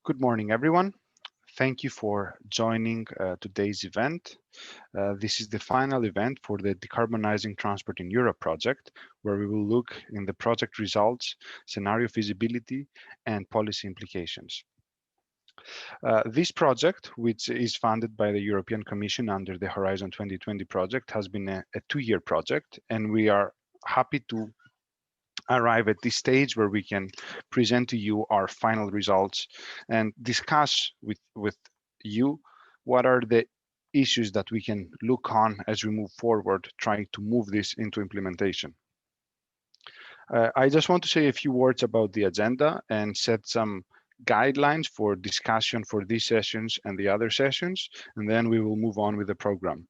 Good morning, everyone. Thank you for joining today's event. This is the final event for the Decarbonizing Transport in Europe project, where we will look in the project results, scenario feasibility, and policy implications. This project, which is funded by the European Commission under the Horizon 2020 project, has been a two-year project, and we are happy to arrive at this stage where we can present to you our final results and discuss with you what are the issues that we can look on as we move forward, trying to move this into implementation. I just want to say a few words about the agenda and set some guidelines for discussion for these sessions and the other sessions, and then we will move on with the program.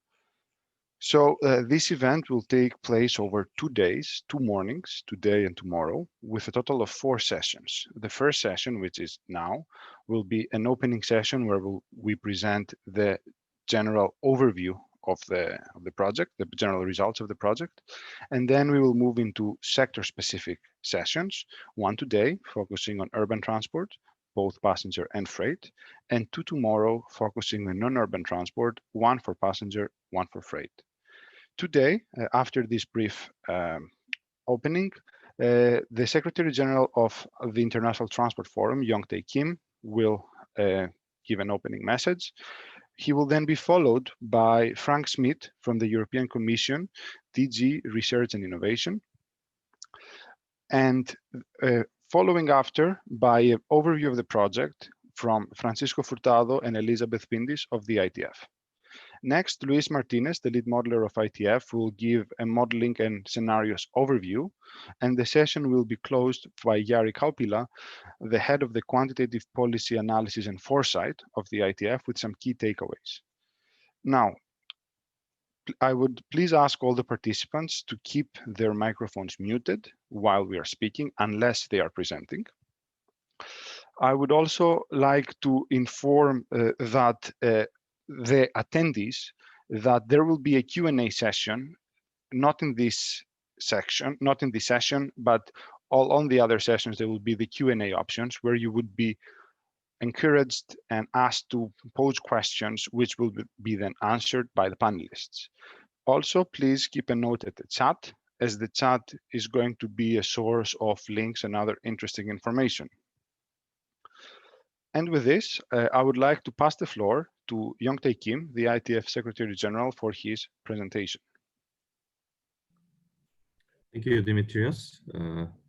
So this event will take place over 2 days, 2 mornings, today and tomorrow, with a total of 4 sessions. The first session, which is now, will be an opening session where we present the general overview of the project, the general results of the project. And then we will move into sector-specific sessions, 1 today, focusing on urban transport, both passenger and freight, and 2 tomorrow, focusing on non-urban transport, 1 for passenger, 1 for freight. Today, after this brief opening, the Secretary General of the International Transport Forum, Yongtae Kim, will give an opening message. He will then be followed by Frank Smith from the European Commission, DG Research and Innovation, and following after by an overview of the project from Francisco Furtado and Elizabeth Pindis of the ITF. Next, Luis Martinez, the lead modeler of ITF, will give a modeling and scenarios overview, and the session will be closed by Jari Kaupila, the head of the quantitative policy analysis and foresight of the ITF, with some key takeaways. Now, I would please ask all the participants to keep their microphones muted while we are speaking, unless they are presenting. I would also like to inform that the attendees that there will be a Q&A session, not in this section, not in this session, but all on the other sessions, there will be the Q&A options where you would be encouraged and asked to pose questions, which will be then answered by the panelists. Also, please keep a note at the chat, as the chat is going to be a source of links and other interesting information. And with this, I would like to pass the floor to Yongtae Kim, the ITF Secretary General, for his presentation. Thank you, Dimitrios.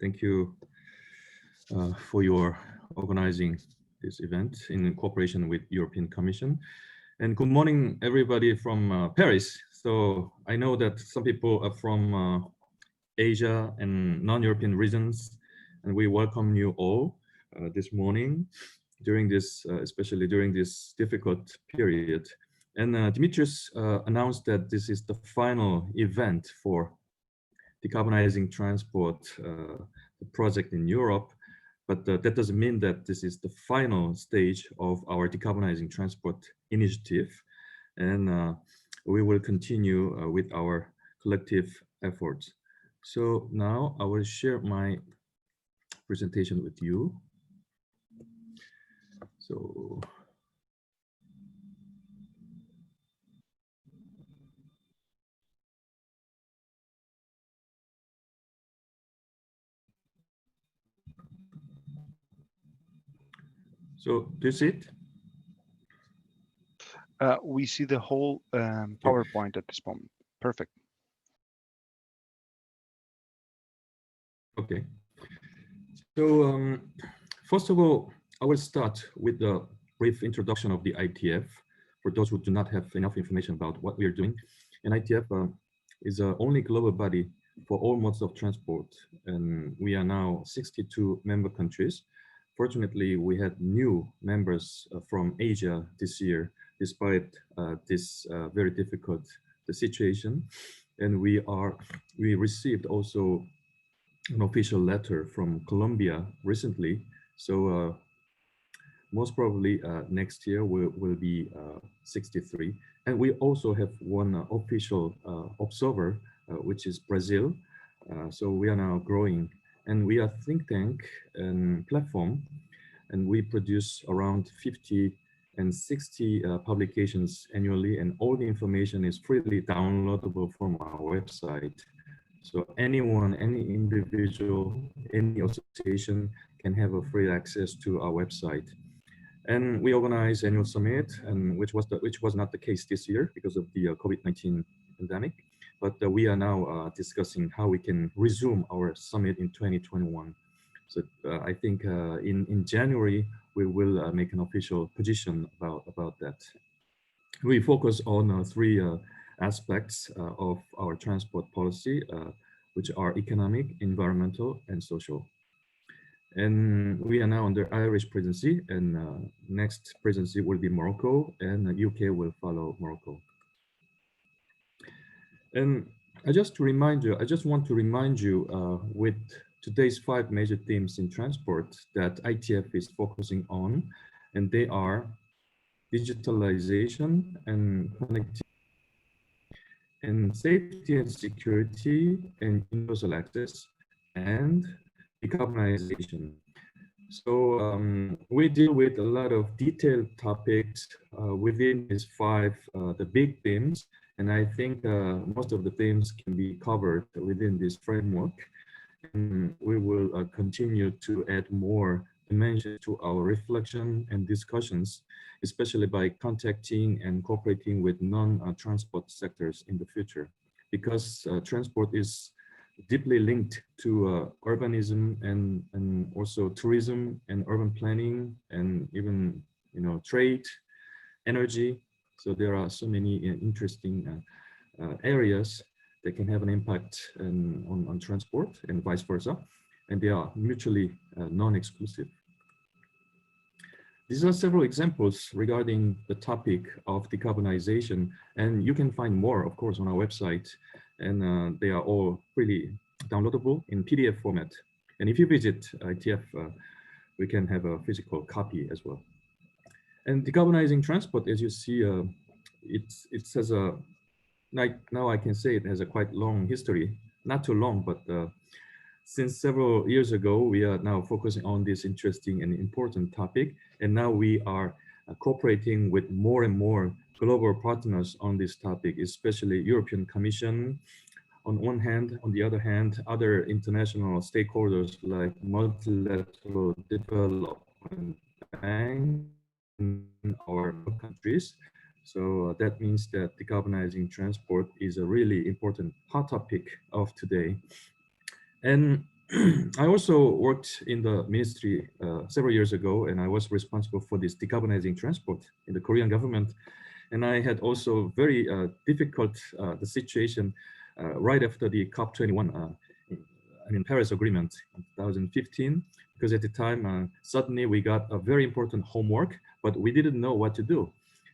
Thank you for your organizing this event in cooperation with European Commission. And good morning, everybody from Paris. So I know that some people are from Asia and non-European regions, and we welcome you all this morning during this, especially during this difficult period. And Dimitrios announced that this is the final event for decarbonizing transport project in Europe, but that doesn't mean that this is the final stage of our decarbonizing transport initiative. And we will continue with our collective efforts. So now I will share my presentation with you. So do you see it? We see the whole PowerPoint at this moment. Perfect. Okay. So first of all, I will start with the brief introduction of the ITF for those who do not have enough information about what we are doing. And ITF is the only global body for all modes of transport, and we are now 62 member countries. Fortunately, we had new members from Asia this year, despite this very difficult situation. And we received also an official letter from Colombia recently. So most probably next year will be 63. And we also have one official observer, which is Brazil. So we are now growing, and we are think tank and platform. and we produce around 50 and 60 publications annually, and all the information is freely downloadable from our website. So anyone, any individual, any association can have a free access to our website. And we organize annual summit, and which was not the case this year because of the COVID-19 pandemic. But we are now discussing how we can resume our summit in 2021. So I think in January we will make an official position about that. We focus on three aspects of our transport policy, which are economic, environmental, and social. And we are now under Irish presidency, and next presidency will be Morocco, and UK will follow Morocco. And I just want to remind you with today's 5 major themes in transport that ITF is focusing on, and they are digitalization and connectivity, and safety and security and universal access, and decarbonization. So we deal with a lot of detailed topics within these 5 the big themes, and I think most of the themes can be covered within this framework. And we will continue to add more dimension to our reflection and discussions, especially by contacting and cooperating with non-transport sectors in the future, because transport is deeply linked to urbanism and also tourism and urban planning, and even trade, energy. So there are so many interesting areas that can have an impact on transport and vice versa, and they are mutually non-exclusive. These are several examples regarding the topic of decarbonization, and you can find more, of course, on our website, and they are all freely downloadable in PDF format. And if you visit ITF, we can have a physical copy as well. And decarbonizing transport, as you see, it has a, like now I can say it has a quite long history, not too long, but since several years ago, we are now focusing on this interesting and important topic. And now we are cooperating with more and more global partners on this topic, especially European Commission on one hand. On the other hand, other international stakeholders like multilateral development bank in our countries. So that means that decarbonizing transport is a really important hot topic of today. And I also worked in the ministry several years ago, and I was responsible for this decarbonizing transport in the Korean government. And I had also very difficult the situation right after the COP21, Paris Agreement in 2015, because at the time, suddenly we got a very important homework, but we didn't know what to do.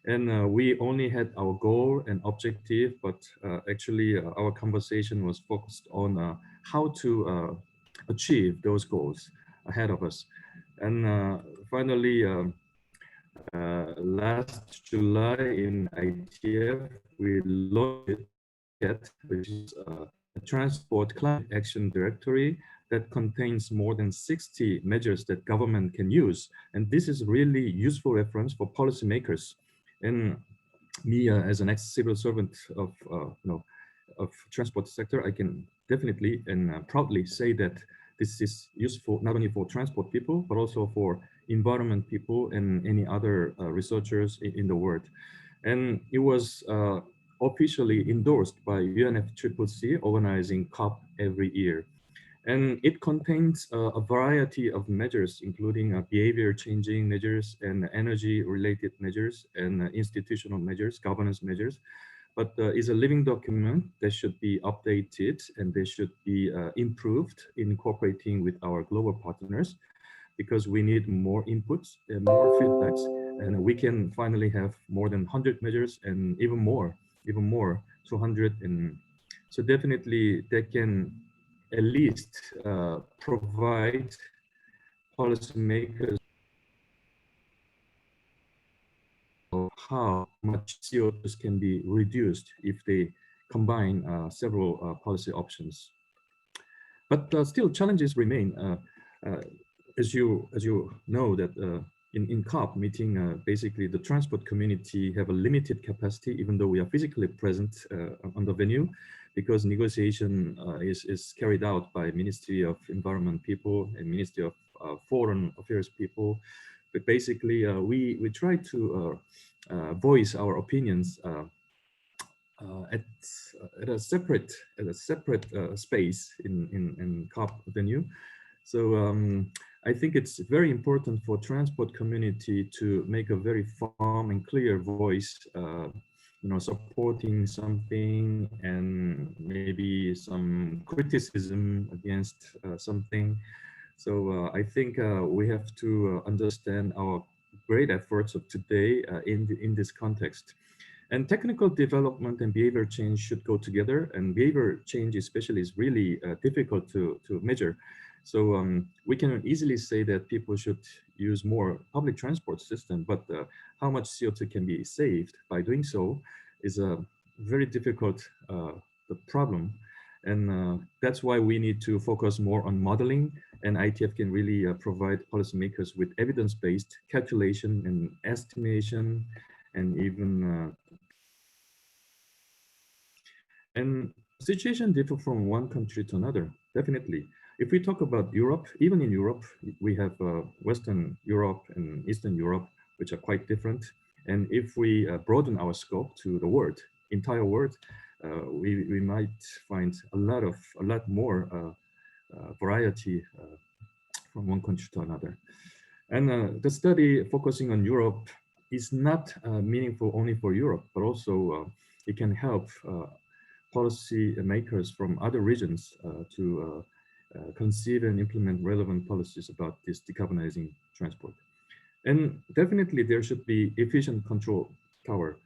And we only had our goal and objective, but actually our conversation was focused on how to achieve those goals ahead of us. And finally, last July in ITF, we launched it, which is a Transport Climate Action Directory that contains more than 60 measures that government can use. And this is really useful reference for policymakers. And me as an ex-civil servant of transport sector, I can definitely and proudly say that this is useful not only for transport people, but also for environment people and any other researchers in the world. And it was officially endorsed by UNFCCC, organizing COP every year. And it contains a variety of measures, including behavior changing measures and energy related measures and institutional measures, governance measures, but is a living document that should be updated and they should be improved in cooperating with our global partners, because we need more inputs and more feedbacks, and we can finally have more than 100 measures and even more, 200. And so definitely they can at least provide policymakers of how much CO2 can be reduced if they combine several policy options. But still challenges remain. as you know that in COP meeting, basically the transport community have a limited capacity, even though we are physically present on the venue, because negotiation is carried out by Ministry of Environment people and Ministry of Foreign Affairs people. But basically, we try to voice our opinions at a separate space in COP venue. So I think it's very important for transport community to make a very firm and clear voice, supporting something and maybe some criticism against something. So I think we have to understand our great efforts of today in this context. And technical development and behavior change should go together, and behavior change especially is really difficult to measure. So we can easily say that people should use more public transport system, but how much CO2 can be saved by doing so is a very difficult problem. And that's why we need to focus more on modeling, and ITF can really provide policymakers with evidence-based calculation and estimation, and even and situation differ from one country to another, definitely. If we talk about Europe, even in Europe, we have Western Europe and Eastern Europe, which are quite different. And if we broaden our scope to the world, entire world, we might find a lot more variety from one country to another. And the study focusing on Europe is not meaningful only for Europe, but also it can help policy makers from other regions to conceive and implement relevant policies about this decarbonizing transport. And definitely there should be efficient control tower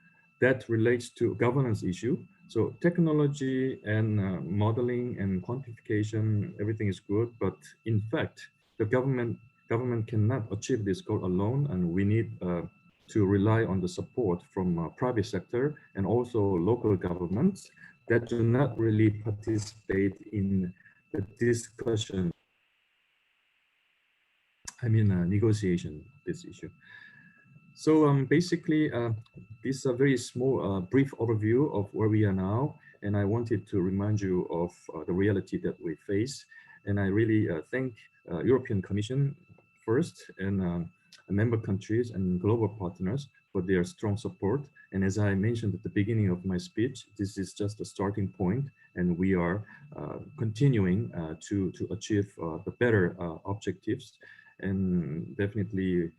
that relates to governance issue. So technology and modeling and quantification, everything is good, but in fact, the government cannot achieve this goal alone, and we need to rely on the support from private sector and also local governments that do not really participate in the discussion, negotiation, this issue. So basically, this is a very small, brief overview of where we are now. And I wanted to remind you of the reality that we face. And I really thank European Commission first, and member countries and global partners for their strong support. And as I mentioned at the beginning of my speech, this is just a starting point, and we are continuing to achieve the better objectives. And definitely,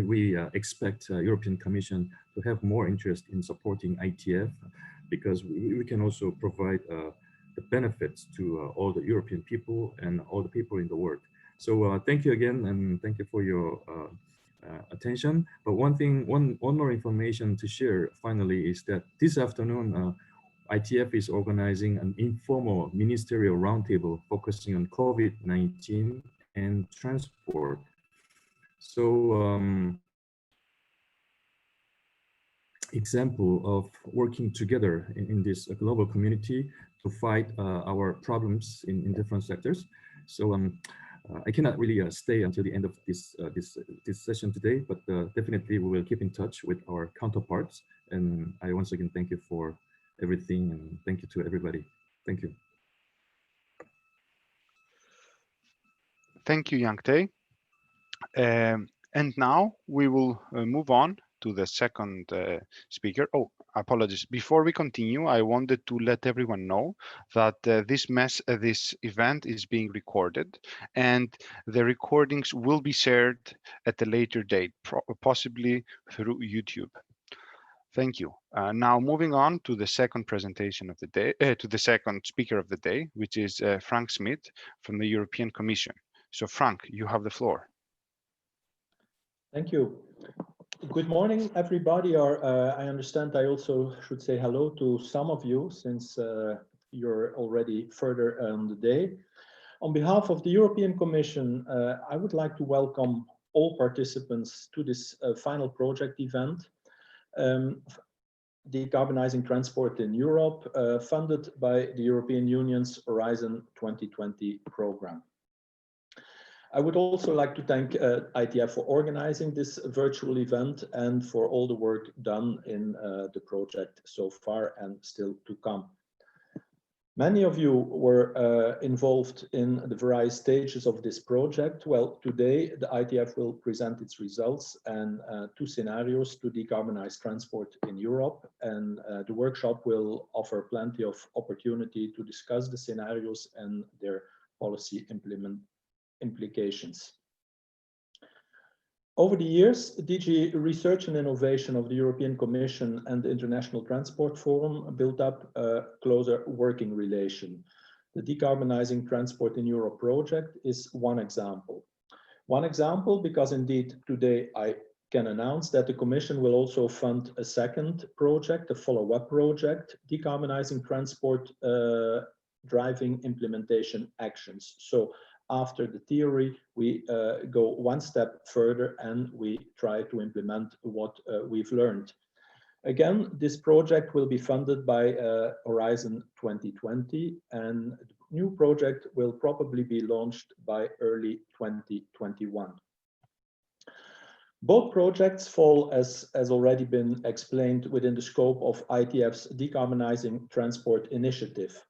we expect European Commission to have more interest in supporting ITF, because we can also provide the benefits to all the European people and all the people in the world. So thank you again, and thank you for your attention. But one more information to share finally is that this afternoon, ITF is organizing an informal ministerial roundtable focusing on COVID-19 and transport. So example of working together in this global community to fight our problems in different sectors. So I cannot really stay until the end of this session today, but definitely we will keep in touch with our counterparts. And I once again thank you for everything, and thank you to everybody. Thank you. Thank you, Yang Tae. And now we will move on to the second speaker. Oh, apologies. Before we continue, I wanted to let everyone know that this event is being recorded, and the recordings will be shared at a later date, possibly through YouTube. Thank you. Now moving on to the second presentation of the day, to the second speaker of the day, which is Frank Smith from the European Commission. So Frank, you have the floor. Thank you. Good morning, everybody, or I understand I also should say hello to some of you, since you're already further on the day. On behalf of the European Commission, I would like to welcome all participants to this final project event, Decarbonizing Transport in Europe, funded by the European Union's Horizon 2020 program. I would also like to thank ITF for organizing this virtual event and for all the work done in the project so far and still to come. Many of you were involved in the various stages of this project. Well, today the ITF will present its results and 2 scenarios to decarbonize transport in Europe. And the workshop will offer plenty of opportunity to discuss the scenarios and their policy implications. Over the years, DG Research and Innovation of the European Commission and the International Transport Forum built up a closer working relation. The Decarbonizing Transport in Europe project is one example. One example because indeed today I can announce that the Commission will also fund a second project, a follow-up project, Decarbonizing Transport driving implementation actions. So after the theory, we go one step further and we try to implement what we've learned. Again, this project will be funded by Horizon 2020, and the new project will probably be launched by early 2021. Both projects fall, as already been explained, within the scope of ITF's Decarbonizing Transport initiative.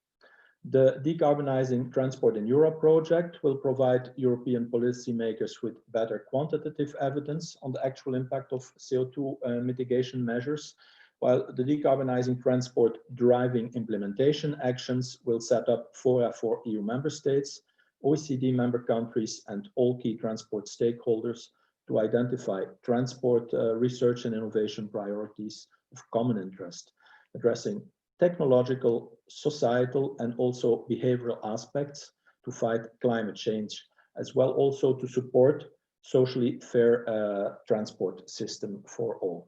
The Decarbonizing Transport in Europe project will provide European policymakers with better quantitative evidence on the actual impact of CO2 mitigation measures, while the Decarbonizing Transport driving implementation actions will set up fora for EU member states, OECD member countries, and all key transport stakeholders to identify transport research and innovation priorities of common interest, addressing technological, societal, and also behavioral aspects to fight climate change, as well also to support socially fair transport system for all.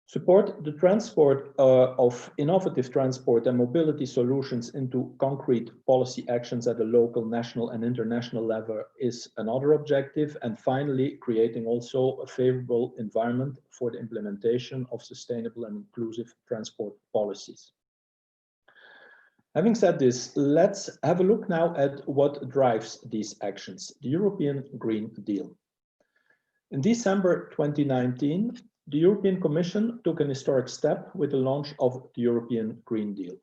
Support the transport of innovative transport and mobility solutions into concrete policy actions at the local, national, and international level is another objective. And finally, creating also a favorable environment for the implementation of sustainable and inclusive transport policies. Having said this, let's have a look now at what drives these actions, the European Green Deal. In December 2019, the European Commission took an historic step with the launch of the European Green Deal.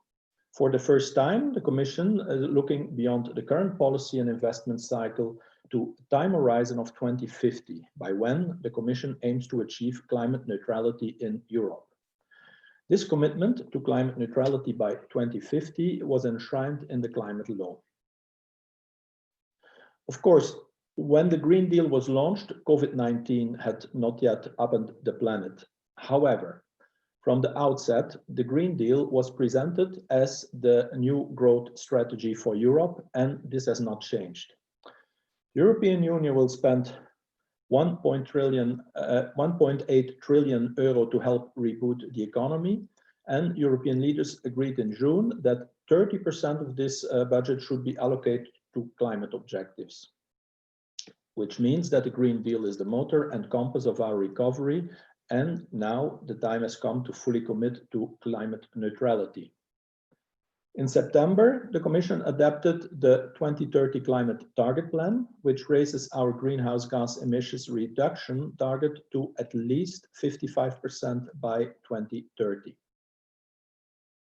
For the first time, the Commission is looking beyond the current policy and investment cycle to a time horizon of 2050, by when the Commission aims to achieve climate neutrality in Europe. This commitment to climate neutrality by 2050 was enshrined in the climate law. Of course, when the Green Deal was launched, COVID-19 had not yet upended the planet. However, from the outset, the Green Deal was presented as the new growth strategy for Europe, and this has not changed. The European Union will spend 1.8 trillion euro to help reboot the economy, and European leaders agreed in June that 30% of this budget should be allocated to climate objectives, which means that the Green Deal is the motor and compass of our recovery, and now the time has come to fully commit to climate neutrality. In September, the Commission adopted the 2030 Climate Target Plan, which raises our greenhouse gas emissions reduction target to at least 55% by 2030.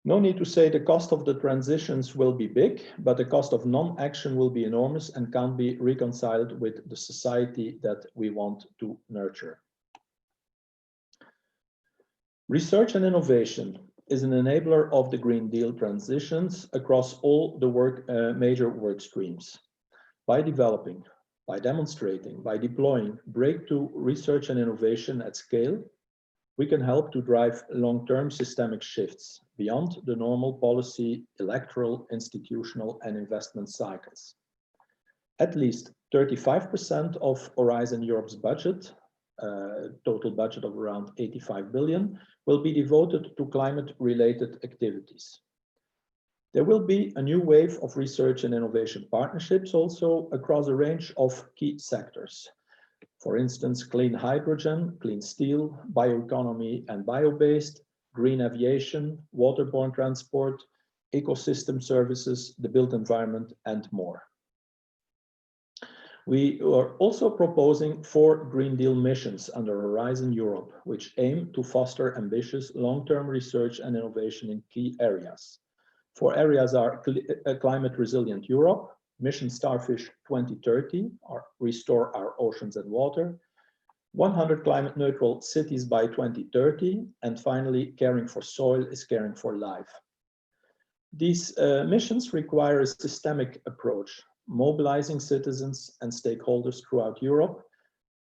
No need to say the cost of the transitions will be big, but the cost of non-action will be enormous and can't be reconciled with the society that we want to nurture. Research and innovation is an enabler of the Green Deal transitions across all the major work streams. By developing, by demonstrating, by deploying breakthrough research and innovation at scale, we can help to drive long-term systemic shifts beyond the normal policy, electoral, institutional, and investment cycles. At least 35% of Horizon Europe's budget, total budget of around 85 billion, will be devoted to climate-related activities. There will be a new wave of research and innovation partnerships also across a range of key sectors. For instance, clean hydrogen, clean steel, bioeconomy and bio-based, green aviation, waterborne transport, ecosystem services, the built environment, and more. We are also proposing 4 Green Deal missions under Horizon Europe, which aim to foster ambitious long-term research and innovation in key areas. 4 areas are Climate Resilient Europe, Mission Starfish 2030, or Restore Our Oceans and Water, 100 climate neutral cities by 2030, and finally, Caring for Soil is Caring for Life. These missions require a systemic approach, mobilizing citizens and stakeholders throughout Europe,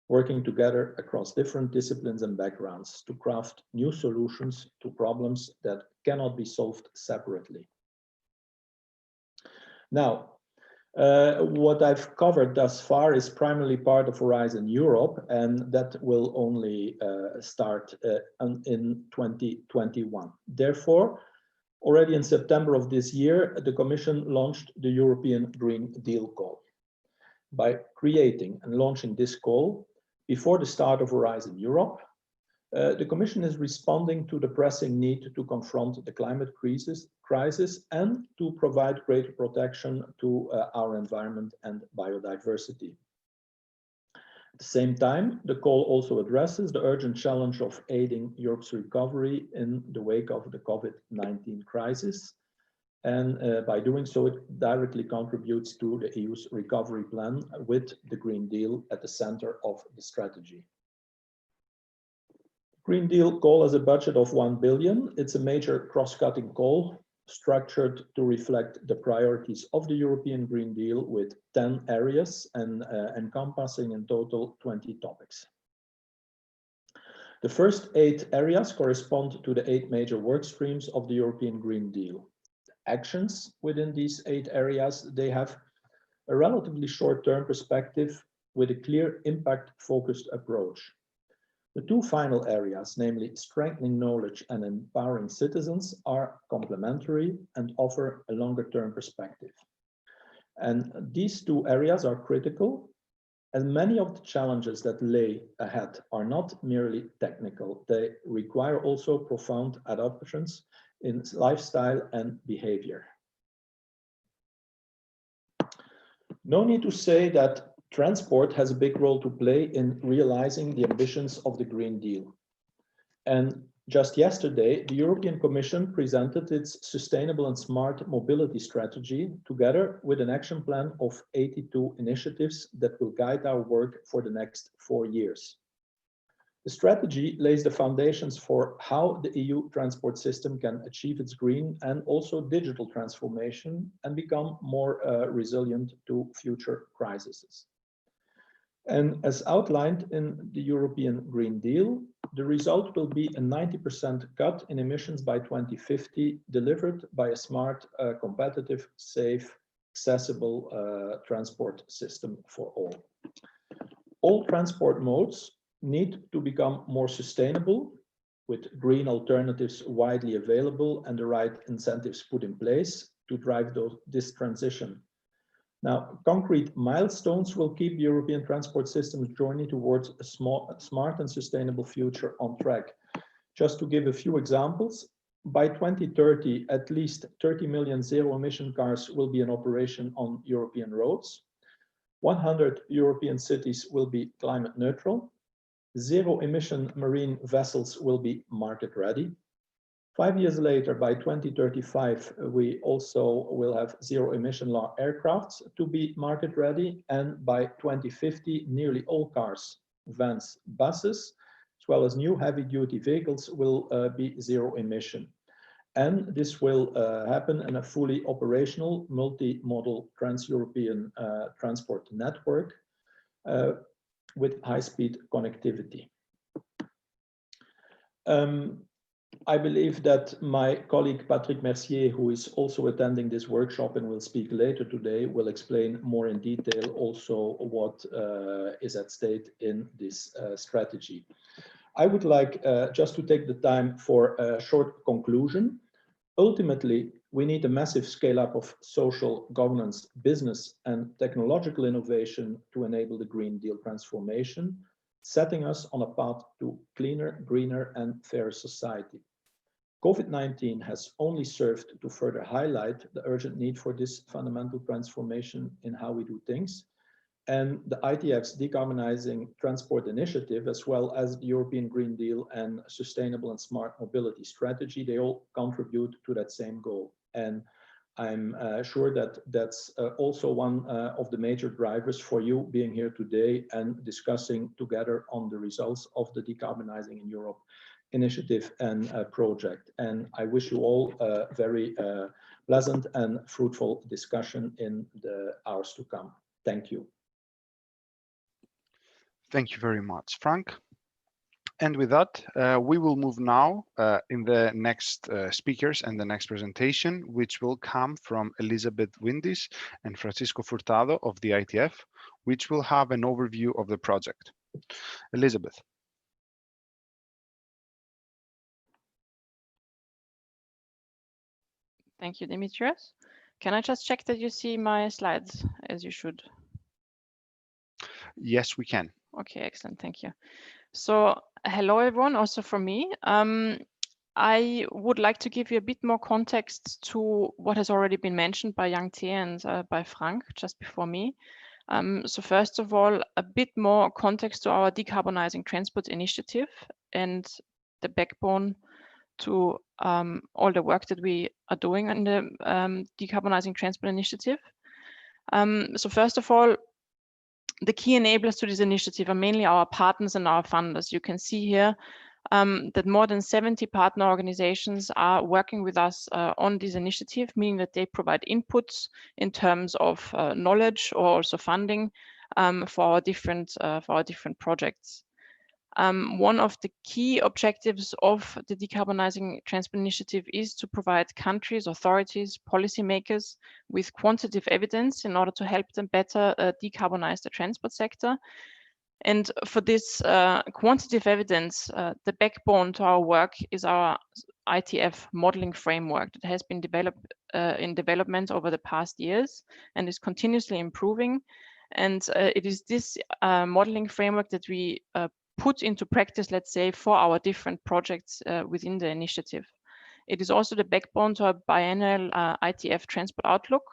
working together across different disciplines and backgrounds to craft new solutions to problems that cannot be solved separately. Now, what I've covered thus far is primarily part of Horizon Europe, and that will only start in 2021. Therefore, already in September of this year, the Commission launched the European Green Deal call. By creating and launching this call before the start of Horizon Europe, the Commission is responding to the pressing need to confront the climate crisis and to provide greater protection to our environment and biodiversity. At the same time, the call also addresses the urgent challenge of aiding Europe's recovery in the wake of the COVID-19 crisis. And by doing so, it directly contributes to the EU's recovery plan with the Green Deal at the center of the strategy. Green Deal call has a budget of 1 billion. It's a major cross-cutting call structured to reflect the priorities of the European Green Deal with 10 areas and encompassing in total 20 topics. The first 8 areas correspond to the 8 major work streams of the European Green Deal. Actions within these 8 areas, they have a relatively short-term perspective with a clear impact-focused approach. The 2 final areas, namely strengthening knowledge and empowering citizens, are complementary and offer a longer-term perspective. And these 2 areas are critical, and many of the challenges that lay ahead are not merely technical. They require also profound adaptations in lifestyle and behavior. No need to say that transport has a big role to play in realizing the ambitions of the Green Deal. And just yesterday, the European Commission presented its Sustainable and Smart Mobility Strategy together with an action plan of 82 initiatives that will guide our work for the next 4 years. The strategy lays the foundations for how the EU transport system can achieve its green and also digital transformation and become more resilient to future crises. And as outlined in the European Green Deal, the result will be a 90% cut in emissions by 2050, delivered by a smart, competitive, safe, accessible transport system for all. All transport modes need to become more sustainable, with green alternatives widely available and the right incentives put in place to drive this transition. Now, concrete milestones will keep the European transport system's journey towards a smart and sustainable future on track. Just to give a few examples, by 2030, at least 30 million zero-emission cars will be in operation on European roads. 100 European cities will be climate neutral. Zero-emission marine vessels will be market ready. 5 years later, by 2035, we also will have zero-emission aircrafts to be market ready. And by 2050, nearly all cars, vans, buses, as well as new heavy-duty vehicles will be zero-emission. And this will happen in a fully operational, multi-modal trans-European transport network with high-speed connectivity. I believe that my colleague Patrick Mercier, who is also attending this workshop and will speak later today, will explain more in detail also what is at stake in this strategy. I would like just to take the time for a short conclusion. Ultimately, we need a massive scale-up of social governance, business, and technological innovation to enable the Green Deal transformation, setting us on a path to cleaner, greener, and fairer society. COVID-19 has only served to further highlight the urgent need for this fundamental transformation in how we do things. and the ITF's Decarbonizing Transport Initiative, as well as the European Green Deal and Sustainable and Smart Mobility Strategy, they all contribute to that same goal. And I'm sure that that's also one of the major drivers for you being here today and discussing together on the results of the Decarbonizing in Europe initiative and project. And I wish you all a very pleasant and fruitful discussion in the hours to come. Thank you. Thank you very much, Frank. And with that, we will move now in the next speakers and the next presentation, which will come from Elizabeth Windis and Francisco Furtado of the ITF, which will have an overview of the project. Elizabeth. Thank you, Dimitrios. Can I just check that you see my slides as you should? Yes, we can. Okay, excellent. Thank you. So hello, everyone, also from me. I would like to give you a bit more context to what has already been mentioned by Yang Tie and by Frank just before me. So first of all, a bit more context to our Decarbonizing Transport initiative and the backbone to all the work that we are doing on the Decarbonizing Transport initiative. So first of all, the key enablers to this initiative are mainly our partners and our funders. You can see here that more than 70 partner organizations are working with us on this initiative, meaning that they provide inputs in terms of knowledge or also funding for our different projects. One of the key objectives of the Decarbonizing Transport initiative is to provide countries, authorities, policymakers with quantitative evidence in order to help them better decarbonize the transport sector. And for this quantitative evidence, the backbone to our work is our ITF modeling framework that has been developed in development over the past years and is continuously improving. And it is this modeling framework that we put into practice, let's say, for our different projects within the initiative. It is also the backbone to our biennial ITF Transport Outlook.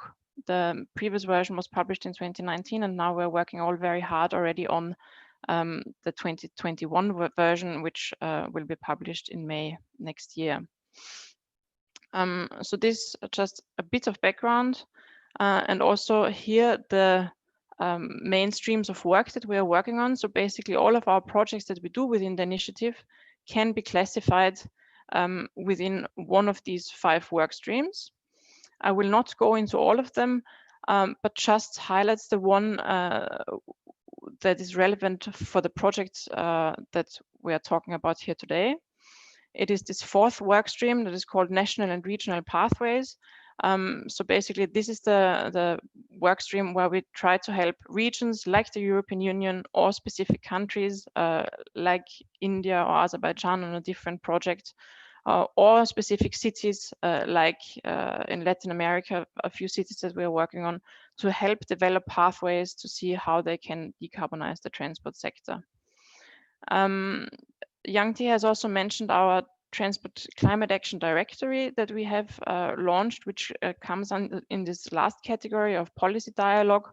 The previous version was published in 2019, and now we're working all very hard already on the 2021 version, which will be published in May next year. So this just a bit of background, and also here the main streams of work that we are working on. So basically all of our projects that we do within the initiative can be classified within one of these 5 work streams. I will not go into all of them, but just highlights the one that is relevant for the project that we are talking about here today. It is this 4th work stream that is called National and Regional Pathways. So basically, this is the work stream where we try to help regions like the European Union or specific countries like India or Azerbaijan on a different project, or specific cities like in Latin America, a few cities that we are working on to help develop pathways to see how they can decarbonize the transport sector. Yang Tie has also mentioned our Transport Climate Action Directory that we have launched, which comes in this last category of policy dialogue.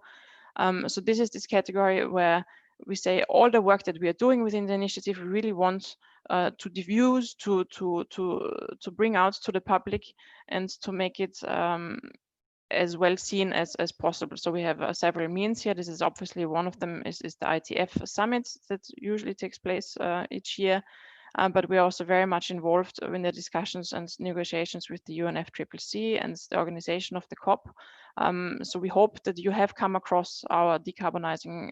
So this is this category where we say all the work that we are doing within the initiative, we really want to diffuse, to bring out to the public and to make it as well seen as possible. So we have several means here. This is obviously one of them is the ITF summit that usually takes place each year. But we are also very much involved in the discussions and negotiations with the UNFCCC and the organization of the COP. So we hope that you have come across our Decarbonizing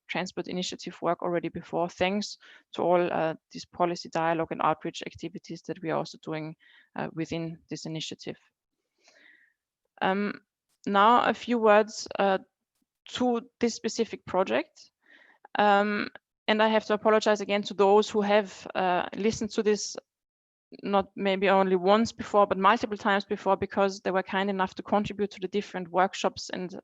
Transport initiative work already before, thanks to all this policy dialogue and outreach activities that we are also doing within this initiative. Now a few words to this specific project. And I have to apologize again to those who have listened to this, not maybe only once before, but multiple times before, because they were kind enough to contribute to the different workshops and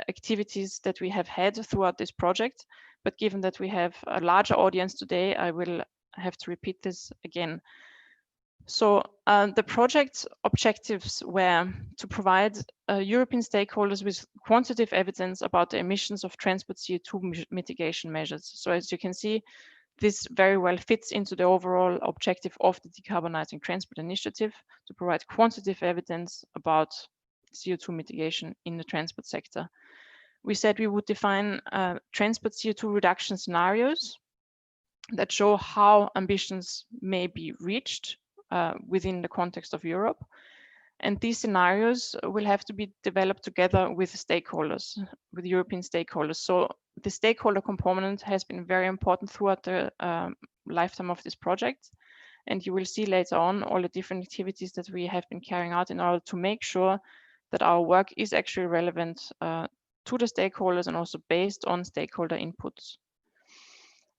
activities that we have had throughout this project. But given that we have a larger audience today, I will have to repeat this again. So the project objectives were to provide European stakeholders with quantitative evidence about the emissions of transport CO2 mitigation measures. So as you can see, this very well fits into the overall objective of the Decarbonizing Transport initiative to provide quantitative evidence about CO2 mitigation in the transport sector. We said we would define transport CO2 reduction scenarios that show how ambitions may be reached within the context of Europe. And these scenarios will have to be developed together with stakeholders, with European stakeholders. So the stakeholder component has been very important throughout the lifetime of this project. And you will see later on all the different activities that we have been carrying out in order to make sure that our work is actually relevant to the stakeholders and also based on stakeholder inputs.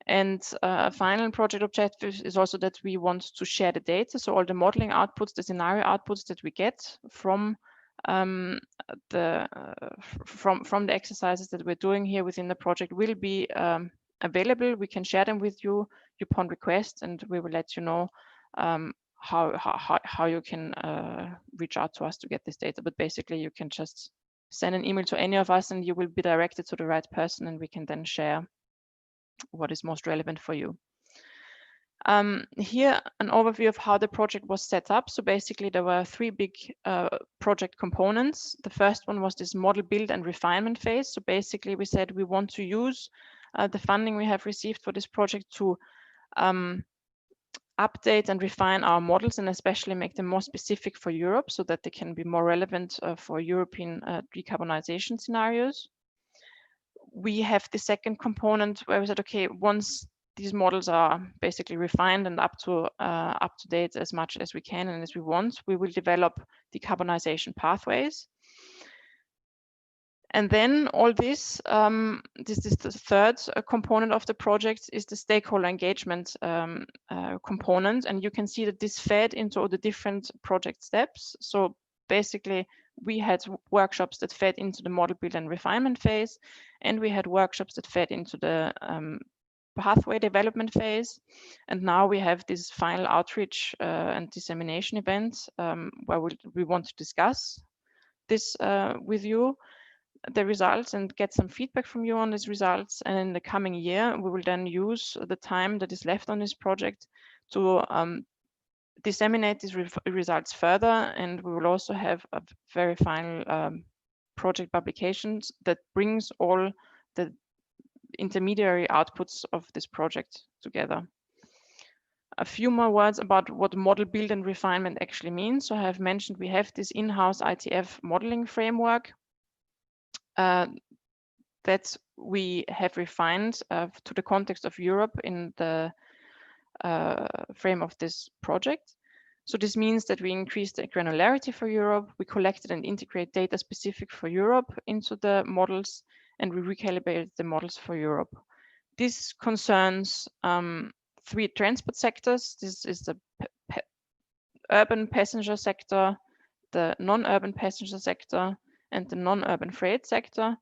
And a final project objective is also that we want to share the data. So all the modeling outputs, the scenario outputs that we get from the exercises that we're doing here within the project will be available. We can share them with you upon request, and we will let you know how you can reach out to us to get this data. But basically, you can just send an email to any of us, and you will be directed to the right person, and we can then share what is most relevant for you. Here, an overview of how the project was set up. So basically, there were three big project components. The first one was this model build and refinement phase. So basically, we said we want to use the funding we have received for this project to update and refine our models, and especially make them more specific for Europe so that they can be more relevant for European decarbonization scenarios. We have the second component where we said, okay, once these models are basically refined and up to date as much as we can and as we want, we will develop decarbonization pathways. And then all this, this is the third component of the project, is the stakeholder engagement component. And you can see that this fed into all the different project steps. So basically, we had workshops that fed into the model build and refinement phase, and we had workshops that fed into the pathway development phase. And now we have this final outreach and dissemination event where we want to discuss this with you, the results, and get some feedback from you on these results. And in the coming year, we will then use the time that is left on this project to disseminate these results further, and we will also have a very final project publications that brings all the intermediary outputs of this project together. A few more words about what model build and refinement actually means. So I have mentioned we have this in-house ITF modeling framework that we have refined to the context of Europe in the frame of this project. So this means that we increase the granularity for Europe, we collected and integrate data specific for Europe into the models, and we recalibrated the models for Europe. This concerns three transport sectors. This is the urban passenger sector, the non-urban passenger sector, and the non-urban freight sector.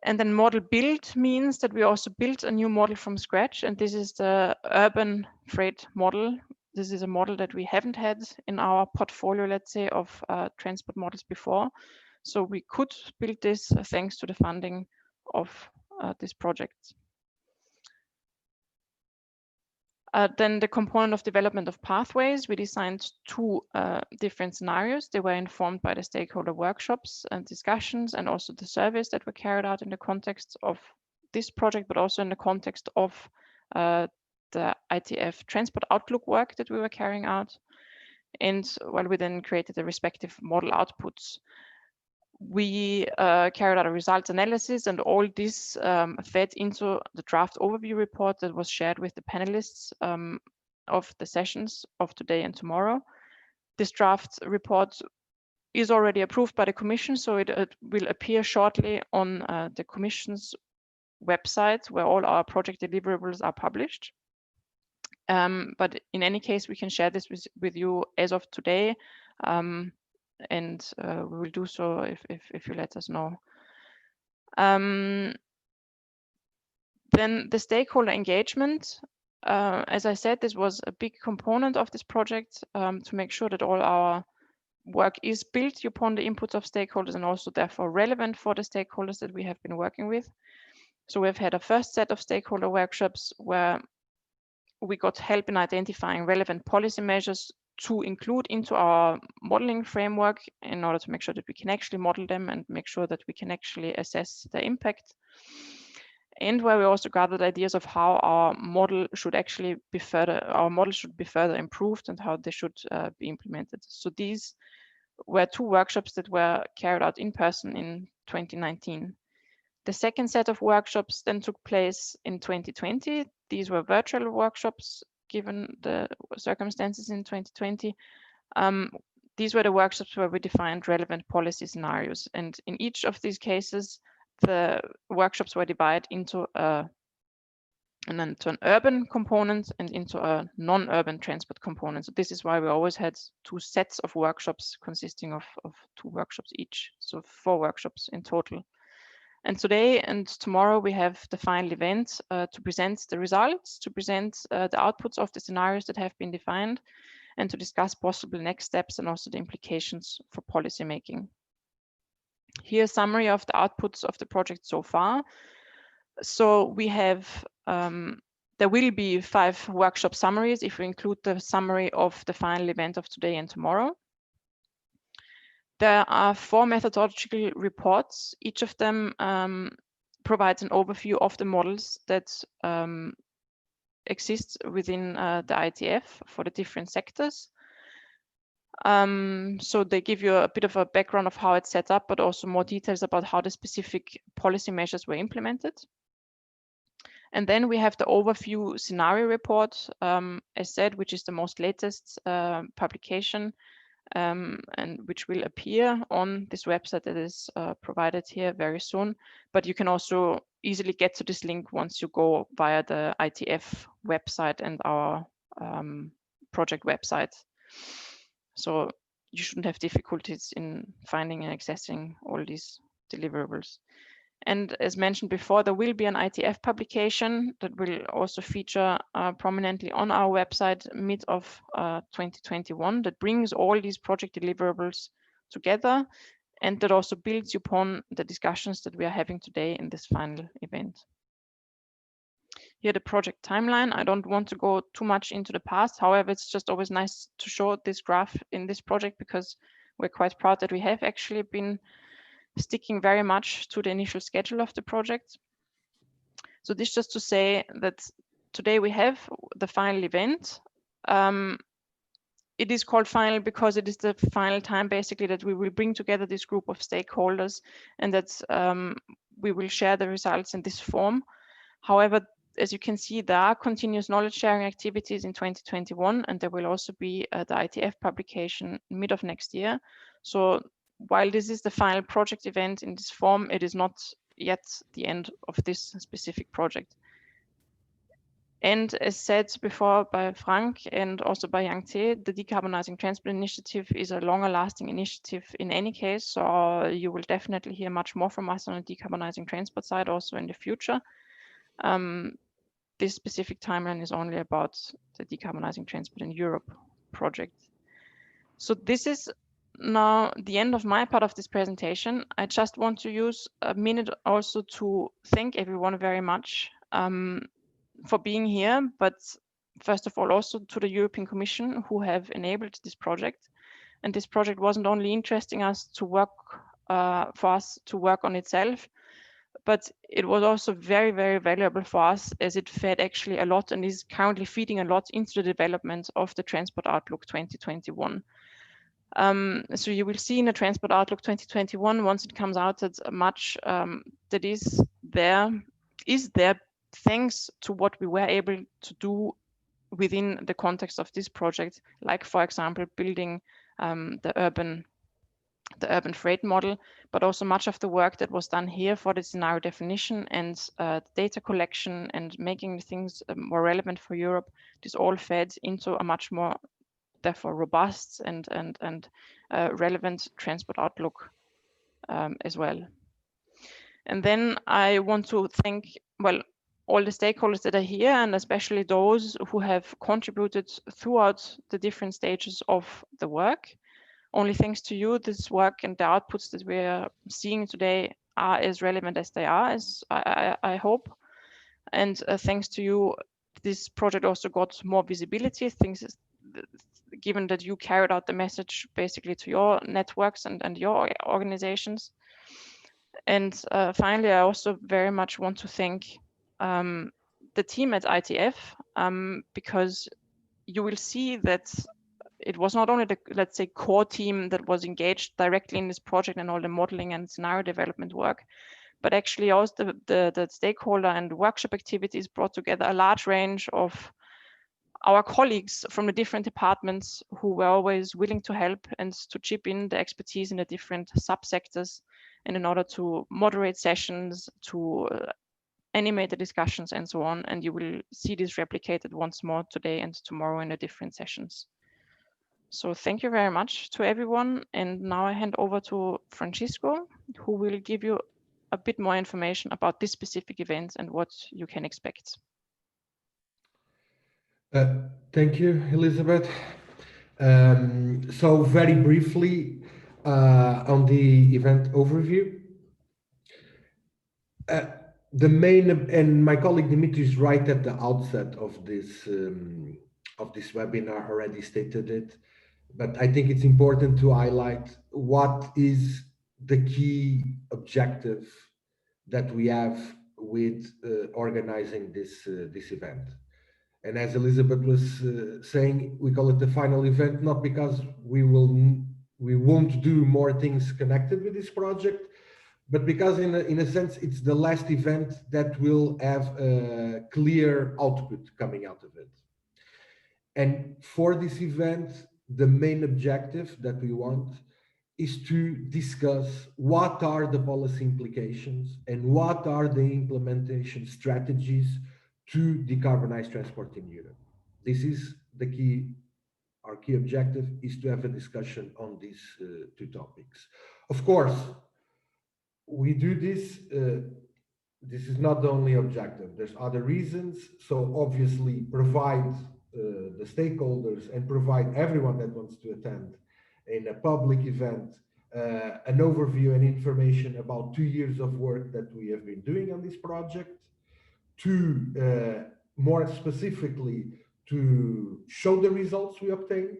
And then model build means that we also built a new model from scratch, and this is the urban freight model. This is a model that we haven't had in our portfolio, let's say, of transport models before. So we could build this thanks to the funding of this project. Then the component of development of pathways, we designed two different scenarios. They were informed by the stakeholder workshops and discussions, and also the surveys that were carried out in the context of this project, but also in the context of the ITF transport outlook work that we were carrying out. And while we then created the respective model outputs, we carried out a results analysis, and all this fed into the draft overview report that was shared with the panelists of the sessions of today and tomorrow. This draft report is already approved by the Commission, so it will appear shortly on the Commission's website, where all our project deliverables are published. But in any case, we can share this with you as of today. And we will do so if you let us know. Then the stakeholder engagement. as I said, this was a big component of this project to make sure that all our work is built upon the inputs of stakeholders and also therefore relevant for the stakeholders that we have been working with. So we've had a first set of stakeholder workshops where we got help in identifying relevant policy measures to include into our modeling framework in order to make sure that we can actually model them and make sure that we can actually assess the impact. And where we also gathered ideas of how our model should actually be further improved and how they should be implemented. So these were 2 workshops that were carried out in person in 2019. The second set of workshops then took place in 2020. These were virtual workshops given the circumstances in 2020. These were the workshops where we defined relevant policy scenarios. And in each of these cases, the workshops were divided into an urban component and into a non-urban transport component. So this is why we always had 2 sets of workshops consisting of 2 workshops each. So 4 workshops in total. And today and tomorrow we have the final event to present the results, to present the outputs of the scenarios that have been defined, and to discuss possible next steps and also the implications for policy making. Here's a summary of the outputs of the project so far. So we have, there will be 5 workshop summaries if we include the summary of the final event of today and tomorrow. There are 4 methodological reports. Each of them provides an overview of the models that exist within the ITF for the different sectors. So they give you a bit of a background of how it's set up, but also more details about how the specific policy measures were implemented. And then we have the overview scenario report, as said, which is the most latest publication, and which will appear on this website that is provided here very soon. But you can also easily get to this link once you go via the ITF website and our project website. So you shouldn't have difficulties in finding and accessing all these deliverables. And as mentioned before, there will be an ITF publication that will also feature prominently on our website mid of 2021 that brings all these project deliverables together and that also builds upon the discussions that we are having today in this final event. Here, the project timeline. I don't want to go too much into the past. However, it's just always nice to show this graph in this project because we're quite proud that we have actually been sticking very much to the initial schedule of the project. So this just to say that today we have the final event. It is called final because it is the final time basically that we will bring together this group of stakeholders and that we will share the results in this form. However, as you can see, there are continuous knowledge sharing activities in 2021, and there will also be the ITF publication mid of next year. So while this is the final project event in this form, it is not yet the end of this specific project. And as said before by Frank and also by Yang Te, the Decarbonising Transport initiative is a longer lasting initiative in any case. So you will definitely hear much more from us on the Decarbonising Transport side also in the future. This specific timeline is only about the Decarbonising Transport in Europe project. So this is now the end of my part of this presentation. I just want to use a minute also to thank everyone very much for being here, but first of all also to the European Commission who have enabled this project. And this project wasn't only interesting us to work for us to work on itself, but it was also very, very valuable for us as it fed actually a lot and is currently feeding a lot into the development of the Transport Outlook 2021. So you will see in the Transport Outlook 2021, once it comes out, that much that is there thanks to what we were able to do within the context of this project, like, for example, building the urban freight model, but also much of the work that was done here for the scenario definition and data collection and making things more relevant for Europe. This all fed into a much more, therefore, robust and relevant transport outlook as well. And then I want to thank, well, all the stakeholders that are here, and especially those who have contributed throughout the different stages of the work. Only thanks to you, this work and the outputs that we are seeing today are as relevant as they are, as I hope. And thanks to you, this project also got more visibility, given that you carried out the message basically to your networks and your organizations. And finally, I also very much want to thank the team at ITF, because you will see that it was not only the, let's say, core team that was engaged directly in this project and all the modeling and scenario development work, but actually also the stakeholder and workshop activities brought together a large range of our colleagues from the different departments who were always willing to help and to chip in the expertise in the different subsectors, and in order to moderate sessions, to animate the discussions and so on. And you will see this replicated once more today and tomorrow in the different sessions. So thank you very much to everyone. And now I hand over to Francisco, who will give you a bit more information about this specific event and what you can expect. Thank you, Elizabeth. So very briefly on the event overview. The main, and my colleague Dimitri is right at the outset of this webinar already stated it, but I think it's important to highlight what is the key objective that we have with organizing this event. And as Elizabeth was saying, we call it the final event, not because we won't do more things connected with this project, but because in a sense, it's the last event that will have a clear output coming out of it. And for this event, the main objective that we want is to discuss what are the policy implications and what are the implementation strategies to decarbonize transport in Europe. This is the key. Our key objective is to have a discussion on these two topics. Of course, we do this. This is not the only objective. There's other reasons. So obviously, provide the stakeholders and provide everyone that wants to attend in a public event an overview and information about 2 years of work that we have been doing on this project. To more specifically, to show the results we obtained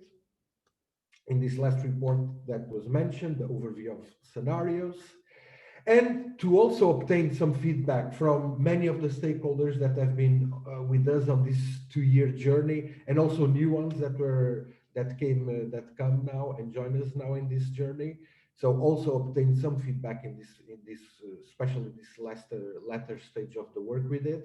in this last report that was mentioned, the overview of scenarios, and to also obtain some feedback from many of the stakeholders that have been with us on this 2-year journey, and also new ones that come now and join us now in this journey. So also obtain some feedback in this especially this latter stage of the work we did.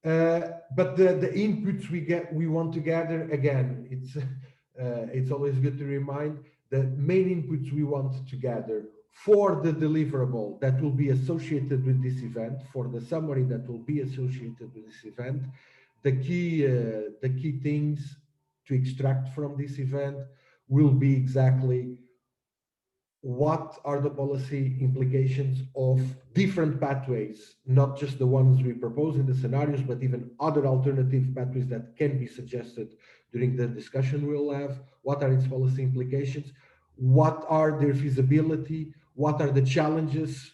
But the inputs we want to gather, again, it's always good to remind the main inputs we want to gather for the deliverable that will be associated with this event, for the summary that will be associated with this event. The key things to extract from this event will be exactly what are the policy implications of different pathways, not just the ones we propose in the scenarios, but even other alternative pathways that can be suggested during the discussion we'll have. What are its policy implications? What are their feasibility? What are the challenges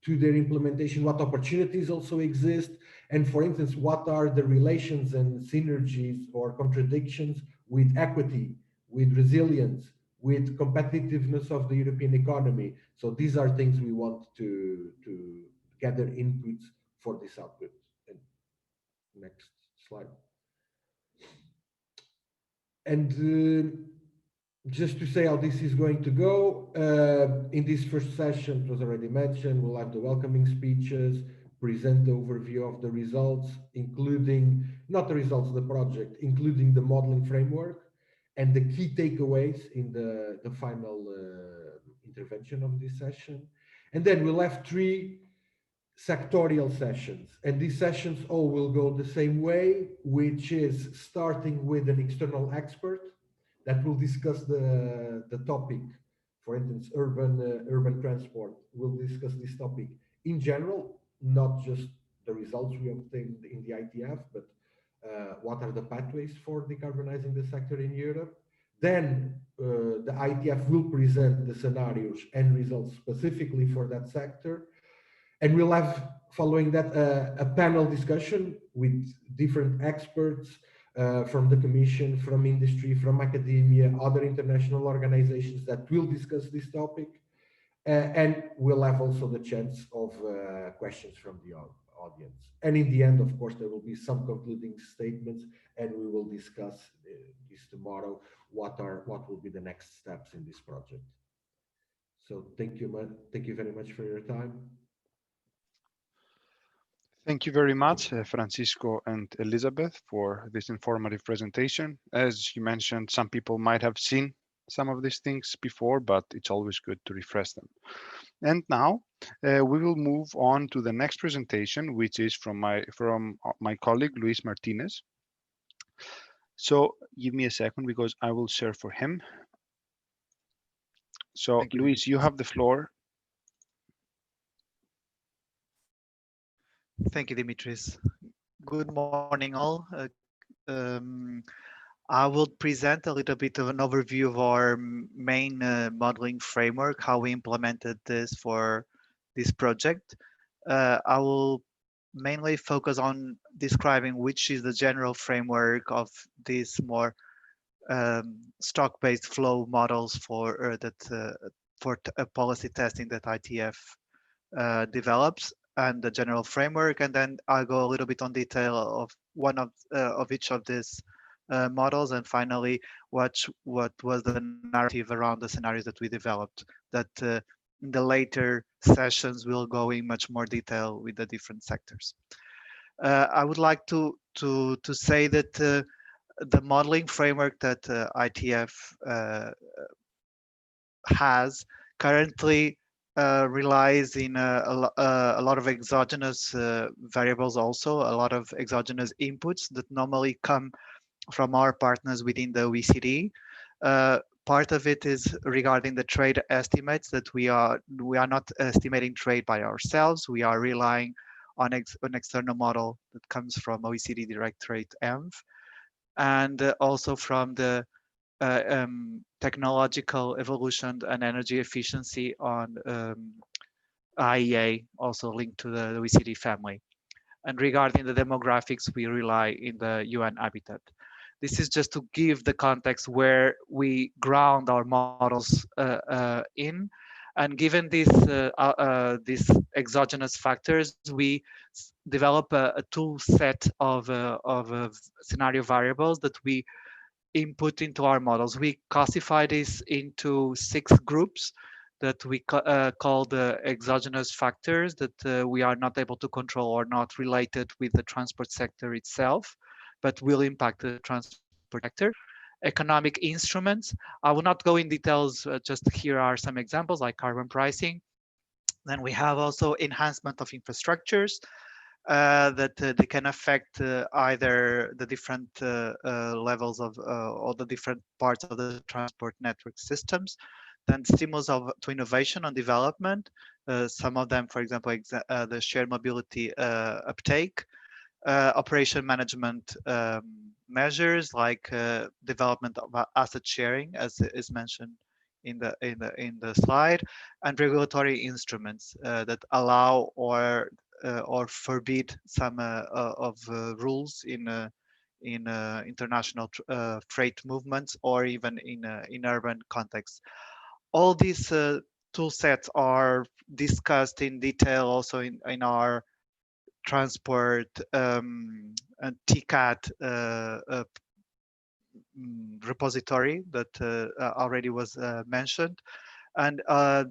to their implementation? What opportunities also exist? And for instance, what are the relations and synergies or contradictions with equity, with resilience, with competitiveness of the European economy? So these are things we want to gather inputs for this output. And next slide. And just to say how this is going to go, in this first session, it was already mentioned, we'll have the welcoming speeches, present the overview of the results, including, not the results of the project, including the modeling framework, and the key takeaways in the final intervention of this session. And then we'll have 3 sectorial sessions, and these sessions all will go the same way, which is starting with an external expert that will discuss the topic. For instance, urban transport. We'll discuss this topic in general, not just the results we obtained in the ITF, but what are the pathways for decarbonizing the sector in Europe. Then the ITF will present the scenarios and results specifically for that sector. And we'll have, following that, a panel discussion with different experts from the Commission, from industry, from academia, other international organizations that will discuss this topic. And we'll have also the chance of questions from the audience. And in the end, of course, there will be some concluding statements, and we will discuss this tomorrow, what will be the next steps in this project. So thank you very much for your time. Thank you very much, Francisco and Elizabeth, for this informative presentation. As you mentioned, some people might have seen some of these things before, but it's always good to refresh them. And now we will move on to the next presentation, which is from my colleague, Luis Martinez. So give me a second because I will share for him. So Luis, you have the floor. Thank you, Dimitris. Good morning, all. I will present a little bit of an overview of our main modeling framework, how we implemented this for this project. I will mainly focus on describing which is the general framework of these more stock-based flow models for policy testing that ITF develops, and the general framework, and then I'll go a little bit on detail of one of each of these models, and finally what was the narrative around the scenarios that we developed. That in the later sessions we'll go in much more detail with the different sectors. I would like to say that the modeling framework that ITF has currently relies in a lot of exogenous variables, also a lot of exogenous inputs that normally come from our partners within the OECD. Part of it is regarding the trade estimates, that we are not estimating trade by ourselves. We are relying on an external model that comes from OECD Direct Trade ENV, and also from the technological evolution and energy efficiency on IEA, also linked to the OECD family. And regarding the demographics, we rely in the UN Habitat. This is just to give the context where we ground our models in. And given these exogenous factors, we develop a tool set of scenario variables that we input into our models. We classify this into 6 groups that we call the exogenous factors that we are not able to control or not related with the transport sector itself, but will impact the transport sector. Economic instruments. I will not go in details, just here are some examples like carbon pricing. Then we have also enhancement of infrastructures, that they can affect either the different levels of all the different parts of the transport network systems. Then stimulus to innovation and development. Some of them, for example, the shared mobility uptake, operation management measures like development of asset sharing, as is mentioned in the slide, and regulatory instruments that allow or forbid some of rules in international freight movements, or even in urban contexts. All these tool sets are discussed in detail also in our transport and TCAT repository that already was mentioned. And our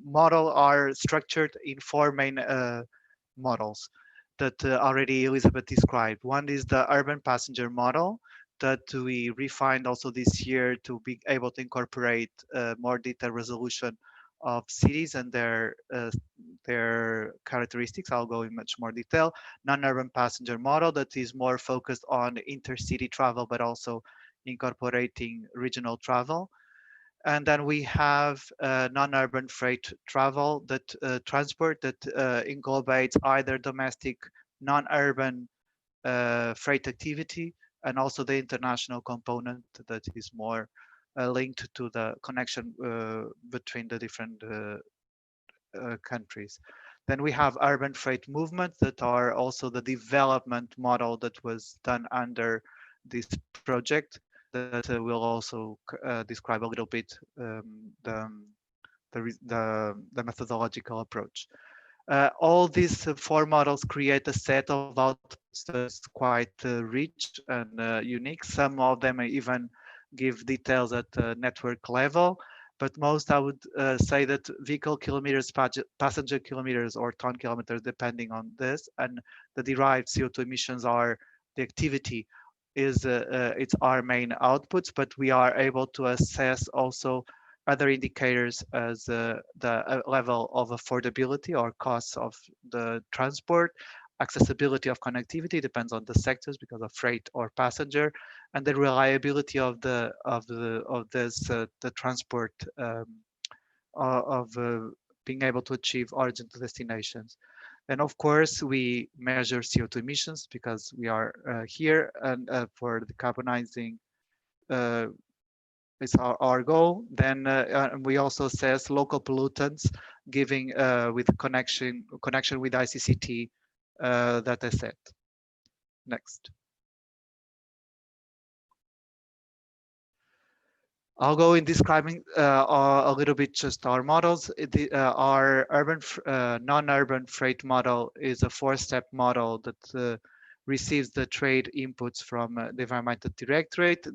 model are structured in 4 main models that already Elizabeth described. One is the urban passenger model that we refined also this year to be able to incorporate more detailed resolution of cities and their characteristics. I'll go in much more detail. Non-urban passenger model that is more focused on intercity travel, but also incorporating regional travel. And then we have non-urban freight travel, that transport that englobates either domestic non-urban freight activity and also the international component that is more linked to the connection between the different countries. Then we have urban freight movements that are also the development model that was done under this project that will also describe a little bit the methodological approach. All these four models create a set of outputs that's quite rich and unique. Some of them even give details at the network level, but most I would say that vehicle kilometers, passenger kilometers, or ton kilometers, depending on this, and the derived CO2 emissions are the activity is it's our main outputs, but we are able to assess also other indicators as the level of affordability or costs of the transport, accessibility of connectivity depends on the sectors because of freight or passenger, and the reliability of the transport of being able to achieve origin to destinations. And of course, we measure CO2 emissions because we are here and for decarbonizing is our goal. Then we also assess local pollutants, giving with connection with ICCT data set. Next. I'll go in describing a little bit just our models. Our urban, non-urban freight model is a four-step model that receives the trade inputs from the Environmental Directorate,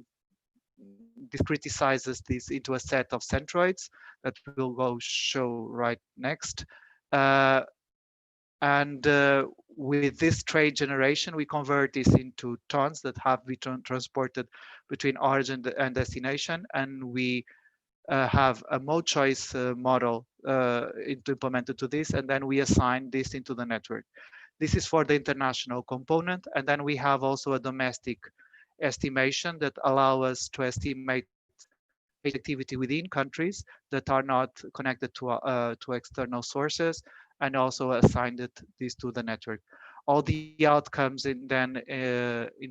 discretizes this into a set of centroids that we'll go show right next. And with this trade generation, we convert this into tons that have been transported between origin and destination. And we have a mode choice model implemented to this. And then we assign this into the network. This is for the international component. And then we have also a domestic estimation that allow us to estimate freight activity within countries that are not connected to external sources, and also assigned this to the network. All the outcomes in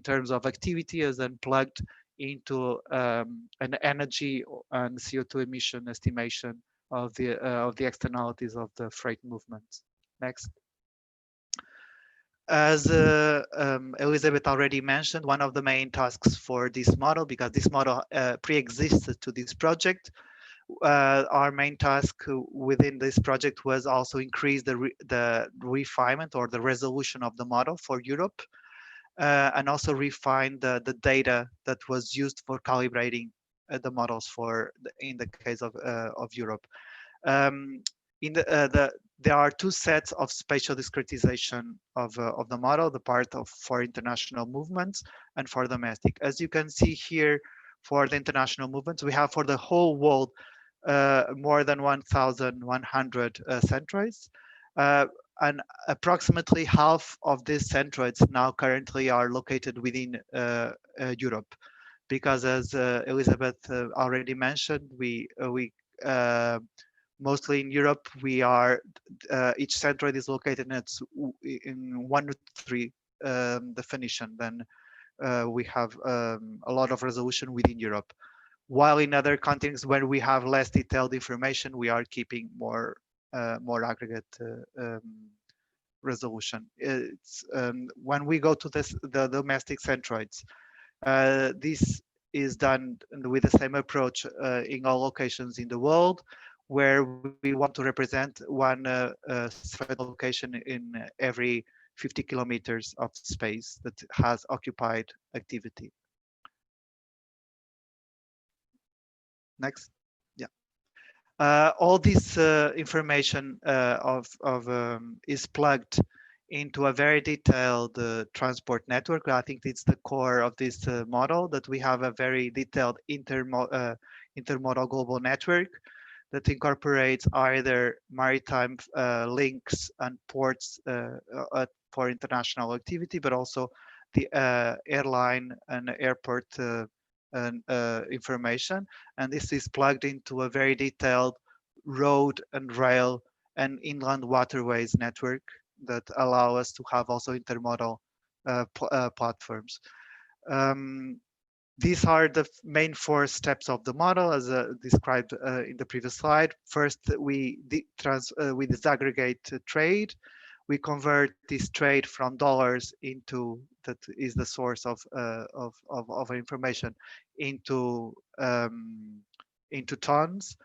terms of activity is then plugged into an energy and CO2 emission estimation of the externalities of the freight movements. Next. As Elizabeth already mentioned, one of the main tasks for this model, because this model pre-existed to this project, our main task within this project was also increase the refinement or the resolution of the model for Europe, and also refine the data that was used for calibrating the models in the case of Europe. There are two sets of spatial discretization of the model, the part for international movements and for domestic. As you can see here, for the international movements, we have for the whole world more than 1,100 centroids. And approximately half of these centroids now currently are located within Europe. Because as Elizabeth already mentioned, we mostly in Europe, we are each centroid is located in 1 to 3 definition. Then we have a lot of resolution within Europe. While in other continents where we have less detailed information, we are keeping more aggregate resolution. It's when we go to the domestic centroids, this is done with the same approach in all locations in the world, where we want to represent one centroid location in every 50 kilometers of space that has occupied activity. Next. Yeah. All this information is plugged into a very detailed transport network. I think it's the core of this model, that we have a very detailed intermodal global network that incorporates either maritime links and ports for international activity, but also the airline and airport information, and this is plugged into a very detailed road and rail and inland waterways network that allow us to have also intermodal platforms. These are the main four steps of the model as described in the previous slide. First, we disaggregate trade. We convert this trade from dollars into, that is the source of information, into tons.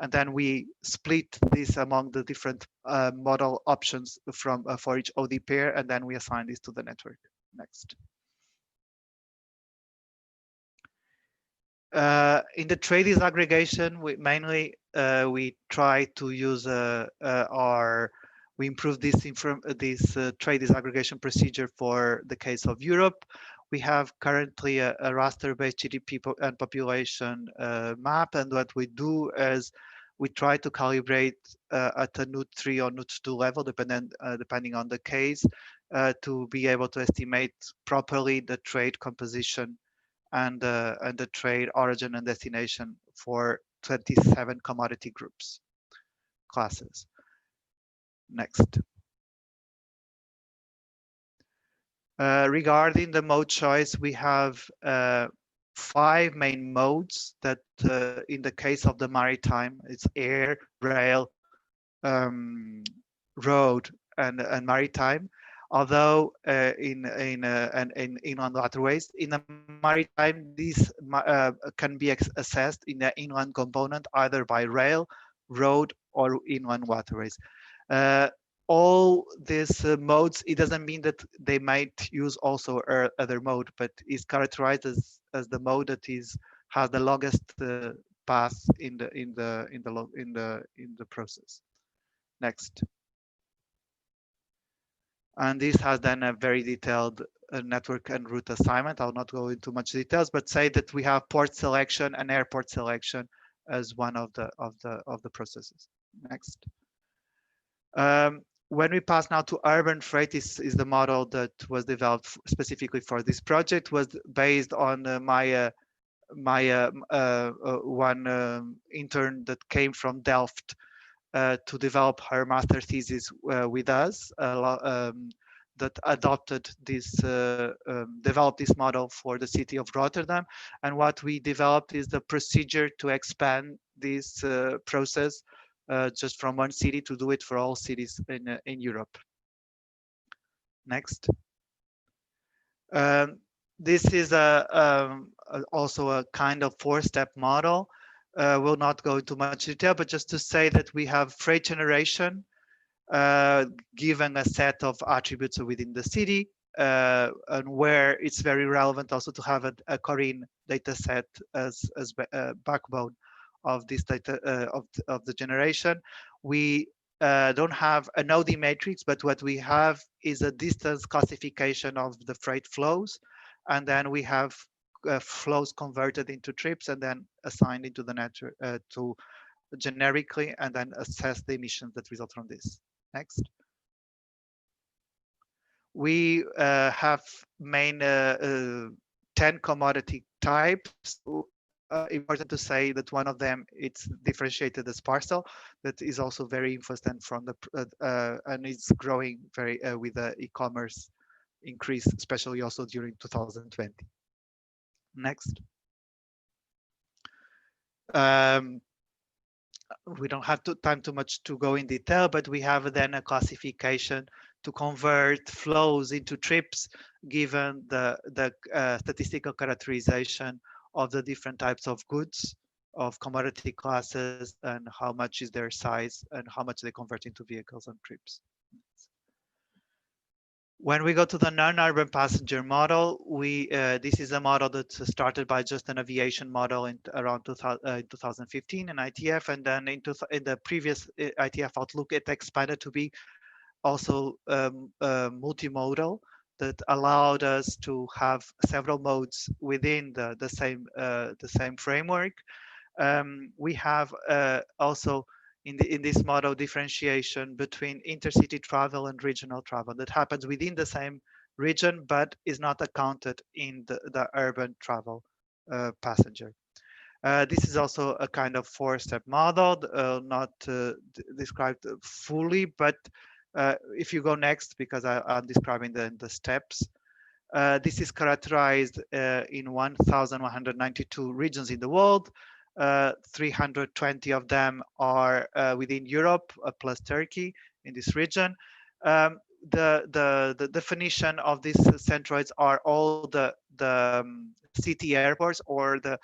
And then we split this among the different model options from for each OD pair, and then we assign this to the network. Next. In the trade disaggregation, we mainly we try to use we improve this trade disaggregation procedure for the case of Europe. We have currently a raster-based GDP and population map, and what we do is we try to calibrate at a NUT 3 or NUT 2 level, depending on the case, to be able to estimate properly the trade composition and the trade origin and destination for 27 commodity groups, classes. Next. Regarding the mode choice, we have 5 main modes that in the case of the maritime, it's air, rail, road, and maritime. Although in inland waterways, in the maritime, these can be assessed in the inland component either by rail, road, or inland waterways. All these modes, it doesn't mean that they might use also other mode, but is characterized as the mode that has the longest path in the process. Next. And this has then a very detailed network and route assignment. I'll not go into much details, but say that we have port selection and airport selection as one of the processes. Next. When we pass now to urban freight, this is the model that was developed specifically for this project, was based on my one intern that came from Delft to develop her master thesis with us, that adopted this, developed this model for the city of Rotterdam. And what we developed is the procedure to expand this process just from one city to do it for all cities in Europe. Next. This is also a kind of 4-step model. We'll not go into much detail, but just to say that we have freight generation given a set of attributes within the city, and where it's very relevant also to have a Corinne data set as backbone of this data of the generation. We don't have an OD matrix, but what we have is a distance classification of the freight flows, and then we have flows converted into trips and then assigned into the network to generically, and then assess the emissions that result from this. Next. We have main 10 commodity types. Important to say that one of them, it's differentiated as parcel, that is also very influenced from the and it's growing very with the e-commerce increase, especially also during 2020. Next. We don't have time too much to go in detail, but we have then a classification to convert flows into trips given the statistical characterization of the different types of goods, of commodity classes, and how much is their size and how much they convert into vehicles and trips. When we go to the non-urban passenger model, this is a model that started by just an aviation model in around 2015 in ITF, and then in the previous ITF Outlook, it expanded to be also multimodal, that allowed us to have several modes within the same framework. We have also in this model differentiation between intercity travel and regional travel that happens within the same region but is not accounted in the urban travel passenger. This is also a kind of four-step model, not described fully, but if you go next, because I'm describing the steps, this is characterized in 1,192 regions in the world. 320 of them are within Europe, plus Turkey in this region. The definition of these centroids are all the city airports, or the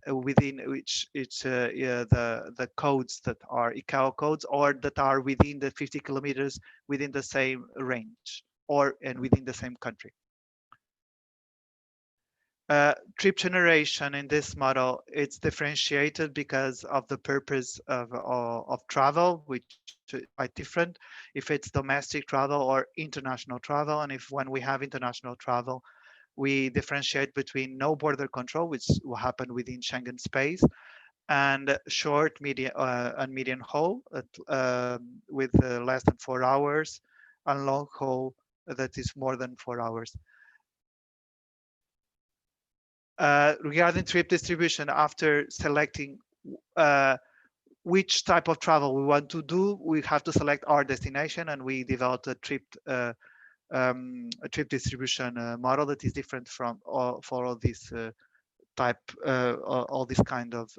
within which it's the codes that are ICAO codes, or that are within the 50 kilometers within the same range, and within the same country. Trip generation in this model, it's differentiated because of the purpose of travel, which is quite different if it's domestic travel or international travel. And when we have international travel, we differentiate between no border control, which will happen within Schengen space, and short, medium, and medium haul with less than 4 hours, and long haul that is more than 4 hours. Regarding trip distribution, after selecting which type of travel we want to do, we have to select our destination, and we developed a trip distribution model that is different from for all these all this kind of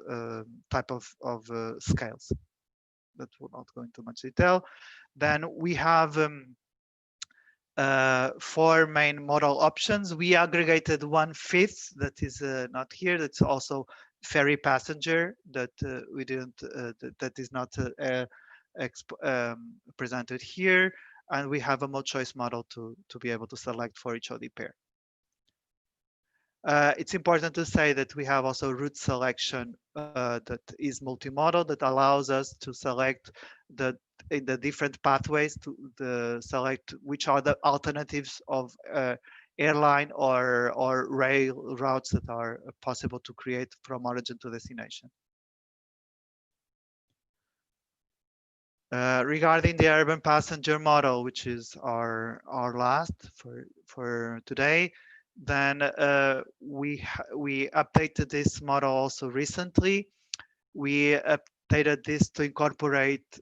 type of scales. That will not go into much detail. Then we have 4 main model options. We aggregated 1/5 that is not here. That's also ferry passenger that we didn't that is not presented here, and we have a mode choice model to be able to select for each OD pair. It's important to say that we have also route selection that is multimodal, that allows us to select in the different pathways to select which are the alternatives of airline or rail routes that are possible to create from origin to destination. Regarding the urban passenger model, which is our last for today, then we updated this model also recently. We updated this to incorporate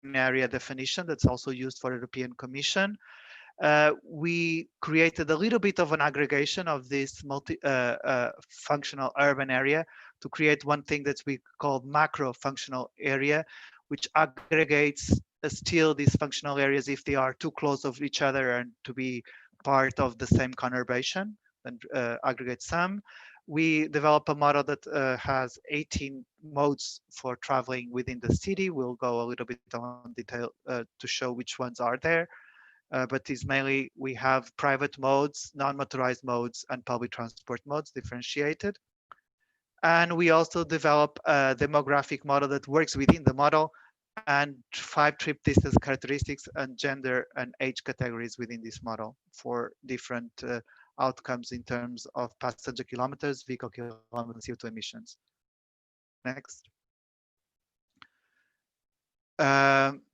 area definition that's also used for European Commission. We created a little bit of an aggregation of this functional urban area to create one thing that we call macro functional area, which aggregates still these functional areas if they are too close of each other and to be part of the same conurbation, and aggregate some. We develop a model that has 18 modes for traveling within the city. We'll go a little bit on detail to show which ones are there. But it's mainly, we have private modes, non-motorized modes, and public transport modes differentiated. And we also develop a demographic model that works within the model, and 5 trip distance characteristics and gender and age categories within this model for different outcomes in terms of passenger kilometers, vehicle kilometers, CO2 emissions. Next.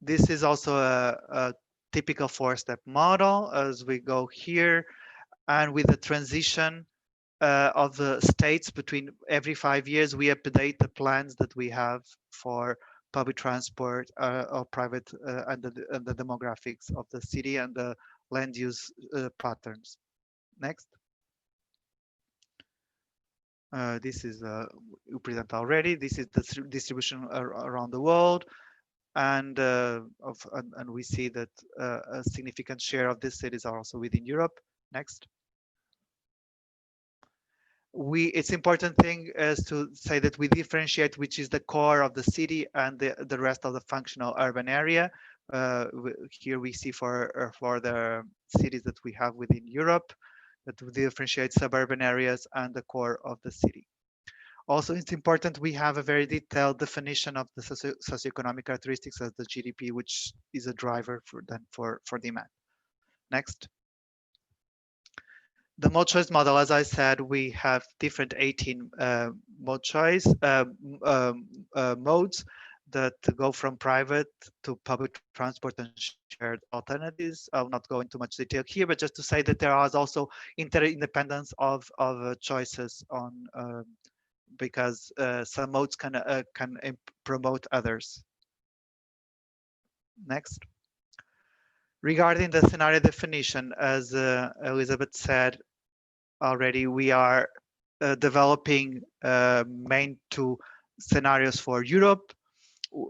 This is also a typical 4-step model as we go here, and with the transition of the states between every 5 years, we update the plans that we have for public transport or private and the demographics of the city and the land use patterns. Next. This is we present already. This is the distribution around the world. And we see that a significant share of these cities are also within Europe. Next. It's important thing is to say that we differentiate which is the core of the city and the rest of the functional urban area. Here we see for the cities that we have within Europe, that we differentiate suburban areas and the core of the city. Also, it's important we have a very detailed definition of the socioeconomic characteristics as the GDP, which is a driver for demand. Next. The mode choice model, as I said, we have different 18 mode choice modes. that go from private to public transport and shared alternatives. I'll not go into much detail here, but just to say that there is also interdependence of choices on because some modes can promote others. Next. Regarding the scenario definition, as Elizabeth said already, we are developing main two scenarios for Europe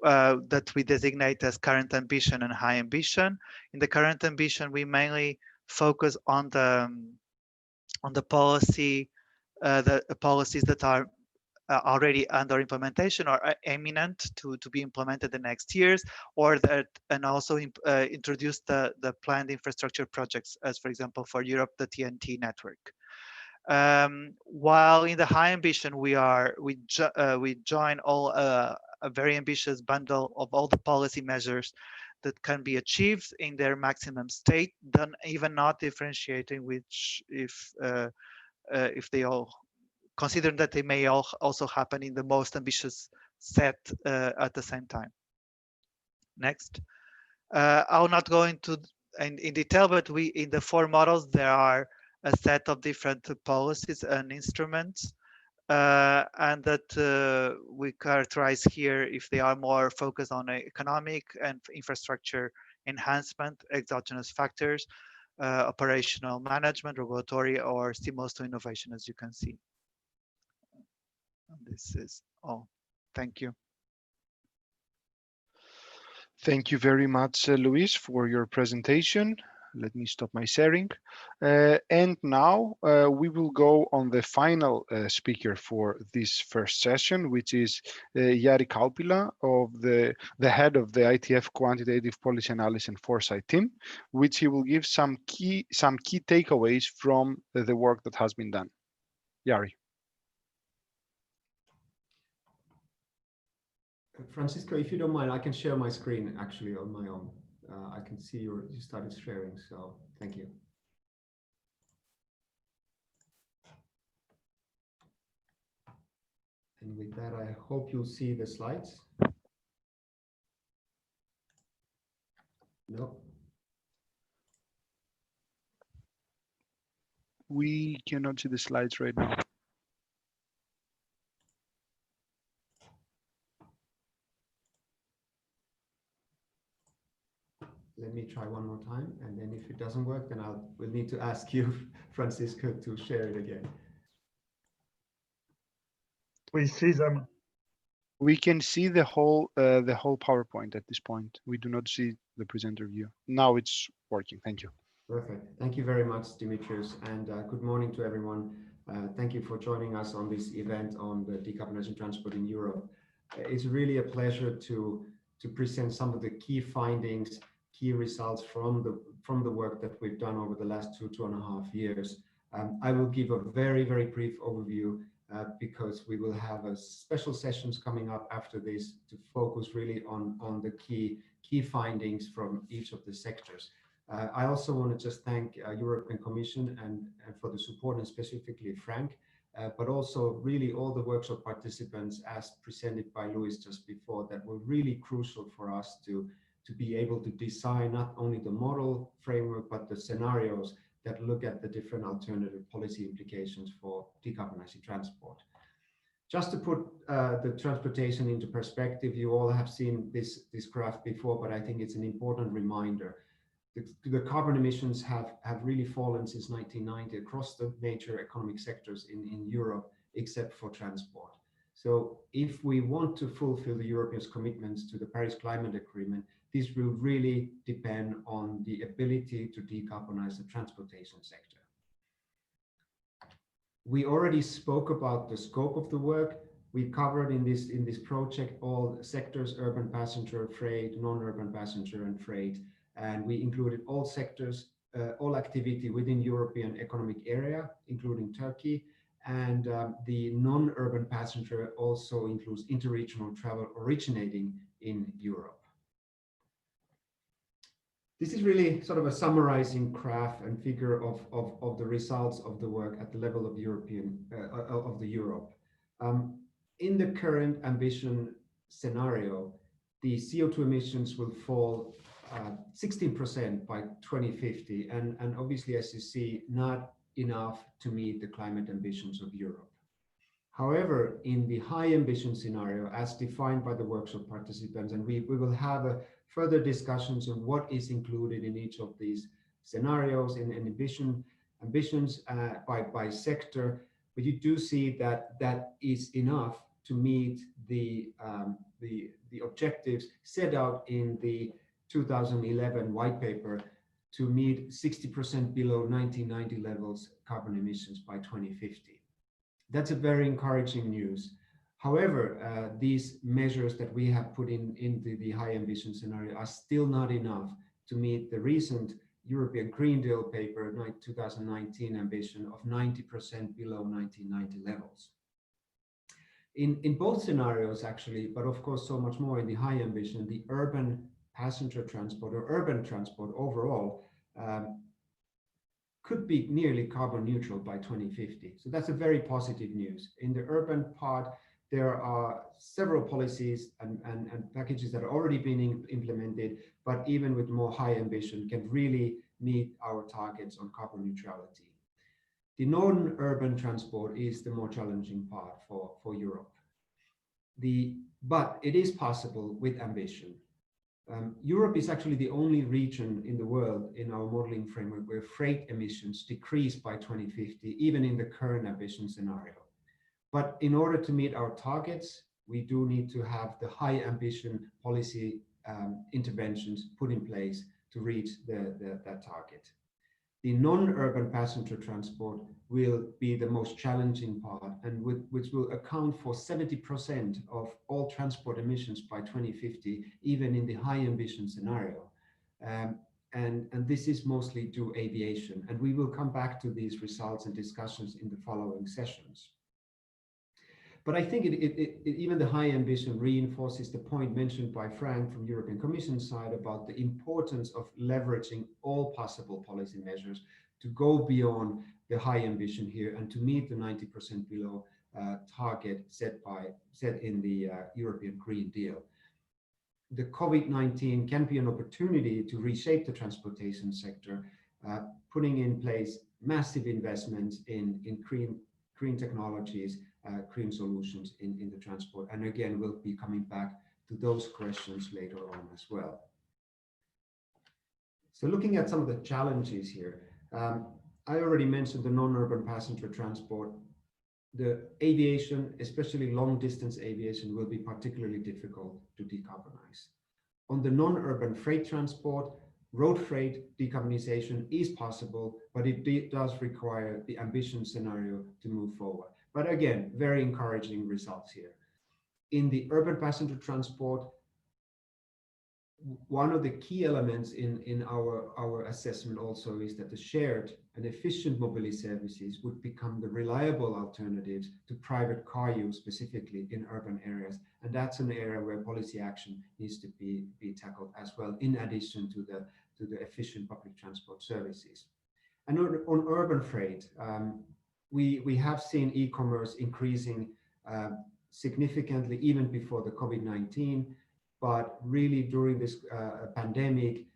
that we designate as current ambition and high ambition. In the current ambition, we mainly focus on the policies that are already under implementation or imminent to be implemented the next years, or that, and also introduce the planned infrastructure projects, as for example for Europe, the TNT network. While in the high ambition, we join all a very ambitious bundle of all the policy measures that can be achieved in their maximum state, then even not differentiating which if they all consider that they may also happen in the most ambitious set at the same time. Next. I'll not go into in detail, but in the four models, there are a set of different policies and instruments, and that we characterize here if they are more focused on economic and infrastructure enhancement, exogenous factors, operational management, regulatory, or stimulus to innovation, as you can see. This is all. Thank you. Thank you very much, Luis, for your presentation. Let me stop my sharing. And now we will go on the final speaker for this first session, which is Jari Kaupila, of the head of the ITF Quantitative Policy Analysis and Foresight team, which he will give some key takeaways from the work that has been done. Jari. Francisco, if you don't mind, I can share my screen actually on my own. I can see you started sharing, so thank you. And with that, I hope you'll see the slides. No. We cannot see the slides right now. Let me try one more time, and then if it doesn't work, then we'll need to ask you, Francisco, to share it again. We see them. We can see the whole PowerPoint at this point. We do not see the presenter view. Now it's working. Thank you. Perfect. Thank you very much, Dimitrios, and good morning to everyone. Thank you for joining us on this event on the decarbonizing transport in Europe. It's really a pleasure to present some of the key findings, key results from the work that we've done over the last 2.5 years. I will give a very brief overview because we will have special sessions coming up after this to focus really on the key findings from each of the sectors. I also want to just thank European Commission and for the support, and specifically Frank, but also really all the workshop participants, as presented by Luis just before, that were really crucial for us to be able to design not only the model framework, but the scenarios that look at the different alternative policy implications for decarbonizing transport. Just to put the transportation into perspective, you all have seen this graph before, but I think it's an important reminder. The carbon emissions have really fallen since 1990 across the major economic sectors in Europe, except for transport. So if we want to fulfill the Europeans' commitments to the Paris Climate Agreement, this will really depend on the ability to decarbonize the transportation sector. We already spoke about the scope of the work. We covered in this project all sectors: urban passenger, freight, non-urban passenger and freight. And we included all sectors, all activity within European Economic Area, including Turkey. And the non-urban passenger also includes interregional travel originating in Europe. This is really sort of a summarizing graph and figure of the results of the work at the level of Europe. In the current ambition scenario, the CO2 emissions will fall 16% by 2050, and obviously, as you see, not enough to meet the climate ambitions of Europe. However, in the high ambition scenario, as defined by the workshop participants, and we will have further discussions on what is included in each of these scenarios and ambitions by sector, but you do see that that is enough to meet the objectives set out in the 2011 white paper to meet 60% below 1990 levels carbon emissions by 2050. That's a very encouraging news. However, these measures that we have put into the high ambition scenario are still not enough to meet the recent European Green Deal paper 2019 ambition of 90% below 1990 levels. In both scenarios, actually, but of course so much more in the high ambition, the urban passenger transport or urban transport overall could be nearly carbon neutral by 2050. So that's a very positive news. In the urban part, there are several policies and packages that are already being implemented, but even with more high ambition can really meet our targets on carbon neutrality. The non-urban transport is the more challenging part for Europe. But it is possible with ambition. Europe is actually the only region in the world in our modeling framework where freight emissions decrease by 2050, even in the current ambition scenario. But in order to meet our targets, we do need to have the high ambition policy interventions put in place to reach that target. The non-urban passenger transport will be the most challenging part, and which will account for 70% of all transport emissions by 2050, even in the high ambition scenario. And this is mostly due to aviation, and we will come back to these results and discussions in the following sessions. But I think even the high ambition reinforces the point mentioned by Frank from European Commission side about the importance of leveraging all possible policy measures to go beyond the high ambition here and to meet the 90% below target set in the European Green Deal. The COVID-19 can be an opportunity to reshape the transportation sector, putting in place massive investments in green technologies, green solutions in the transport. And again, we'll be coming back to those questions later on as well. So looking at some of the challenges here, I already mentioned the non-urban passenger transport. The aviation, especially long distance aviation, will be particularly difficult to decarbonize. On the non-urban freight transport, road freight decarbonization is possible, but it does require the ambition scenario to move forward. But again, very encouraging results here. In the urban passenger transport, one of the key elements in our assessment also is that the shared and efficient mobility services would become the reliable alternatives to private car use, specifically in urban areas. And that's an area where policy action needs to be tackled as well, in addition to the efficient public transport services. And on urban freight, we have seen e-commerce increasing significantly even before the COVID-19, but really during this pandemic,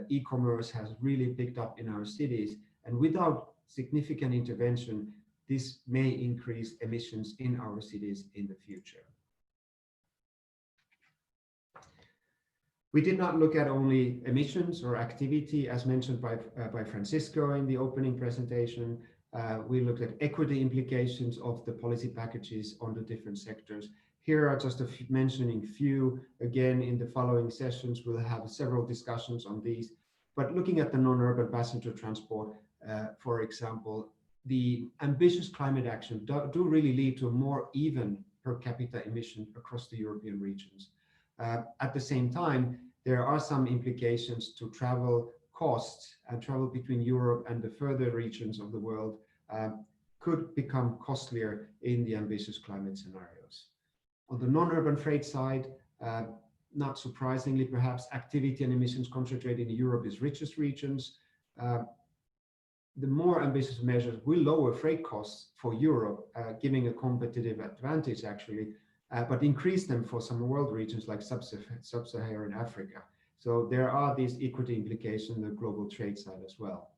e-commerce has really picked up in our cities, and without significant intervention, this may increase emissions in our cities in the future. We did not look at only emissions or activity, as mentioned by Francisco in the opening presentation. We looked at equity implications of the policy packages on the different sectors. Here are just mentioning few. Again, in the following sessions, we'll have several discussions on these. But looking at the non-urban passenger transport, for example, the ambitious climate action do really lead to a more even per capita emission across the European regions. At the same time, there are some implications to travel costs, and travel between Europe and the further regions of the world could become costlier in the ambitious climate scenarios. On the non-urban freight side, not surprisingly, perhaps activity and emissions concentrated in Europe's richest regions. The more ambitious measures will lower freight costs for Europe, giving a competitive advantage actually, but increase them for some world regions like sub-Saharan Africa. So there are these equity implications on the global trade side as well.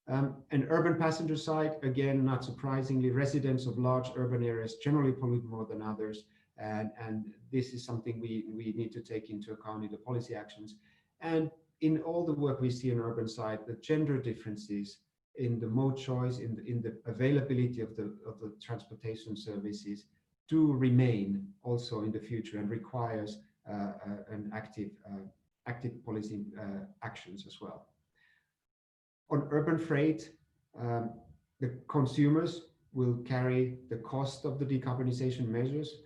And urban passenger side, again, not surprisingly, residents of large urban areas generally pollute more than others. And this is something we need to take into account in the policy actions. And in all the work we see on urban side, the gender differences in the mode choice, in the availability of the transportation services do remain also in the future and requires an active policy actions as well. On urban freight, the consumers will carry the cost of the decarbonization measures,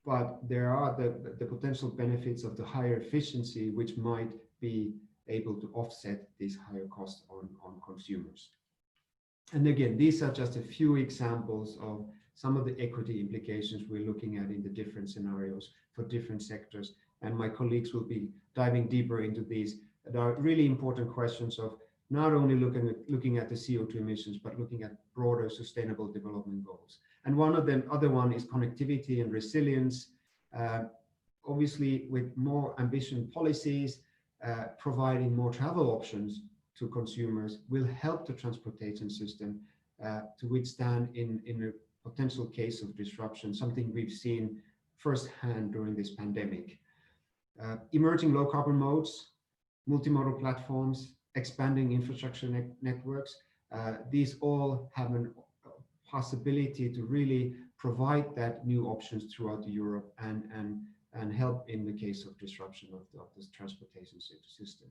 but there are the potential benefits of the higher efficiency, which might be able to offset these higher costs on consumers. And again, these are just a few examples of some of the equity implications we're looking at in the different scenarios for different sectors. And my colleagues will be diving deeper into these. There are really important questions of not only looking at the CO2 emissions, but looking at broader sustainable development goals. And other one is connectivity and resilience. Obviously, with more ambitious policies, providing more travel options to consumers will help the transportation system to withstand in a potential case of disruption, something we've seen firsthand during this pandemic. Emerging low carbon modes, multimodal platforms, expanding infrastructure networks, these all have a possibility to really provide that new options throughout Europe and help in the case of disruption of this transportation system.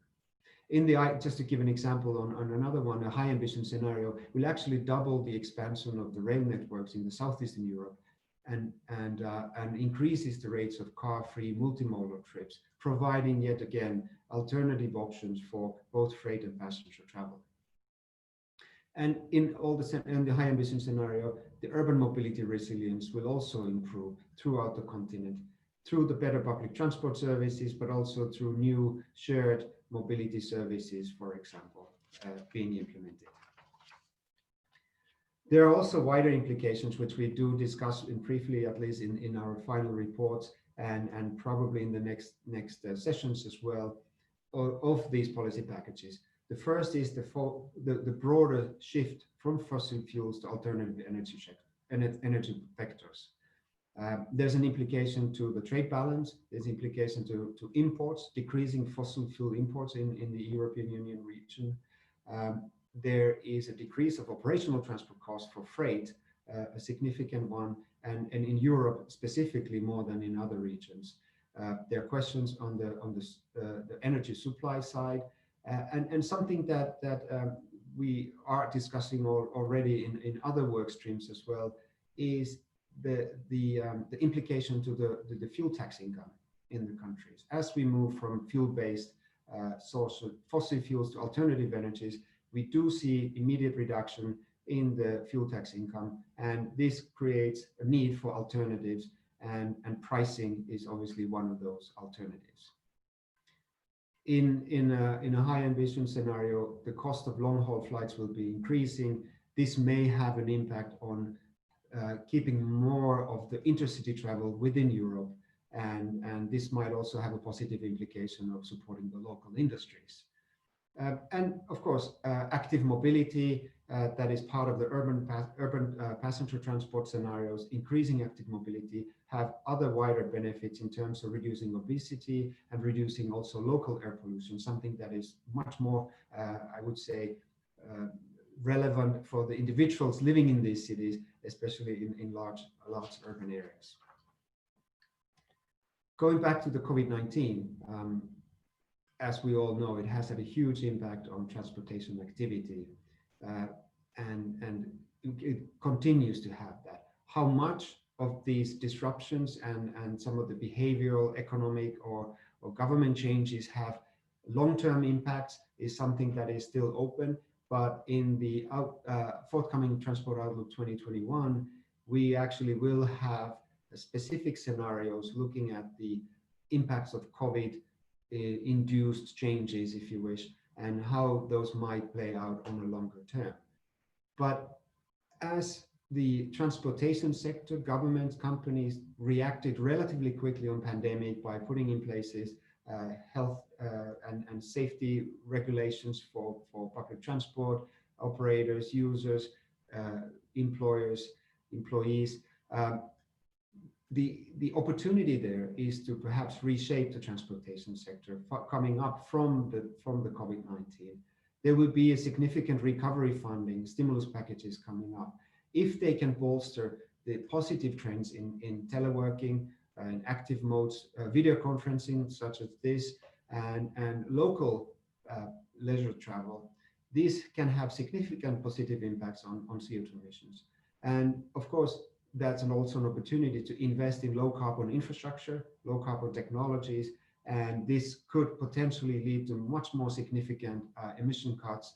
Just to give an example on another one, a high ambition scenario will actually double the expansion of the rail networks in the southeastern Europe and increases the rates of car-free multimodal trips, providing yet again alternative options for both freight and passenger travel. And in the high ambition scenario, the urban mobility resilience will also improve throughout the continent through the better public transport services, but also through new shared mobility services, for example, being implemented. There are also wider implications, which we do discuss briefly, at least in our final reports, and probably in the next sessions as well, of these policy packages. The first is the broader shift from fossil fuels to alternative energy vectors. There's an implication to the trade balance. There's implication to imports, decreasing fossil fuel imports in the European Union region. There is a decrease of operational transport costs for freight, a significant one, and in Europe specifically more than in other regions. There are questions on the energy supply side, and something that we are discussing already in other work streams as well is the implication to the fuel tax income in the countries. As we move from fuel-based source of fossil fuels to alternative energies, we do see immediate reduction in the fuel tax income, and this creates a need for alternatives, and pricing is obviously one of those alternatives. In a high ambition scenario, the cost of long-haul flights will be increasing. This may have an impact on keeping more of the intercity travel within Europe, and this might also have a positive implication of supporting the local industries. And of course, active mobility, that is part of the urban passenger transport scenarios. Increasing active mobility have other wider benefits in terms of reducing obesity and reducing also local air pollution, something that is much more, I would say, relevant for the individuals living in these cities, especially in large urban areas. Going back to the COVID-19, as we all know, it has had a huge impact on transportation activity, and it continues to have that. How much of these disruptions and some of the behavioral, economic, or government changes have long-term impacts is something that is still open. But in the forthcoming Transport Outlook 2021, we actually will have specific scenarios looking at the impacts of COVID-induced changes, if you wish, and how those might play out on a longer term. But as the transportation sector, governments, companies reacted relatively quickly on pandemic by putting in places health and safety regulations for public transport operators, users, employers, employees. The opportunity there is to perhaps reshape the transportation sector coming up from the COVID-19. There will be a significant recovery funding, stimulus packages coming up. If they can bolster the positive trends in teleworking and active modes, video conferencing such as this, and local leisure travel, these can have significant positive impacts on CO2 emissions. And of course, that's also an opportunity to invest in low carbon infrastructure, low carbon technologies, and this could potentially lead to much more significant emission cuts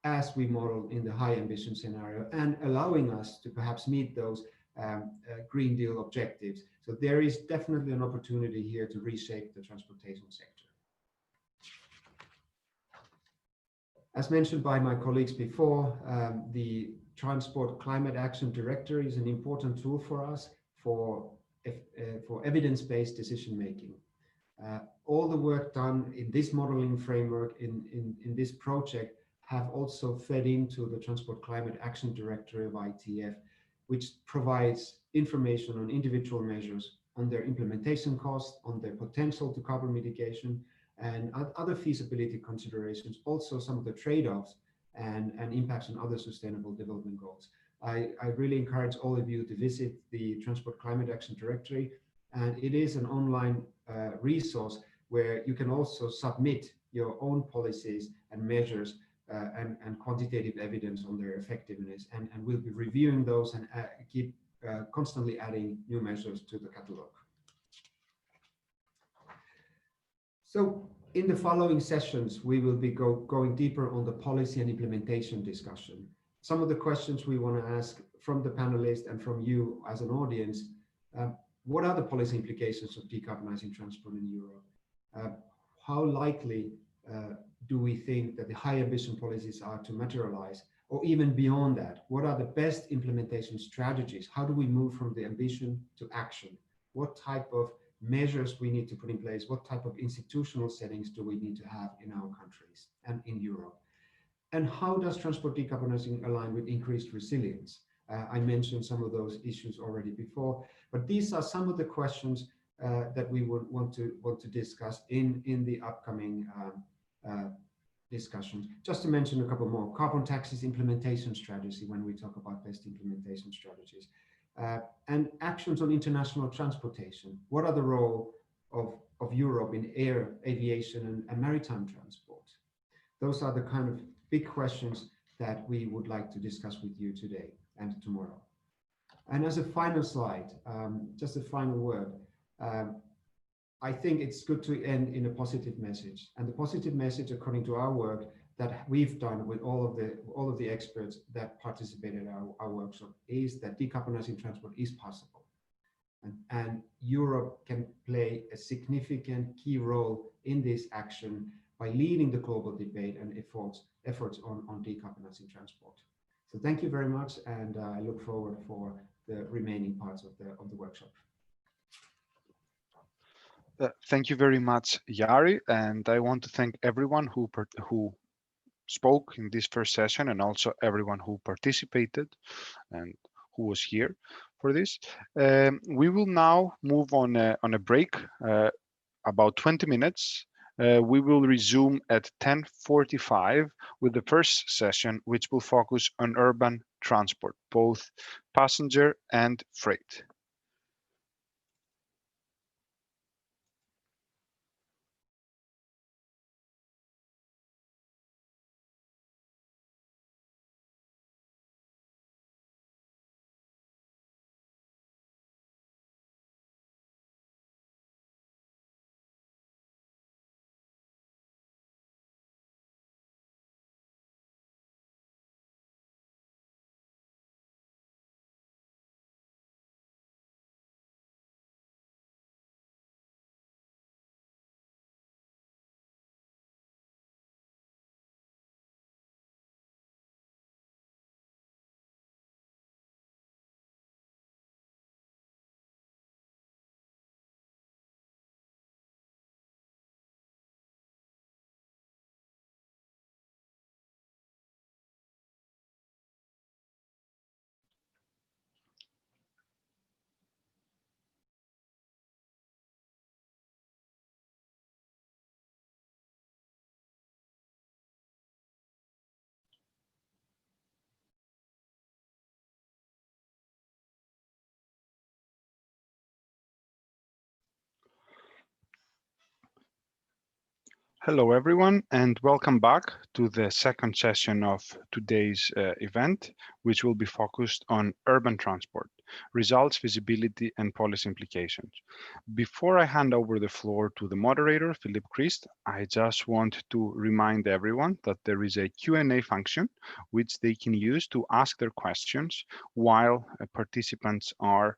as we model in the high ambition scenario, and allowing us to perhaps meet those Green Deal objectives. So there is definitely an opportunity here to reshape the transportation sector. As mentioned by my colleagues before, the Transport Climate Action Directory is an important tool for us for evidence-based decision making. All the work done in this modeling framework, in this project, have also fed into the Transport Climate Action Directory of ITF, which provides information on individual measures, on their implementation cost, on their potential to carbon mitigation, and other feasibility considerations, also some of the trade-offs and impacts on other sustainable development goals. I really encourage all of you to visit the Transport Climate Action Directory, and it is an online resource where you can also submit your own policies and measures and quantitative evidence on their effectiveness, and we'll be reviewing those and keep constantly adding new measures to the catalog. So in the following sessions, we will be going deeper on the policy and implementation discussion. Some of the questions we want to ask from the panelists and from you as an audience: what are the policy implications of decarbonizing transport in Europe? How likely do we think that the high ambition policies are to materialize, or even beyond that? What are the best implementation strategies? How do we move from the ambition to action? What type of measures we need to put in place? What type of institutional settings do we need to have in our countries and in Europe? And how does transport decarbonizing align with increased resilience? I mentioned some of those issues already before, but these are some of the questions that we would want to discuss in the upcoming discussions. Just to mention a couple more: carbon taxes implementation strategy, when we talk about best implementation strategies, and actions on international transportation. What are the role of Europe in air, aviation, and maritime transport? Those are the kind of big questions that we would like to discuss with you today and tomorrow. And as a final slide, just a final word, I think it's good to end in a positive message. And the positive message, according to our work that we've done with all of the experts that participated in our workshop, is that decarbonizing transport is possible. And Europe can play a significant key role in this action by leading the global debate and efforts on decarbonizing transport. So thank you very much, and I look forward for the remaining parts of the workshop. Thank you very much, Jari, and I want to thank everyone who spoke in this first session, and also everyone who participated and who was here for this. We will now move on a break, about 20 minutes. We will resume at 10:45 with the first session, which will focus on urban transport, both passenger and freight. Hello, everyone, and welcome back to the second session of today's event, which will be focused on urban transport, results, feasibility, and policy implications. Before I hand over the floor to the moderator, Philippe Christ, I just want to remind everyone that there is a Q&A function which they can use to ask their questions while participants are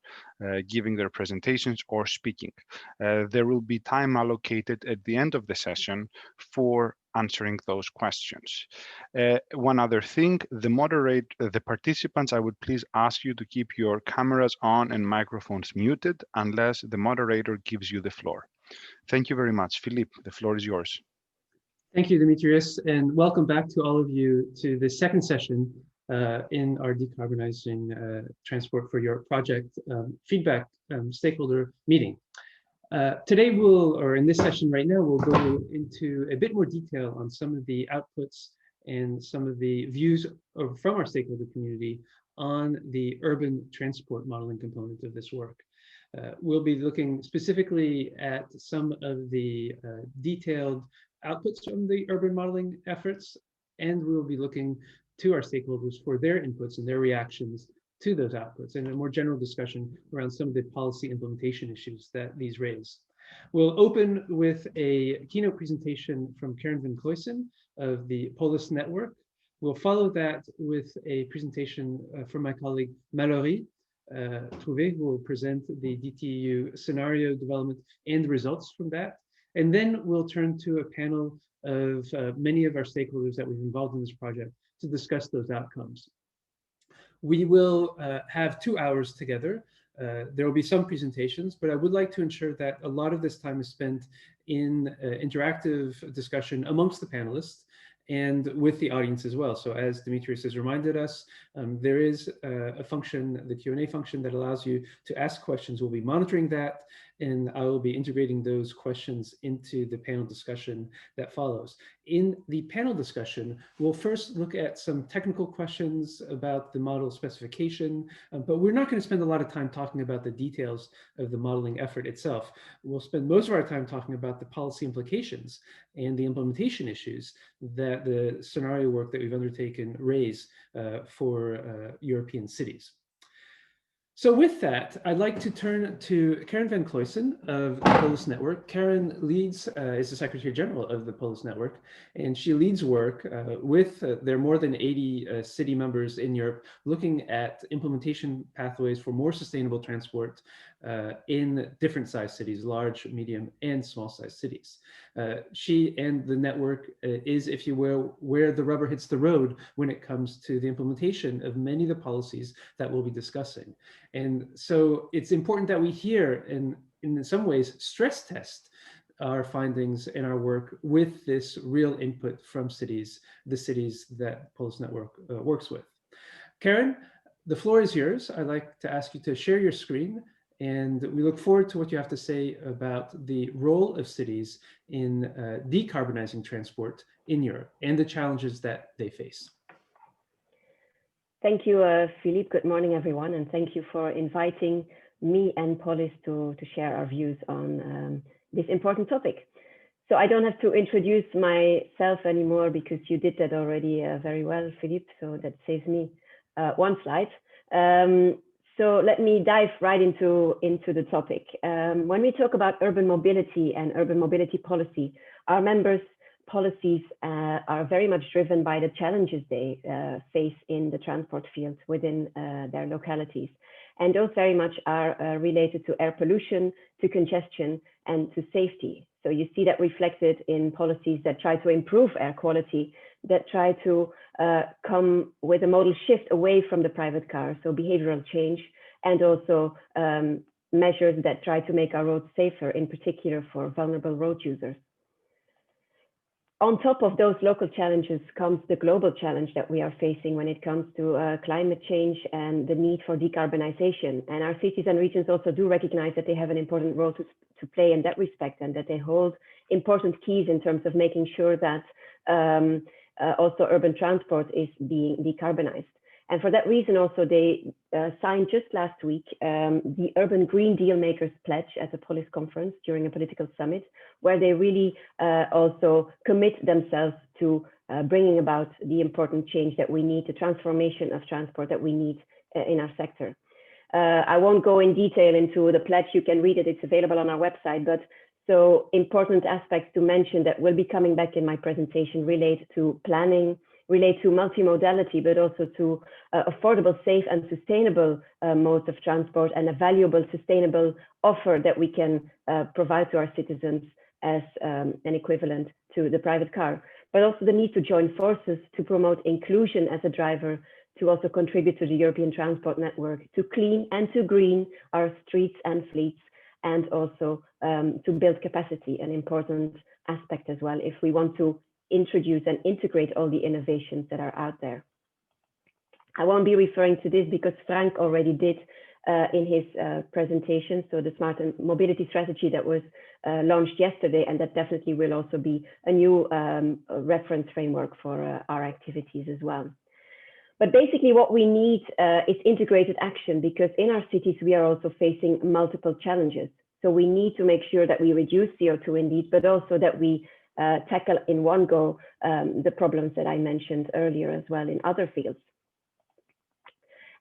giving their presentations or speaking. There will be time allocated at the end of the session for answering those questions. One other thing, the participants, I would please ask you to keep your cameras on and microphones muted unless the moderator gives you the floor. Thank you very much. Philippe, the floor is yours. Thank you, Demetrius, and welcome back to all of you to the second session in our Decarbonizing Transport for Europe project feedback stakeholder meeting. Today in this session right now, we'll go into a bit more detail on some of the outputs and some of the views from our stakeholder community on the urban transport modeling component of this work. We'll be looking specifically at some of the detailed outputs from the urban modeling efforts, and we'll be looking to our stakeholders for their inputs and their reactions to those outputs, and a more general discussion around some of the policy implementation issues that these raise. We'll open with a keynote presentation from Karen van Kloijsen of the Polis Network. We'll follow that with a presentation from my colleague Mallory Trouvé, who will present the DTEU scenario development and the results from that. And then we'll turn to a panel of many of our stakeholders that we've involved in this project to discuss those outcomes. We will have 2 hours together. There will be some presentations, but I would like to ensure that a lot of this time is spent in interactive discussion amongst the panelists and with the audience as well. So as Demetrius has reminded us, there is a function, the Q&A function, that allows you to ask questions. We'll be monitoring that, and I will be integrating those questions into the panel discussion that follows. In the panel discussion, we'll first look at some technical questions about the model specification, but we're not going to spend a lot of time talking about the details of the modeling effort itself. We'll spend most of our time talking about the policy implications and the implementation issues that the scenario work that we've undertaken raise for European cities. So with that, I'd like to turn to Karen van Kloijsen of the Polis Network. Karen leads, is the Secretary General of the Polis Network, and she leads work with their more than 80 city members in Europe, looking at implementation pathways for more sustainable transport in different size cities, large, medium, and small size cities. She and the network is, if you will, where the rubber hits the road when it comes to the implementation of many of the policies that we'll be discussing. And so it's important that we hear and in some ways stress test our findings in our work with this real input from cities, the cities that Polis Network works with. Karen, the floor is yours. I'd like to ask you to share your screen, and we look forward to what you have to say about the role of cities in decarbonizing transport in Europe and the challenges that they face. Thank you, Philippe. Good morning, everyone, and thank you for inviting me and Polis to share our views on this important topic. So I don't have to introduce myself anymore because you did that already very well, Philippe, so that saves me one slide. So let me dive right into the topic. When we talk about urban mobility and urban mobility policy, our members' policies are very much driven by the challenges they face in the transport field within their localities. And those very much are related to air pollution, to congestion, and to safety. So you see that reflected in policies that try to improve air quality, that try to come with a modal shift away from the private car, so behavioral change, and also measures that try to make our roads safer, in particular for vulnerable road users. On top of those local challenges comes the global challenge that we are facing when it comes to climate change and the need for decarbonization. And our cities and regions also do recognize that they have an important role to play in that respect, and that they hold important keys in terms of making sure that also urban transport is being decarbonized. And for that reason also, they signed just last week the Urban Green Dealmakers Pledge at the Polis conference during a political summit, where they really also commit themselves to bringing about the important change that we need, the transformation of transport that we need in our sector. I won't go in detail into the pledge, you can read it, it's available on our website, but so important aspects to mention that will be coming back in my presentation relate to planning, relate to multimodality, but also to affordable, safe and sustainable modes of transport, and a valuable, sustainable offer that we can provide to our citizens as an equivalent to the private car. But also the need to join forces to promote inclusion as a driver, to also contribute to the European transport network, to clean and to green our streets and fleets, and also to build capacity, an important aspect as well, if we want to introduce and integrate all the innovations that are out there. I won't be referring to this because Frank already did in his presentation, so the smart mobility strategy that was launched yesterday, and that definitely will also be a new reference framework for our activities as well. But basically what we need is integrated action, because in our cities we are also facing multiple challenges. So we need to make sure that we reduce CO2 indeed, but also that we tackle in one go the problems that I mentioned earlier as well in other fields.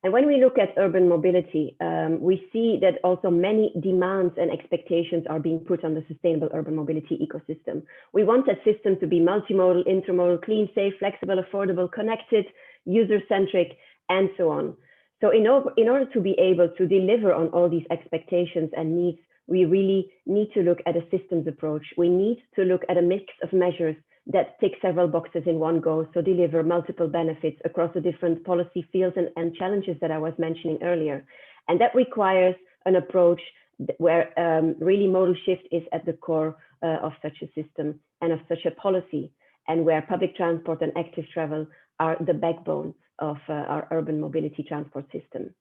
And when we look at urban mobility, we see that also many demands and expectations are being put on the sustainable urban mobility ecosystem. We want that system to be multimodal, intermodal, clean, safe, flexible, affordable, connected, user-centric, and so on. So in order to be able to deliver on all these expectations and needs, we really need to look at a systems approach. We need to look at a mix of measures that tick several boxes in one go, so deliver multiple benefits across the different policy fields and challenges that I was mentioning earlier. And that requires an approach where really modal shift is at the core of such a system and of such a policy, and where public transport and active travel are the backbone of our urban mobility transport system.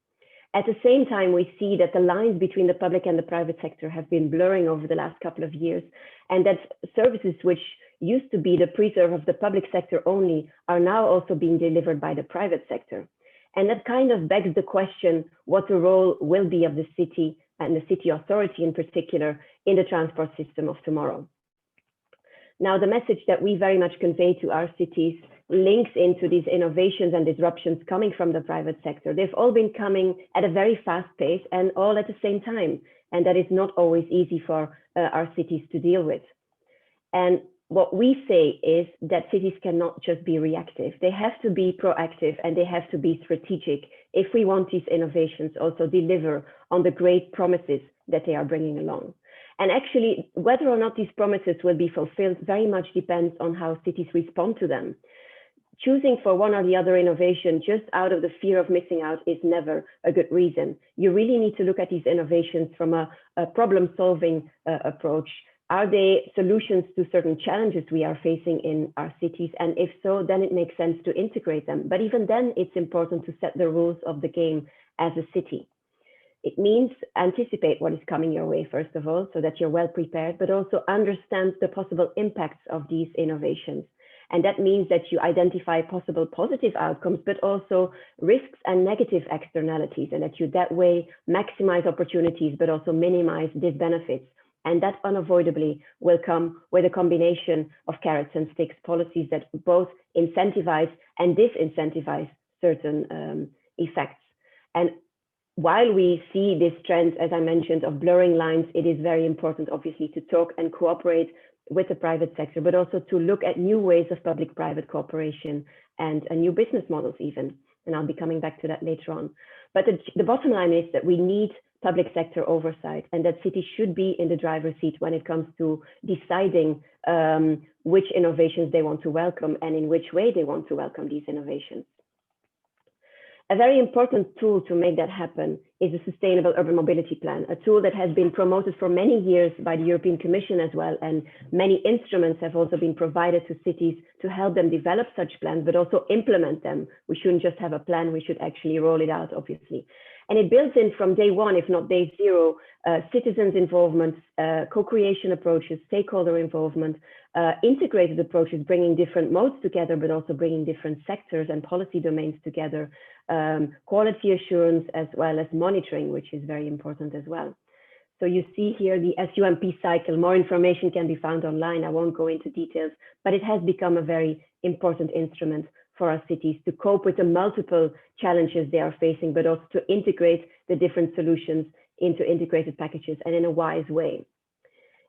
At the same time, we see that the lines between the public and the private sector have been blurring over the last couple of years, and that services which used to be the preserve of the public sector only are now also being delivered by the private sector. And that kind of begs the question what the role will be of the city and the city authority in particular in the transport system of tomorrow. Now, the message that we very much convey to our cities links into these innovations and disruptions coming from the private sector. They've all been coming at a very fast pace and all at the same time. And that is not always easy for our cities to deal with. And what we say is that cities cannot just be reactive. They have to be proactive and they have to be strategic if we want these innovations also deliver on the great promises that they are bringing along. And actually, whether or not these promises will be fulfilled very much depends on how cities respond to them. Choosing for one or the other innovation just out of the fear of missing out is never a good reason. You really need to look at these innovations from a problem-solving approach. Are they solutions to certain challenges we are facing in our cities? And if so, then it makes sense to integrate them. But even then, it's important to set the rules of the game as a city. It means anticipate what is coming your way, first of all, so that you're well prepared, but also understand the possible impacts of these innovations. And that means that you identify possible positive outcomes, but also risks and negative externalities, and that you that way maximize opportunities, but also minimize disbenefits. And that unavoidably will come with a combination of carrots and sticks policies that both incentivize and disincentivize certain effects. And while we see this trend, as I mentioned, of blurring lines, it is very important, obviously, to talk and cooperate with the private sector, but also to look at new ways of public-private cooperation and new business models even. And I'll be coming back to that later on. But the bottom line is that we need public sector oversight, and that cities should be in the driver's seat when it comes to deciding which innovations they want to welcome and in which way they want to welcome these innovations. A very important tool to make that happen is the Sustainable Urban Mobility Plan, a tool that has been promoted for many years by the European Commission as well, and many instruments have also been provided to cities to help them develop such plans, but also implement them. We shouldn't just have a plan, we should actually roll it out, obviously. And it builds in from day one, if not day zero, citizens' involvement, co-creation approaches, stakeholder involvement, integrated approaches, bringing different modes together, but also bringing different sectors and policy domains together, quality assurance, as well as monitoring, which is very important as well. So you see here the SUMP cycle. More information can be found online. I won't go into details, but it has become a very important instrument for our cities to cope with the multiple challenges they are facing, but also to integrate the different solutions into integrated packages and in a wise way.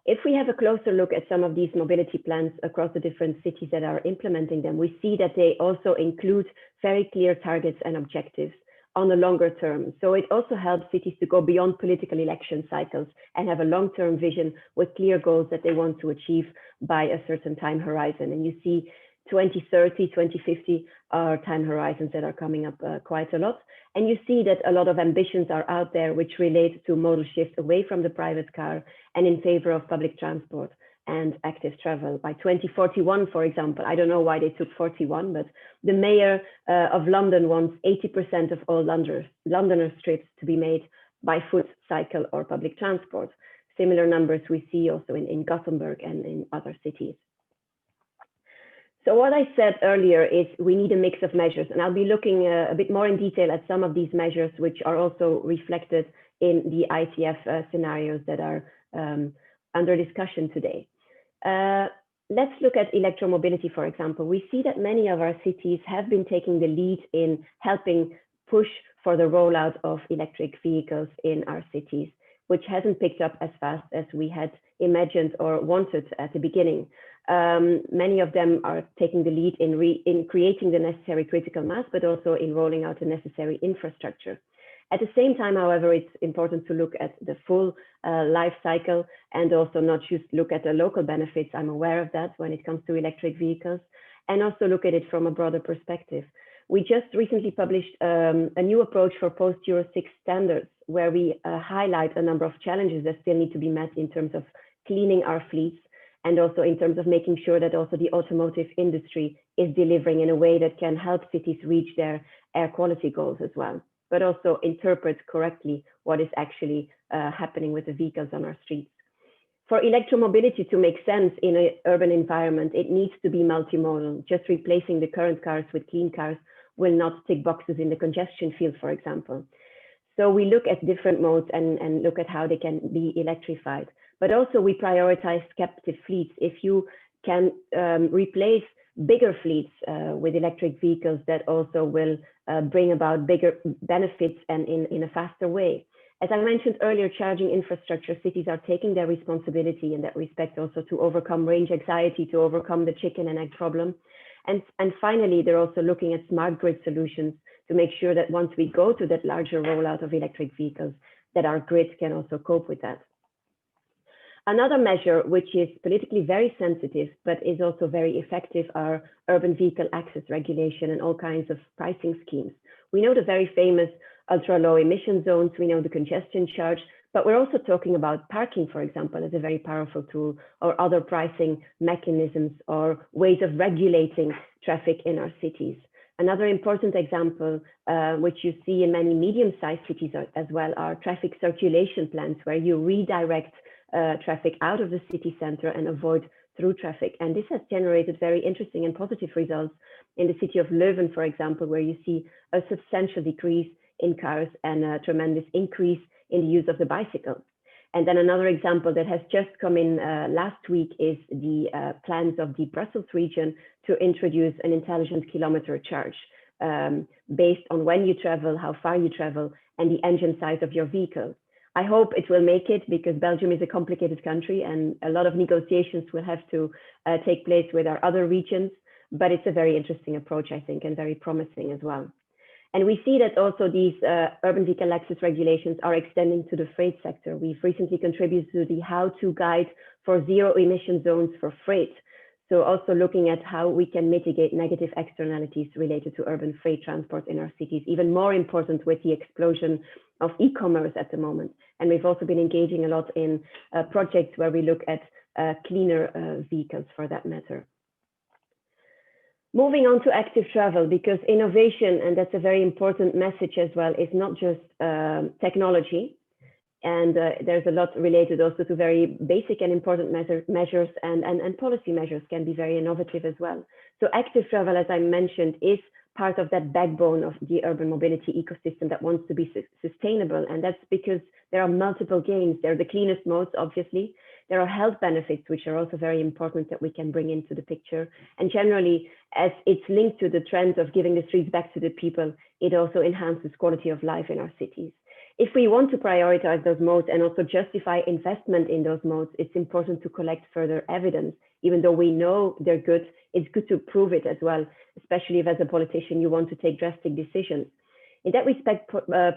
If we have a closer look at some of these mobility plans across the different cities that are implementing them, we see that they also include very clear targets and objectives on the longer term. So it also helps cities to go beyond political election cycles and have a long-term vision with clear goals that they want to achieve by a certain time horizon. And you see 2030, 2050 are time horizons that are coming up quite a lot. And you see that a lot of ambitions are out there which relate to modal shift away from the private car and in favor of public transport and active travel. By 2041, for example, I don't know why they took 41, but the mayor of London wants 80% of all Londoners trips to be made by foot, cycle, or public transport. Similar numbers we see also in Gothenburg and in other cities. So what I said earlier is we need a mix of measures, and I'll be looking a bit more in detail at some of these measures, which are also reflected in the ITF scenarios that are under discussion today. Let's look at electromobility, for example. We see that many of our cities have been taking the lead in helping push for the rollout of electric vehicles in our cities, which hasn't picked up as fast as we had imagined or wanted at the beginning. Many of them are taking the lead in creating the necessary critical mass, but also in rolling out the necessary infrastructure. At the same time, however, it's important to look at the full life cycle and also not just look at the local benefits. I'm aware of that when it comes to electric vehicles, and also look at it from a broader perspective. We just recently published a new approach for post-Euro 6 standards, where we highlight a number of challenges that still need to be met in terms of cleaning our fleets, and also in terms of making sure that also the automotive industry is delivering in a way that can help cities reach their air quality goals as well, but also interpret correctly what is actually happening with the vehicles on our streets. For electromobility to make sense in an urban environment, it needs to be multimodal. Just replacing the current cars with clean cars will not tick boxes in the congestion field, for example. So we look at different modes and look at how they can be electrified. But also we prioritize captive fleets. If you can replace bigger fleets with electric vehicles, that also will bring about bigger benefits and in a faster way. As I mentioned earlier, charging infrastructure, cities are taking their responsibility in that respect also to overcome range anxiety, to overcome the chicken and egg problem. And finally, they're also looking at smart grid solutions to make sure that once we go to that larger rollout of electric vehicles, that our grid can also cope with that. Another measure, which is politically very sensitive, but is also very effective, are urban vehicle access regulation and all kinds of pricing schemes. We know the very famous ultra-low emission zones, we know the congestion charge, but we're also talking about parking, for example, as a very powerful tool, or other pricing mechanisms or ways of regulating traffic in our cities. Another important example, which you see in many medium-sized cities as well, are traffic circulation plans, where you redirect traffic out of the city center and avoid through traffic. And this has generated very interesting and positive results in the city of Leuven, for example, where you see a substantial decrease in cars and a tremendous increase in the use of the bicycle. And then another example that has just come in last week is the plans of the Brussels region to introduce an intelligent kilometer charge based on when you travel, how far you travel, and the engine size of your vehicle. I hope it will make it, because Belgium is a complicated country and a lot of negotiations will have to take place with our other regions, but it's a very interesting approach, I think, and very promising as well. And we see that also these urban vehicle access regulations are extending to the freight sector. We've recently contributed to the how-to guide for zero emission zones for freight. So also looking at how we can mitigate negative externalities related to urban freight transport in our cities, even more important with the explosion of e-commerce at the moment. And we've also been engaging a lot in projects where we look at cleaner vehicles for that matter. Moving on to active travel, because innovation, and that's a very important message as well, is not just technology. And there's a lot related also to very basic and important measures, and policy measures can be very innovative as well. So active travel, as I mentioned, is part of that backbone of the urban mobility ecosystem that wants to be sustainable. And that's because there are multiple gains. There are the cleanest modes, obviously. There are health benefits, which are also very important that we can bring into the picture. And generally, as it's linked to the trend of giving the streets back to the people, it also enhances quality of life in our cities. If we want to prioritize those modes and also justify investment in those modes, it's important to collect further evidence. Even though we know they're good, it's good to prove it as well, especially if as a politician you want to take drastic decisions. In that respect,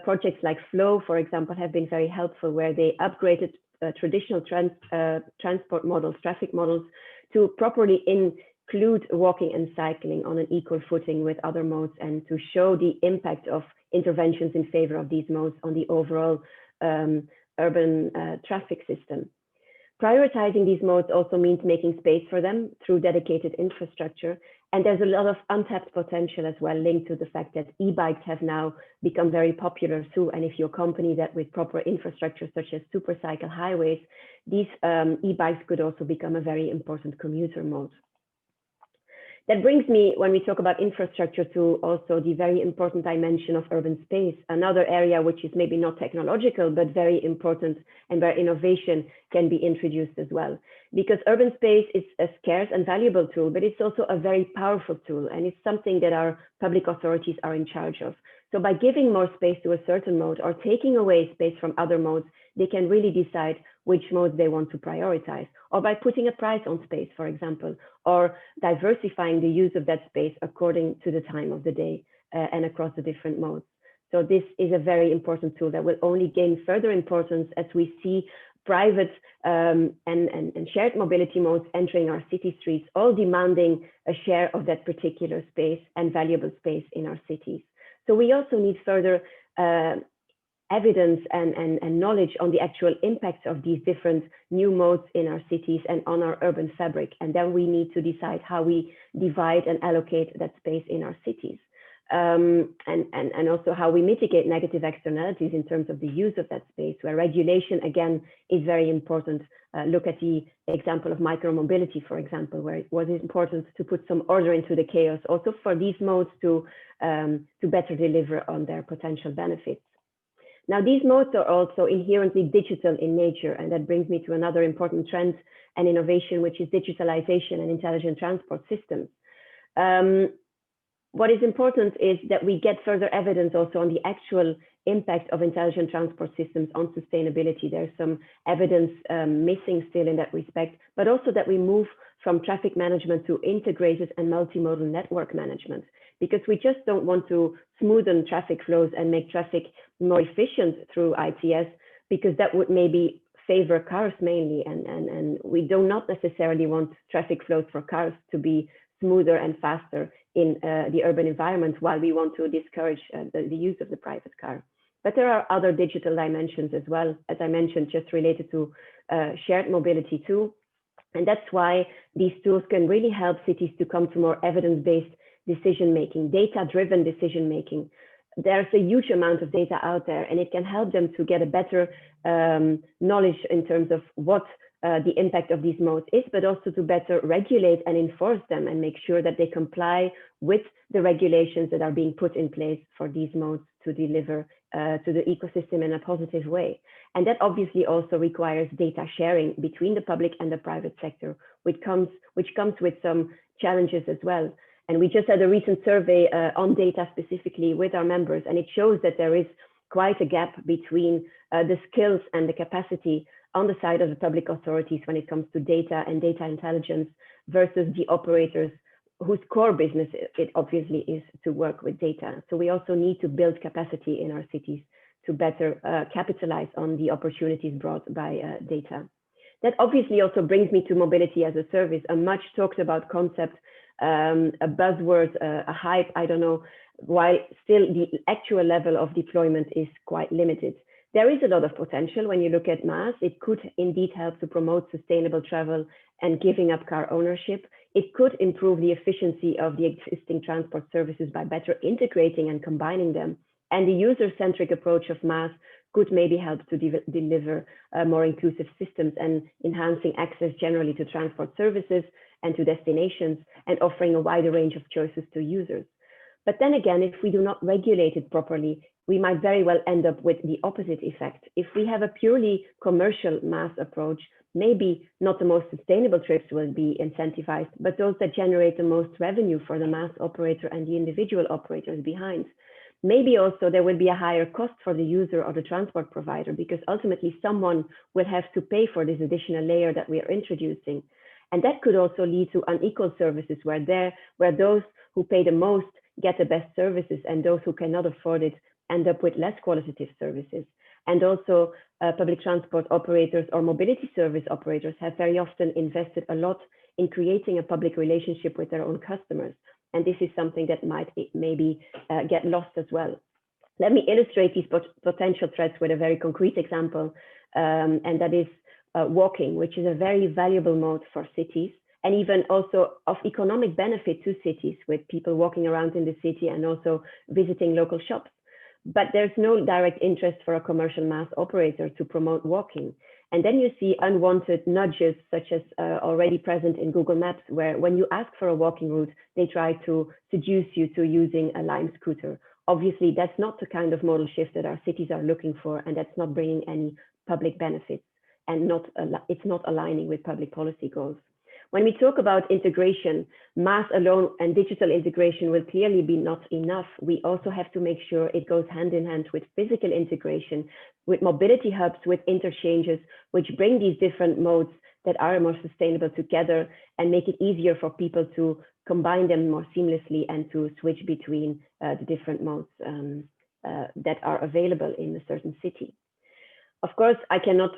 projects like Flow, for example, have been very helpful, where they upgraded traditional transport models, traffic models, to properly include walking and cycling on an equal footing with other modes, and to show the impact of interventions in favor of these modes on the overall urban traffic system. Prioritizing these modes also means making space for them through dedicated infrastructure. And there's a lot of untapped potential as well, linked to the fact that e-bikes have now become very popular too. And if you accompany that with proper infrastructure, such as supercycle highways, these e-bikes could also become a very important commuter mode. That brings me, when we talk about infrastructure, to also the very important dimension of urban space, another area which is maybe not technological, but very important, and where innovation can be introduced as well. Because urban space is a scarce and valuable tool, but it's also a very powerful tool, and it's something that our public authorities are in charge of. So by giving more space to a certain mode or taking away space from other modes, they can really decide which modes they want to prioritize, or by putting a price on space, for example, or diversifying the use of that space according to the time of the day and across the different modes. So this is a very important tool that will only gain further importance as we see private and shared mobility modes entering our city streets, all demanding a share of that particular space and valuable space in our cities. So we also need further evidence and knowledge on the actual impacts of these different new modes in our cities and on our urban fabric. And then we need to decide how we divide and allocate that space in our cities. And also how we mitigate negative externalities in terms of the use of that space, where regulation, again, is very important. Look at the example of micromobility, for example, where it was important to put some order into the chaos, also for these modes to better deliver on their potential benefits. Now, these modes are also inherently digital in nature, and that brings me to another important trend and innovation, which is digitalization and intelligent transport systems. What is important is that we get further evidence also on the actual impact of intelligent transport systems on sustainability. There's some evidence missing still in that respect, but also that we move from traffic management to integrated and multimodal network management, because we just don't want to smoothen traffic flows and make traffic more efficient through ITS, because that would maybe favor cars mainly. And we do not necessarily want traffic flows for cars to be smoother and faster in the urban environment, while we want to discourage the use of the private car. But there are other digital dimensions as well, as I mentioned, just related to shared mobility too. And that's why these tools can really help cities to come to more evidence-based decision-making, data-driven decision-making. There's a huge amount of data out there, and it can help them to get a better knowledge in terms of what the impact of these modes is, but also to better regulate and enforce them and make sure that they comply with the regulations that are being put in place for these modes to deliver to the ecosystem in a positive way. And that obviously also requires data sharing between the public and the private sector, which comes with some challenges as well. And we just had a recent survey on data specifically with our members, and it shows that there is quite a gap between the skills and the capacity on the side of the public authorities when it comes to data and data intelligence versus the operators whose core business it obviously is to work with data. So we also need to build capacity in our cities to better capitalize on the opportunities brought by data. That obviously also brings me to mobility as a service, a much talked about concept, a buzzword, a hype, I don't know, while still the actual level of deployment is quite limited. There is a lot of potential when you look at mass. It could indeed help to promote sustainable travel and giving up car ownership. it could improve the efficiency of the existing transport services by better integrating and combining them. And the user-centric approach of MaaS could maybe help to deliver more inclusive systems and enhancing access generally to transport services and to destinations, and offering a wider range of choices to users. But then again, if we do not regulate it properly, we might very well end up with the opposite effect. If we have a purely commercial MaaS approach, maybe not the most sustainable trips will be incentivized, but those that generate the most revenue for the MaaS operator and the individual operators behind. Maybe also there will be a higher cost for the user or the transport provider, because ultimately someone will have to pay for this additional layer that we are introducing. And that could also lead to unequal services where those who pay the most get the best services, and those who cannot afford it end up with less qualitative services. And also public transport operators or mobility service operators have very often invested a lot in creating a public relationship with their own customers. And this is something that might maybe get lost as well. Let me illustrate these potential threats with a very concrete example, and that is walking, which is a very valuable mode for cities, and even also of economic benefit to cities, with people walking around in the city and also visiting local shops. But there's no direct interest for a commercial MaaS operator to promote walking. And then you see unwanted nudges, such as already present in Google Maps, where when you ask for a walking route, they try to seduce you to using a Lime scooter. Obviously, that's not the kind of modal shift that our cities are looking for, and that's not bringing any public benefits, and it's not aligning with public policy goals. When we talk about integration, MaaS alone and digital integration will clearly be not enough. We also have to make sure it goes hand in hand with physical integration, with mobility hubs, with interchanges, which bring these different modes that are more sustainable together and make it easier for people to combine them more seamlessly and to switch between the different modes that are available in a certain city. Of course, I cannot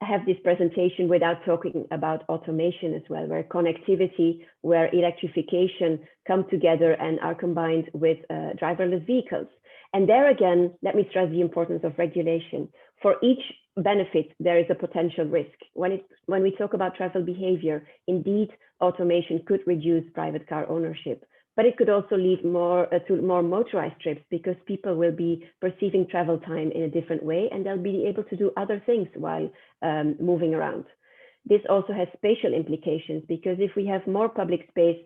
have this presentation without talking about automation as well, where connectivity, where electrification come together and are combined with driverless vehicles. And there again, let me stress the importance of regulation. For each benefit, there is a potential risk. When we talk about travel behavior, indeed, automation could reduce private car ownership, but it could also lead to more motorized trips, because people will be perceiving travel time in a different way, and they'll be able to do other things while moving around. This also has spatial implications, because if we have more public space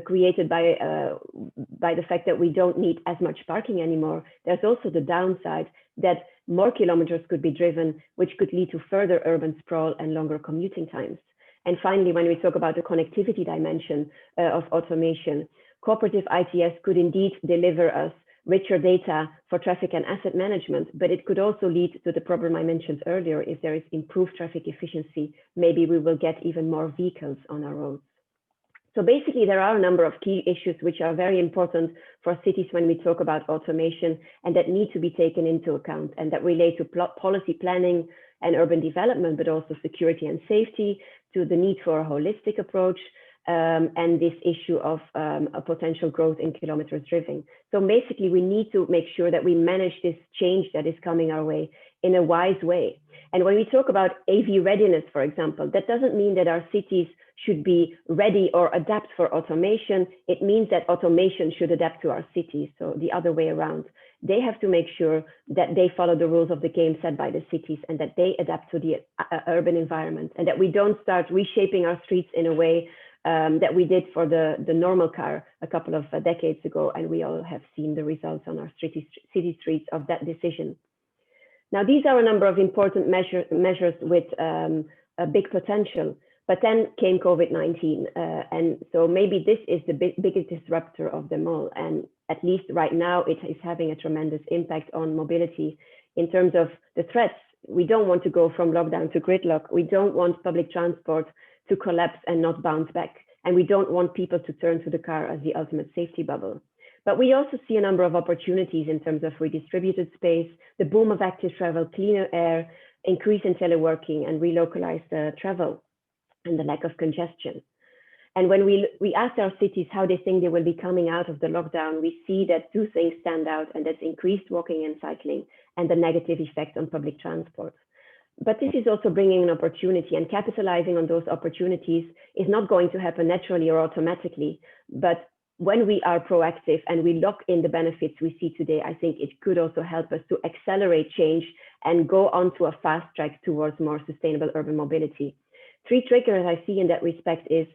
created by the fact that we don't need as much parking anymore, there's also the downside that more kilometers could be driven, which could lead to further urban sprawl and longer commuting times. And finally, when we talk about the connectivity dimension of automation, cooperative ITS could indeed deliver us richer data for traffic and asset management, but it could also lead to the problem I mentioned earlier. If there is improved traffic efficiency, maybe we will get even more vehicles on our roads. So basically, there are a number of key issues which are very important for cities when we talk about automation, and that need to be taken into account, and that relate to policy planning and urban development, but also security and safety, to the need for a holistic approach, and this issue of a potential growth in kilometers driven. So basically, we need to make sure that we manage this change that is coming our way in a wise way. And when we talk about AV readiness, for example, that doesn't mean that our cities should be ready or adapt for automation. It means that automation should adapt to our cities, so the other way around. They have to make sure that they follow the rules of the game set by the cities, and that they adapt to the urban environment, and that we don't start reshaping our streets in a way that we did for the normal car a couple of decades ago, and we all have seen the results on our city streets of that decision. Now, these are a number of important measures with a big potential, but then came COVID-19, and so maybe this is the biggest disruptor of them all, and at least right now it is having a tremendous impact on mobility in terms of the threats. We don't want to go from lockdown to gridlock. We don't want public transport to collapse and not bounce back. And we don't want people to turn to the car as the ultimate safety bubble. But we also see a number of opportunities in terms of redistributed space, the boom of active travel, cleaner air, increase in teleworking and relocalized travel, and the lack of congestion. And when we ask our cities how they think they will be coming out of the lockdown, we see that two things stand out, and that's increased walking and cycling and the negative effect on public transport. But this is also bringing an opportunity, and capitalizing on those opportunities is not going to happen naturally or automatically. But when we are proactive and we lock in the benefits we see today, I think it could also help us to accelerate change and go onto a fast track towards more sustainable urban mobility. 3 triggers I see in that respect is,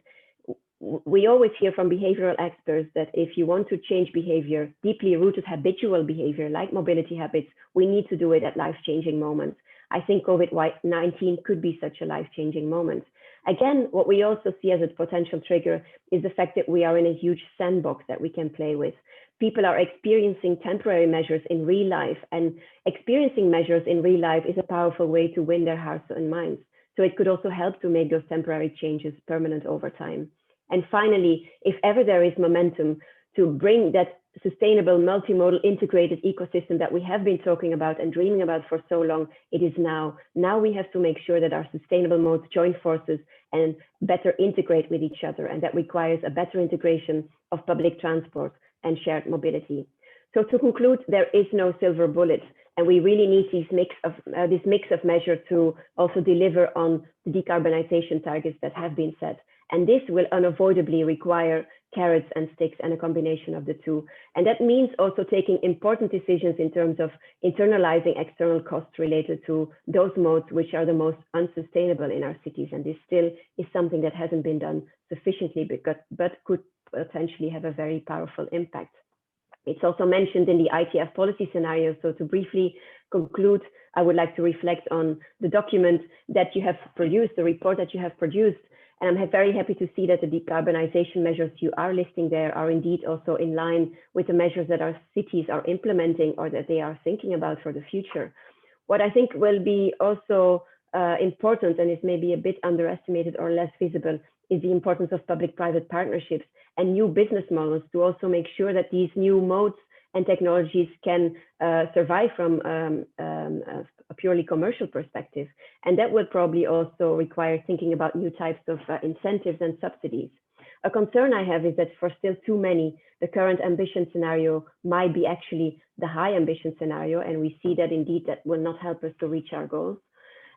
we always hear from behavioral experts that if you want to change behavior, deeply rooted habitual behavior like mobility habits, we need to do it at life-changing moments. I think COVID-19 could be such a life-changing moment. Again, what we also see as a potential trigger is the fact that we are in a huge sandbox that we can play with. People are experiencing temporary measures in real life, and experiencing measures in real life is a powerful way to win their hearts and minds. So it could also help to make those temporary changes permanent over time. And finally, if ever there is momentum to bring that sustainable, multimodal, integrated ecosystem that we have been talking about and dreaming about for so long, it is now. Now we have to make sure that our sustainable modes join forces and better integrate with each other. And that requires a better integration of public transport and shared mobility. So to conclude, there is no silver bullet. And we really need this mix of measures to also deliver on the decarbonization targets that have been set. And this will unavoidably require carrots and sticks and a combination of the two. And that means also taking important decisions in terms of internalizing external costs related to those modes which are the most unsustainable in our cities. And this still is something that hasn't been done sufficiently, but could potentially have a very powerful impact. It's also mentioned in the ITF policy scenario. So to briefly conclude, I would like to reflect on the document that you have produced, the report that you have produced. And I'm very happy to see that the decarbonization measures you are listing there are indeed also in line with the measures that our cities are implementing or that they are thinking about for the future. What I think will be also important, and is maybe a bit underestimated or less visible, is the importance of public-private partnerships and new business models to also make sure that these new modes and technologies can survive from a purely commercial perspective. And that will probably also require thinking about new types of incentives and subsidies. A concern I have is that for still too many, the current ambition scenario might be actually the high ambition scenario. And we see that indeed that will not help us to reach our goals.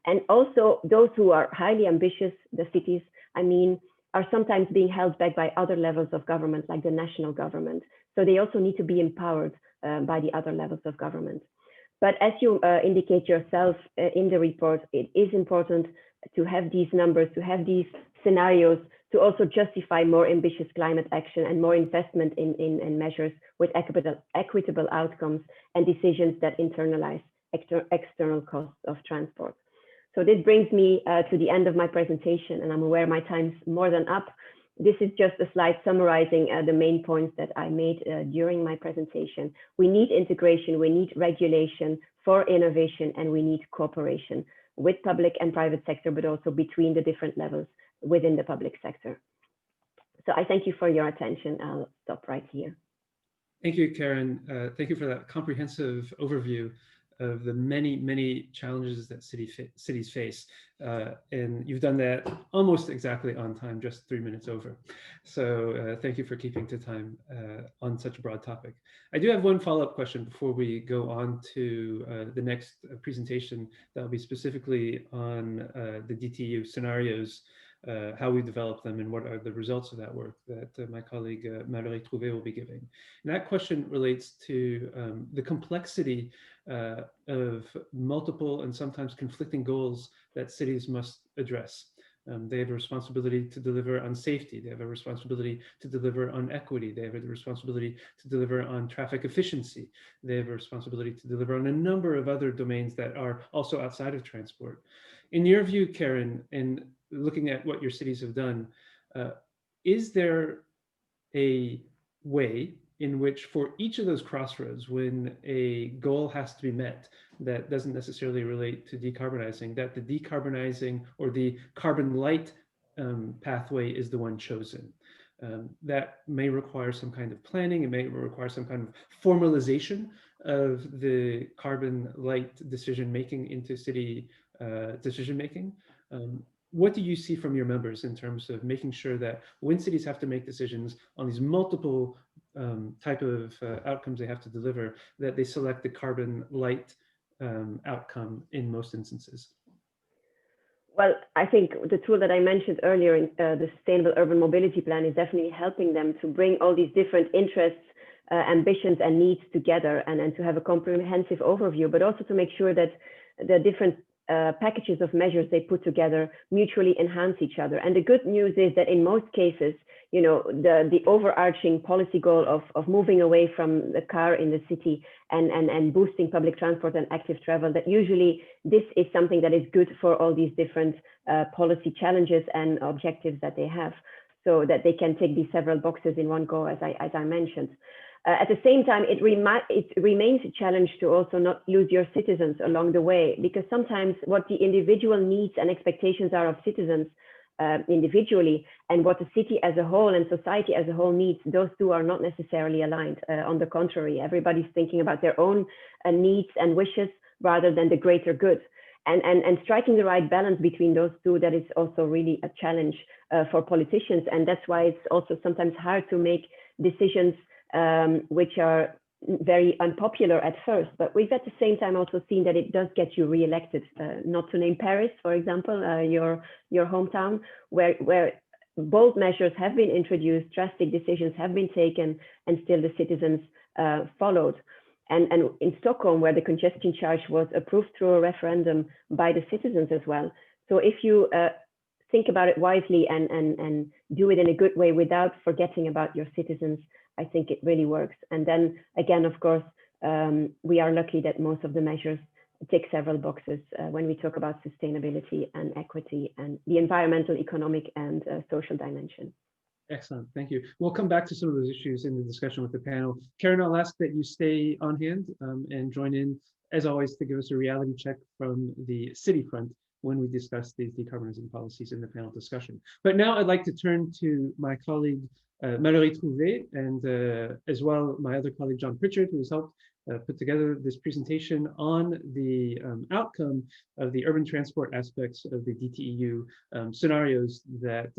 And also those who are highly ambitious, the cities, I mean, are sometimes being held back by other levels of government, like the national government. So they also need to be empowered by the other levels of government. But as you indicate yourself in the report, it is important to have these numbers, to have these scenarios, to also justify more ambitious climate action and more investment in measures with equitable outcomes and decisions that internalize external costs of transport. So this brings me to the end of my presentation, and I'm aware my time's more than up. This is just a slide summarizing the main points that I made during my presentation. We need integration, we need regulation for innovation, and we need cooperation with public and private sector, but also between the different levels within the public sector. So I thank you for your attention. I'll stop right here. Thank you, Karen. Thank you for that comprehensive overview of the many, many challenges that cities face. And you've done that almost exactly on time, just 3 minutes over. So thank you for keeping to time on such a broad topic. I do have one follow-up question before we go on to the next presentation that will be specifically on the DTEU scenarios, how we develop them and what are the results of that work that my colleague Marie Trouvé will be giving. And that question relates to the complexity of multiple and sometimes conflicting goals that cities must address. They have a responsibility to deliver on safety. They have a responsibility to deliver on equity. They have a responsibility to deliver on traffic efficiency. They have a responsibility to deliver on a number of other domains that are also outside of transport. In your view, Karen, in looking at what your cities have done, is there a way in which for each of those crossroads, when a goal has to be met that doesn't necessarily relate to decarbonizing, that the decarbonizing or the carbon light pathway is the one chosen? That may require some kind of planning. It may require some kind of formalization of the carbon light decision making into city decision making. What do you see from your members in terms of making sure that when cities have to make decisions on these multiple type of outcomes they have to deliver, that they select the carbon light outcome in most instances? Well, I think the tool that I mentioned earlier, in the Sustainable Urban Mobility Plan, is definitely helping them to bring all these different interests, ambitions and needs together, and to have a comprehensive overview, but also to make sure that the different packages of measures they put together mutually enhance each other. And the good news is that in most cases, you know, the overarching policy goal of moving away from the car in the city and boosting public transport and active travel, that usually this is something that is good for all these different policy challenges and objectives that they have, so that they can tick these several boxes in one go, as I mentioned. At the same time, it remains a challenge to also not lose your citizens along the way, because sometimes what the individual needs and expectations are of citizens individually, and what the city as a whole and society as a whole needs, those two are not necessarily aligned. On the contrary, everybody's thinking about their own needs and wishes rather than the greater good. And striking the right balance between those two, that is also really a challenge for politicians. And that's why it's also sometimes hard to make decisions which are very unpopular at first, but we've at the same time also seen that it does get you re-elected. Not to name Paris, for example, your hometown, where bold measures have been introduced, drastic decisions have been taken, and still the citizens followed. And in Stockholm, where the congestion charge was approved through a referendum by the citizens as well. So if you think about it wisely and do it in a good way without forgetting about your citizens, I think it really works. And then again, of course, we are lucky that most of the measures tick several boxes when we talk about sustainability and equity and the environmental, economic, and social dimension. Excellent, thank you. We'll come back to some of those issues in the discussion with the panel. Karen, I'll ask that you stay on hand and join in, as always, to give us a reality check from the city front when we discuss these decarbonizing policies in the panel discussion. But now I'd like to turn to my colleague, Mallory Trouvé, and as well my other colleague, John Pritchard, who has helped put together this presentation on the outcome of the urban transport aspects of the DTEU scenarios that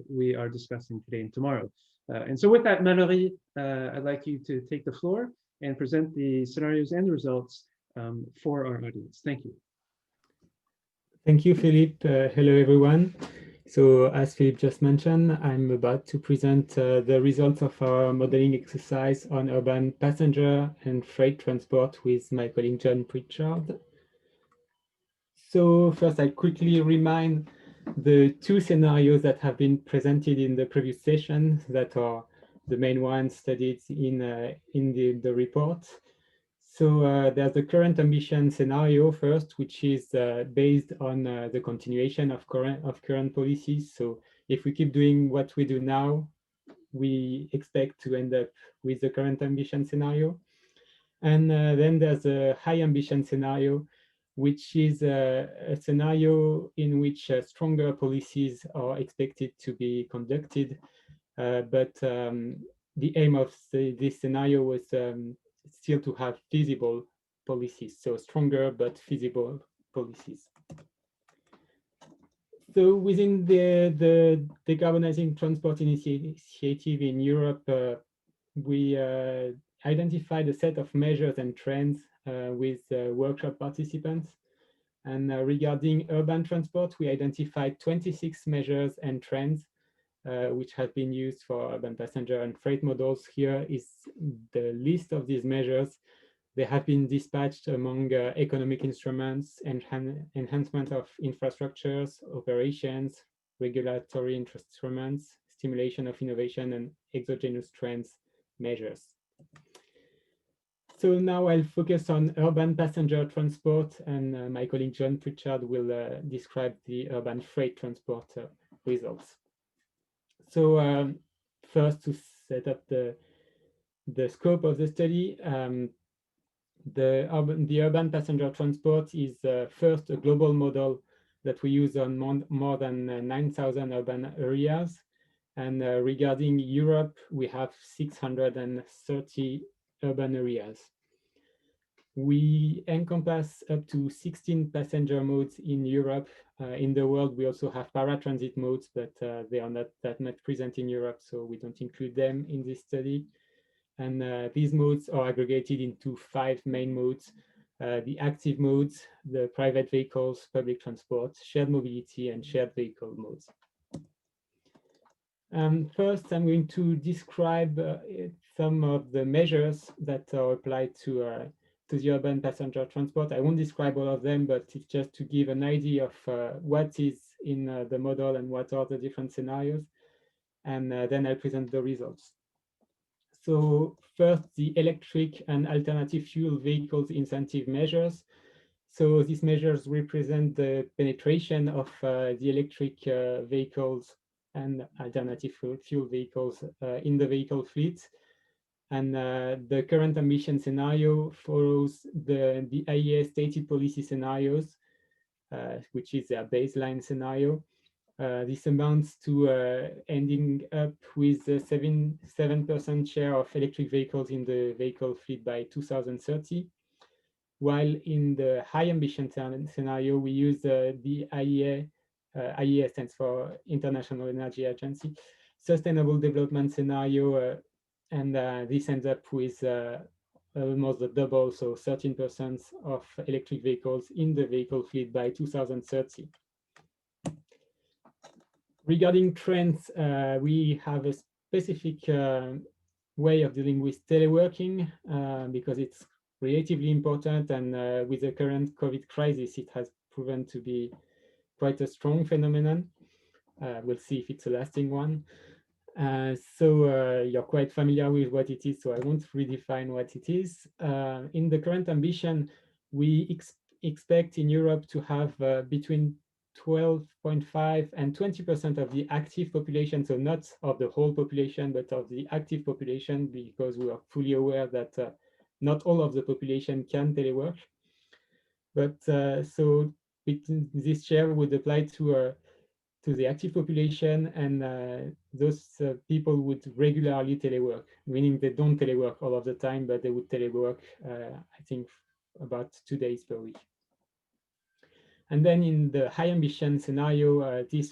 we are discussing today and tomorrow. And so with that, Mallory, I'd like you to take the floor and present the scenarios and the results for our audience. Thank you. Thank you, Philippe. Hello, everyone. So as Philippe just mentioned, I'm about to present the results of our modeling exercise on urban passenger and freight transport with my colleague John Pritchard. So first, I quickly remind the two scenarios that have been presented in the previous session that are the main ones studied in the report. So there's the current ambition scenario first, which is based on the continuation of current policies. So if we keep doing what we do now, we expect to end up with the current ambition scenario. And then there's a high ambition scenario, which is a scenario in which stronger policies are expected to be conducted. But the aim of this scenario was still to have feasible policies, so stronger but feasible policies. So within the Decarbonizing Transport initiative in Europe, we identified a set of measures and trends with workshop participants. And regarding urban transport, we identified 26 measures and trends which have been used for urban passenger and freight models. Here is the list of these measures. They have been dispatched among economic instruments, enhancement of infrastructures, operations, regulatory instruments, stimulation of innovation, and exogenous trends measures. So now I'll focus on urban passenger transport, and my colleague John Pritchard will describe the urban freight transport results. So first, to set up the scope of the study, the urban passenger transport is first a global model that we use on more than 9,000 urban areas. And regarding Europe, we have 630 urban areas. We encompass up to 16 passenger modes in Europe. In the world, we also have paratransit modes, but they are not that much present in Europe, so we don't include them in this study. And these modes are aggregated into 5 main modes, the active modes, the private vehicles, public transport, shared mobility, and shared vehicle modes. First, I'm going to describe some of the measures that are applied to the urban passenger transport. I won't describe all of them, but it's just to give an idea of what is in the model and what are the different scenarios. And then I'll present the results. So first, the electric and alternative fuel vehicles incentive measures. So these measures represent the penetration of the electric vehicles and alternative fuel vehicles in the vehicle fleet. And the current ambition scenario follows the IEA stated policy scenarios, which is their baseline scenario. This amounts to ending up with a 7% share of electric vehicles in the vehicle fleet by 2030. While in the high ambition scenario, we use the IEA, IEA stands for International Energy Agency, Sustainable Development Scenario, and this ends up with almost the double, so 13% of electric vehicles in the vehicle fleet by 2030. Regarding trends, we have a specific way of dealing with teleworking because it's relatively important, and with the current COVID crisis, it has proven to be quite a strong phenomenon. We'll see if it's a lasting one. So you're quite familiar with what it is, so I won't redefine what it is. In the current ambition, we expect in Europe to have between 12.5 and 20% of the active population, so not of the whole population, but of the active population, because we are fully aware that not all of the population can telework. But so this share would apply to the active population, and those people would regularly telework, meaning they don't telework all of the time, but they would telework, I think, about 2 days per week. And then in the high ambition scenario, this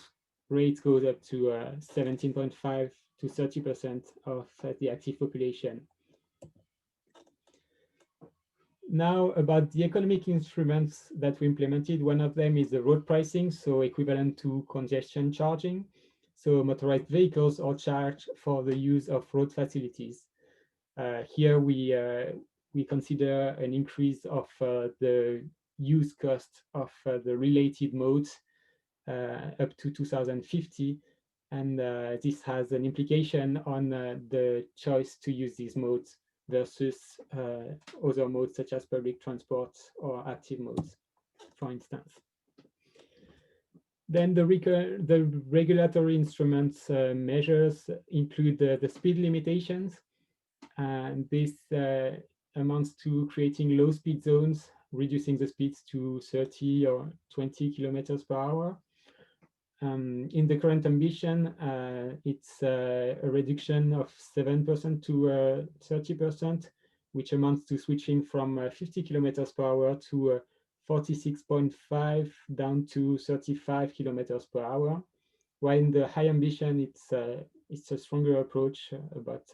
rate goes up to 17.5 to 30% of the active population. Now about the economic instruments that we implemented, one of them is the road pricing, so equivalent to congestion charging. So motorized vehicles are charged for the use of road facilities. Here we consider an increase of the use cost of the related modes up to 2050. And this has an implication on the choice to use these modes versus other modes such as public transport or active modes, for instance. Then the regulatory instruments measures include the speed limitations, and this amounts to creating low speed zones, reducing the speeds to 30 or 20 kilometers per hour. In the current ambition, it's a reduction of 7% to 30%, which amounts to switching from 50 kilometers per hour to 46.5 down to 35 kilometers per hour. While in the high ambition, it's a stronger approach, but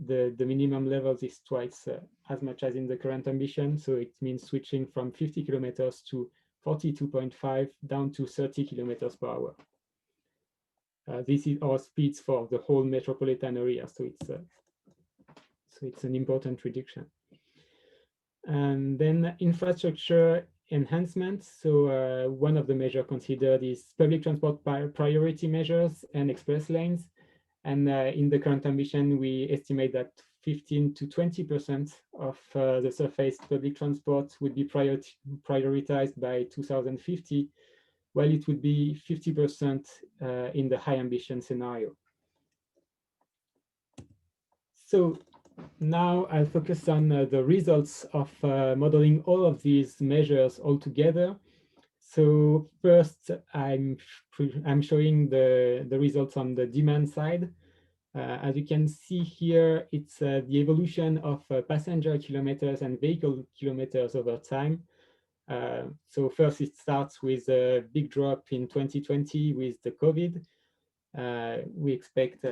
the minimum levels is twice as much as in the current ambition. So it means switching from 50 kilometers to 42.5 down to 30 kilometers per hour. This is our speeds for the whole metropolitan area, so it's an important reduction. And then infrastructure enhancements. So one of the measures considered is public transport priority measures and express lanes. And in the current ambition, we estimate that 15 to 20% of the surface public transport would be prioritized by 2050, while it would be 50% in the high ambition scenario. So now I'll focus on the results of modeling all of these measures all together. So first, I'm showing the results on the demand side. As you can see here, it's the evolution of passenger kilometers and vehicle kilometers over time. So first, it starts with a big drop in 2020 with the COVID. We expect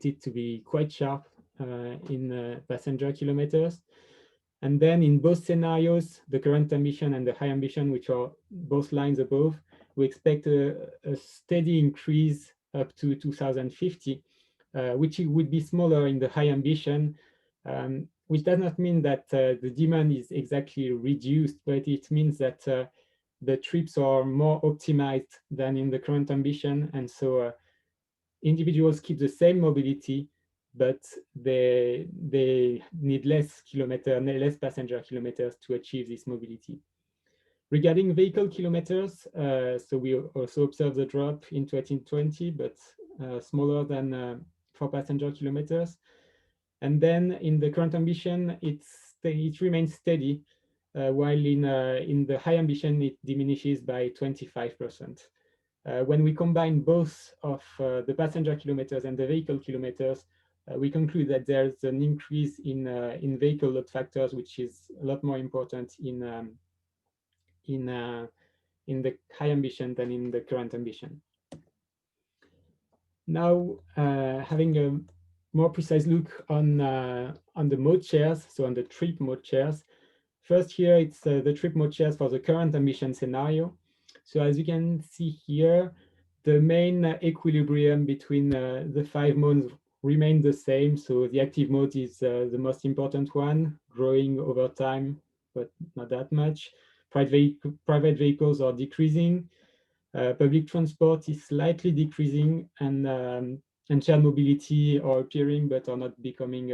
it to be quite sharp in passenger kilometers. And then in both scenarios, the current ambition and the high ambition, which are both lines above, we expect a steady increase up to 2050, which would be smaller in the high ambition, which does not mean that the demand is exactly reduced, but it means that the trips are more optimized than in the current ambition. And so individuals keep the same mobility, but they need less passenger kilometers to achieve this mobility. Regarding vehicle kilometers, so we also observe the drop in 2020, but smaller than for passenger kilometers. And then in the current ambition, it remains steady, while in the high ambition, it diminishes by 25%. When we combine both of the passenger kilometers and the vehicle kilometers, we conclude that there's an increase in vehicle load factors, which is a lot more important in the high ambition than in the current ambition. Now, having a more precise look on the mode shares, so on the trip mode shares. First here, it's the trip mode shares for the current ambition scenario. So as you can see here, the main equilibrium between the 5 modes remain the same. So the active mode is the most important one, growing over time, but not that much. Private vehicles are decreasing. Public transport is slightly decreasing, and shared mobility are appearing, but are not becoming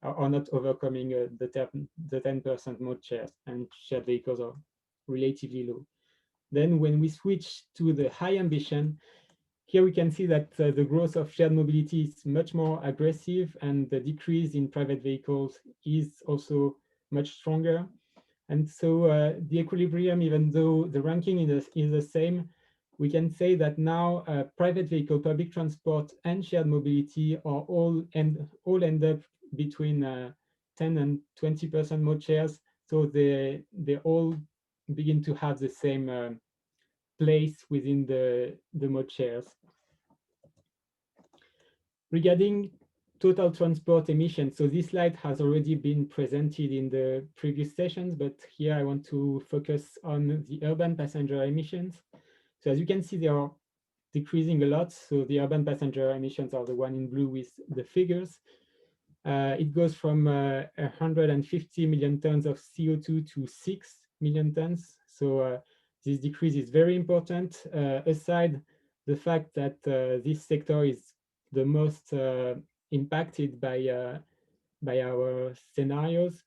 are not overcoming the 10% mode shares, and shared vehicles are relatively low. Then when we switch to the high ambition, here we can see that the growth of shared mobility is much more aggressive, and the decrease in private vehicles is also much stronger. And so the equilibrium, even though the ranking is the same, we can say that now private vehicle, public transport, and shared mobility are all end up between 10 and 20% mode shares. So they all begin to have the same place within the mode shares. Regarding total transport emissions, so this slide has already been presented in the previous sessions, but here I want to focus on the urban passenger emissions. So as you can see, they are decreasing a lot. So the urban passenger emissions are the one in blue with the figures. It goes from 150 million tons of CO2 to 6 million tons. So this decrease is very important, aside the fact that this sector is the most impacted by our scenarios.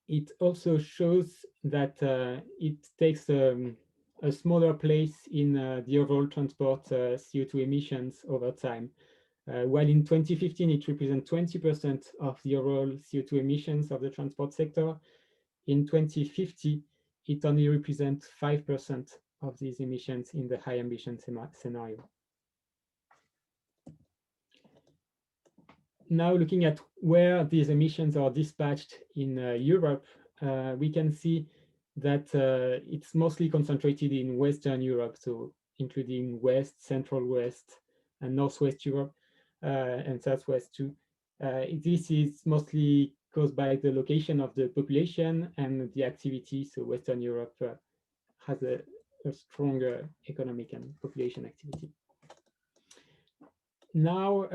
It also shows that it takes a smaller place in the overall transport CO2 emissions over time. While in 2015, it represents 20% of the overall CO2 emissions of the transport sector. In 2050, it only represents 5% of these emissions in the high ambition scenario. Now looking at where these emissions are dispatched in Europe, we can see that it's mostly concentrated in Western Europe, so including West, Central West, and Northwest Europe, and Southwest too. This is mostly caused by the location of the population and the activity. So Western Europe has a stronger economic and population activity. Now,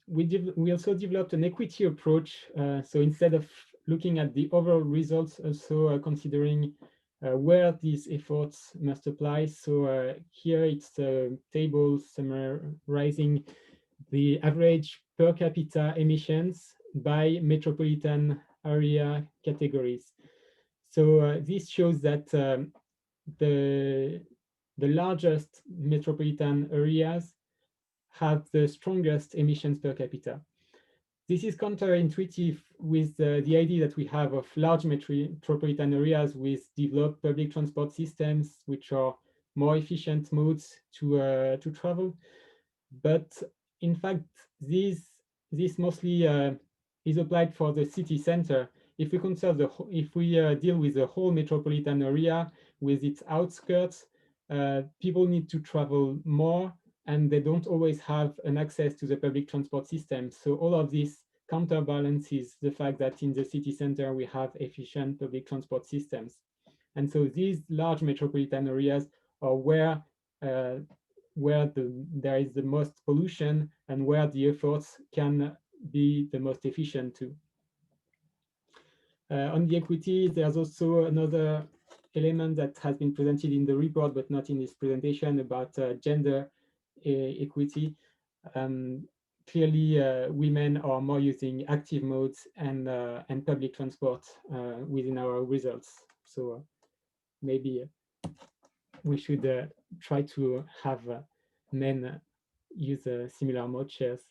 we also developed an equity approach. So instead of looking at the overall results, also considering where these efforts must apply. So here it's a table summarizing the average per capita emissions by metropolitan area categories. So this shows that the largest metropolitan areas have the strongest emissions per capita. This is counterintuitive with the idea that we have of large metropolitan areas with developed public transport systems, which are more efficient modes to travel. But in fact, this mostly is applied for the city center. If we consider if we deal with the whole metropolitan area with its outskirts, people need to travel more, and they don't always have an access to the public transport system. So all of this counterbalances the fact that in the city center we have efficient public transport systems. And so these large metropolitan areas are where there is the most pollution and where the efforts can be the most efficient too. On the equity, there's also another element that has been presented in the report, but not in this presentation, about gender equity. Clearly, women are more using active modes and public transport within our results. So maybe we should try to have men use similar mode shares.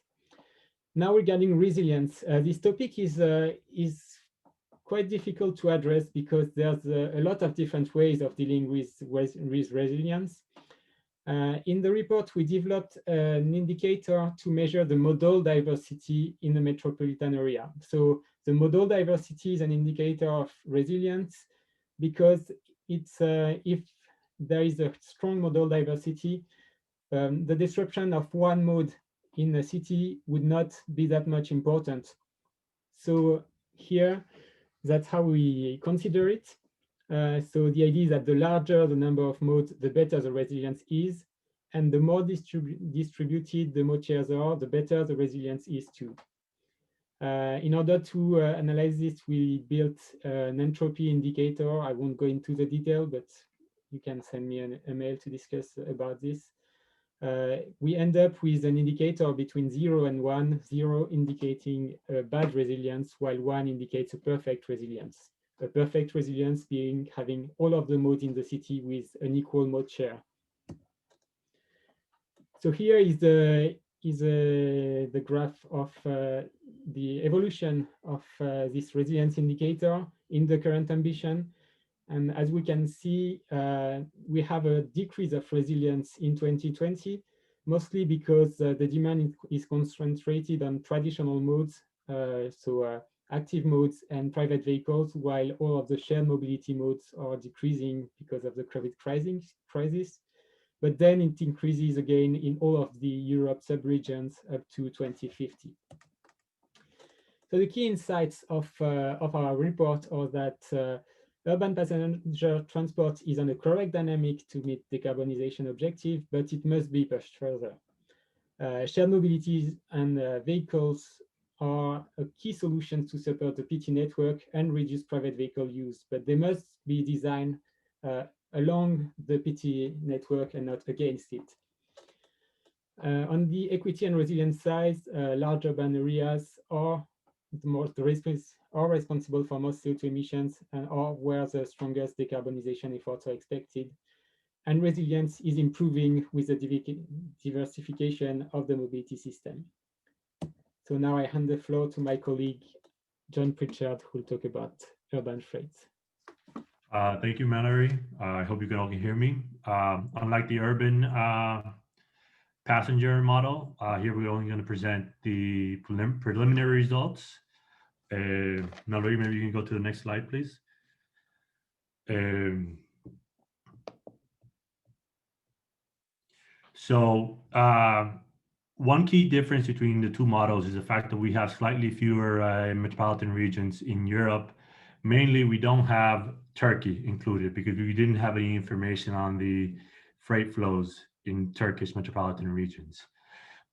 Now, regarding resilience, this topic is quite difficult to address because there's a lot of different ways of dealing with resilience. In the report, we developed an indicator to measure the modal diversity in the metropolitan area. So the modal diversity is an indicator of resilience because it's if there is a strong modal diversity, the disruption of one mode in a city would not be that much important. So here, that's how we consider it. So the idea is that the larger the number of modes, the better the resilience is. And the more distributed the mode shares are, the better the resilience is too. In order to analyze this, we built an entropy indicator. I won't go into the detail, but you can send me a mail to discuss about this. We end up with an indicator between 0 and 1, 0 indicating a bad resilience, while 1 indicates a perfect resilience. A perfect resilience being having all of the modes in the city with an equal mode share. So here is the graph of the evolution of this resilience indicator in the current ambition. And as we can see, we have a decrease of resilience in 2020, mostly because the demand is concentrated on traditional modes, active modes and private vehicles, while all of the shared mobility modes are decreasing because of the COVID crisis. But then it increases again in all of the Europe subregions up to 2050. So the key insights of our report are that urban passenger transport is on a correct dynamic to meet decarbonization objective, but it must be pushed further. Shared mobilities and vehicles are a key solution to support the PT network and reduce private vehicle use, but they must be designed along the PT network and not against it. On the equity and resilience side, large urban areas are responsible for most CO2 emissions and are where the strongest decarbonization efforts are expected. And resilience is improving with the diversification of the mobility system. So now I hand the floor to my colleague, John Pritchard, who will talk about urban freight. Thank you, Mallory. I hope you can all hear me. Unlike the urban passenger model, here we're only going to present the preliminary results. Mallory, maybe you can go to the next slide, please. One key difference between the two models is the fact that we have slightly fewer metropolitan regions in Europe. Mainly, we don't have Turkey included because we didn't have any information on the freight flows in Turkish metropolitan regions.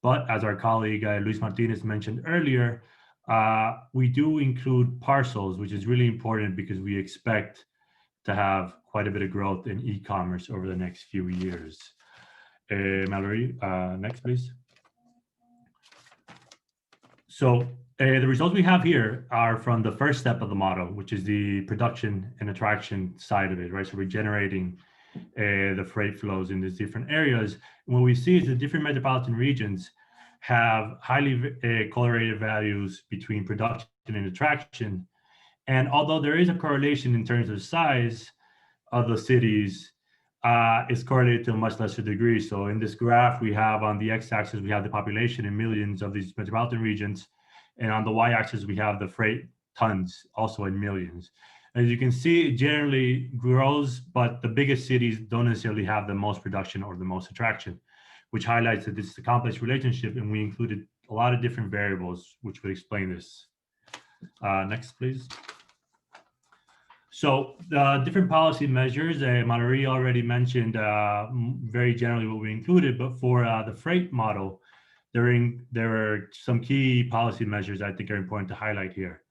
But as our colleague Luis Martinez mentioned earlier, we do include parcels, which is really important because we expect to have quite a bit of growth in e-commerce over the next few years. Mallory, next, please. So the results we have here are from the first step of the model, which is the production and attraction side of it, right? So we're generating the freight flows in these different areas. And what we see is the different metropolitan regions have highly correlated values between production and attraction. And although there is a correlation in terms of size of the cities, it's correlated to a much lesser degree. So in this graph, we have on the x-axis, we have the population in millions of these metropolitan regions. And on the y-axis, we have the freight tons, also in millions. As you can see, it generally grows, but the biggest cities don't necessarily have the most production or the most attraction, which highlights that this is a complex relationship. And we included a lot of different variables, which would explain this. Next, please. So the different policy measures, Mallory already mentioned very generally what we included, but for the freight model, there are some key policy measures I think are important to highlight here.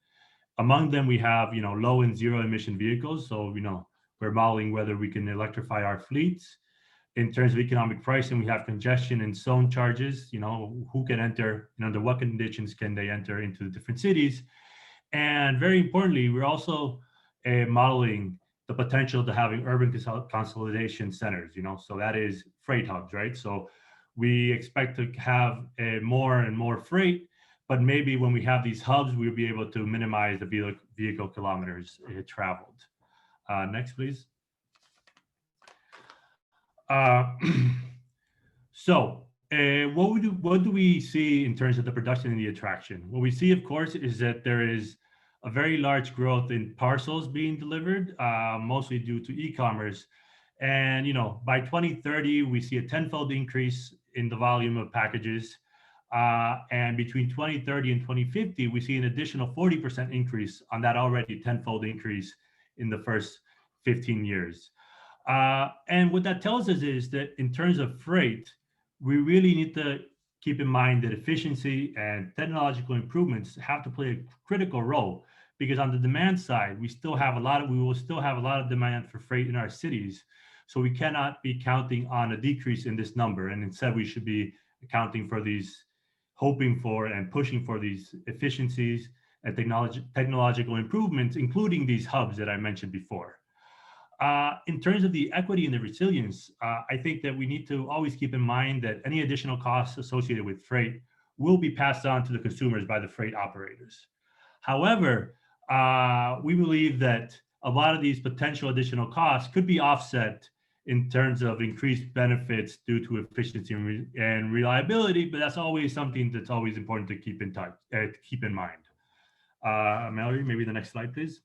Among them, we have, low and zero emission vehicles. So, we're modeling whether we can electrify our fleets. In terms of economic pricing, we have congestion and zone charges, who can enter and under what conditions can they enter into the different cities. And very importantly, we're also modeling the potential to having urban consolidation centers, so that is freight hubs, right? So we expect to have more and more freight, but maybe when we have these hubs, we'll be able to minimize the vehicle kilometers traveled. Next, please. So what do we see in terms of the production and the attraction? What we see, of course, is that there is a very large growth in parcels being delivered, mostly due to e-commerce. And by 2030, we see a tenfold increase in the volume of packages. And between 2030 and 2050, we see an additional 40% increase on that already tenfold increase in the first 15 years. And what that tells us is that in terms of freight, we really need to keep in mind that efficiency and technological improvements have to play a critical role, because on the demand side, we will still have a lot of demand for freight in our cities. So we cannot be counting on a decrease in this number. And instead, we should be accounting for these, hoping for and pushing for these efficiencies and technological improvements, including these hubs that I mentioned before. In terms of the equity and the resilience, I think that we need to always keep in mind that any additional costs associated with freight will be passed on to the consumers by the freight operators. However, we believe that a lot of these potential additional costs could be offset in terms of increased benefits due to efficiency and reliability, but that's always something that's always important to keep in mind. Mallory, maybe the next slide, please.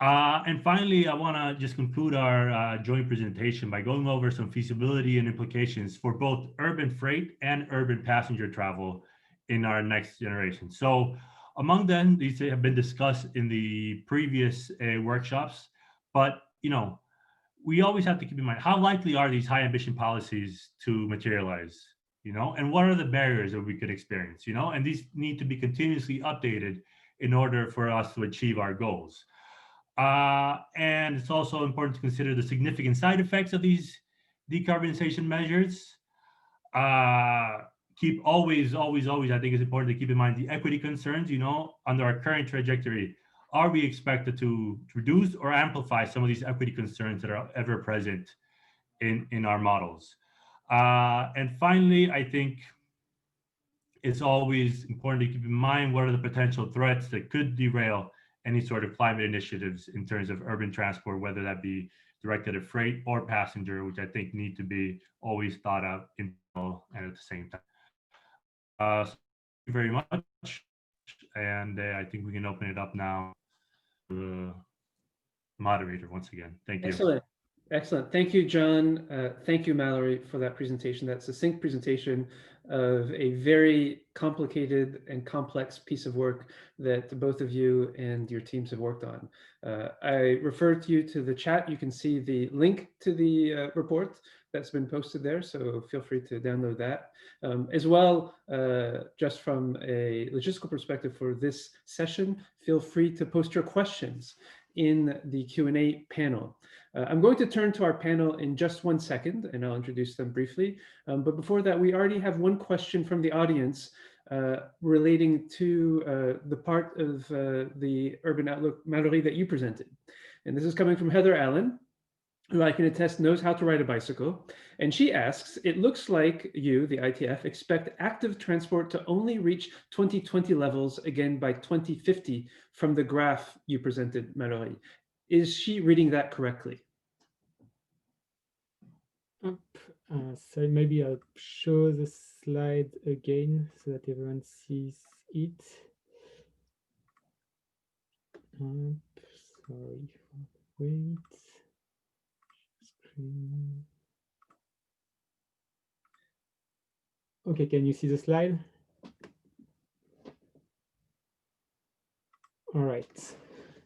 And finally, I want to just conclude our joint presentation by going over some feasibility and implications for both urban freight and urban passenger travel in our next generation. So among them, these have been discussed in the previous workshops, but we always have to keep in mind, how likely are these high ambition policies to materialize, and what are the barriers that we could experience, and these need to be continuously updated in order for us to achieve our goals. And it's also important to consider the significant side effects of these decarbonization measures. Always, I think it's important to keep in mind the equity concerns, under our current trajectory. Are we expected to reduce or amplify some of these equity concerns that are ever present in our models? And finally, I think it's always important to keep in mind what are the potential threats that could derail any sort of climate initiatives in terms of urban transport, whether that be directed at freight or passenger, which I think need to be always thought out in parallel and at the same time. So thank you very much. And I think we can open it up now to the moderator once again. Thank you. Excellent. Excellent. Thank you, John. Thank you, Mallory, for that presentation, that succinct presentation of a very complicated and complex piece of work that both of you and your teams have worked on. I referred you to the chat. You can see the link to the report that's been posted there, so feel free to download that. As well, just from a logistical perspective for this session, feel free to post your questions in the Q&A panel. I'm going to turn to our panel in just 1 second, and I'll introduce them briefly. But before that, we already have one question from the audience relating to the part of the Urban Outlook, Mallory, that you presented. And this is coming from Heather Allen, who I can attest knows how to ride a bicycle. And she asks, it looks like you, the ITF, expect active transport to only reach 2020 levels again by 2050 from the graph you presented, Mallory. Is she reading that correctly? So maybe I'll show the slide again so that everyone sees it. Sorry for wait. Screen. Okay, can you see the slide? All right.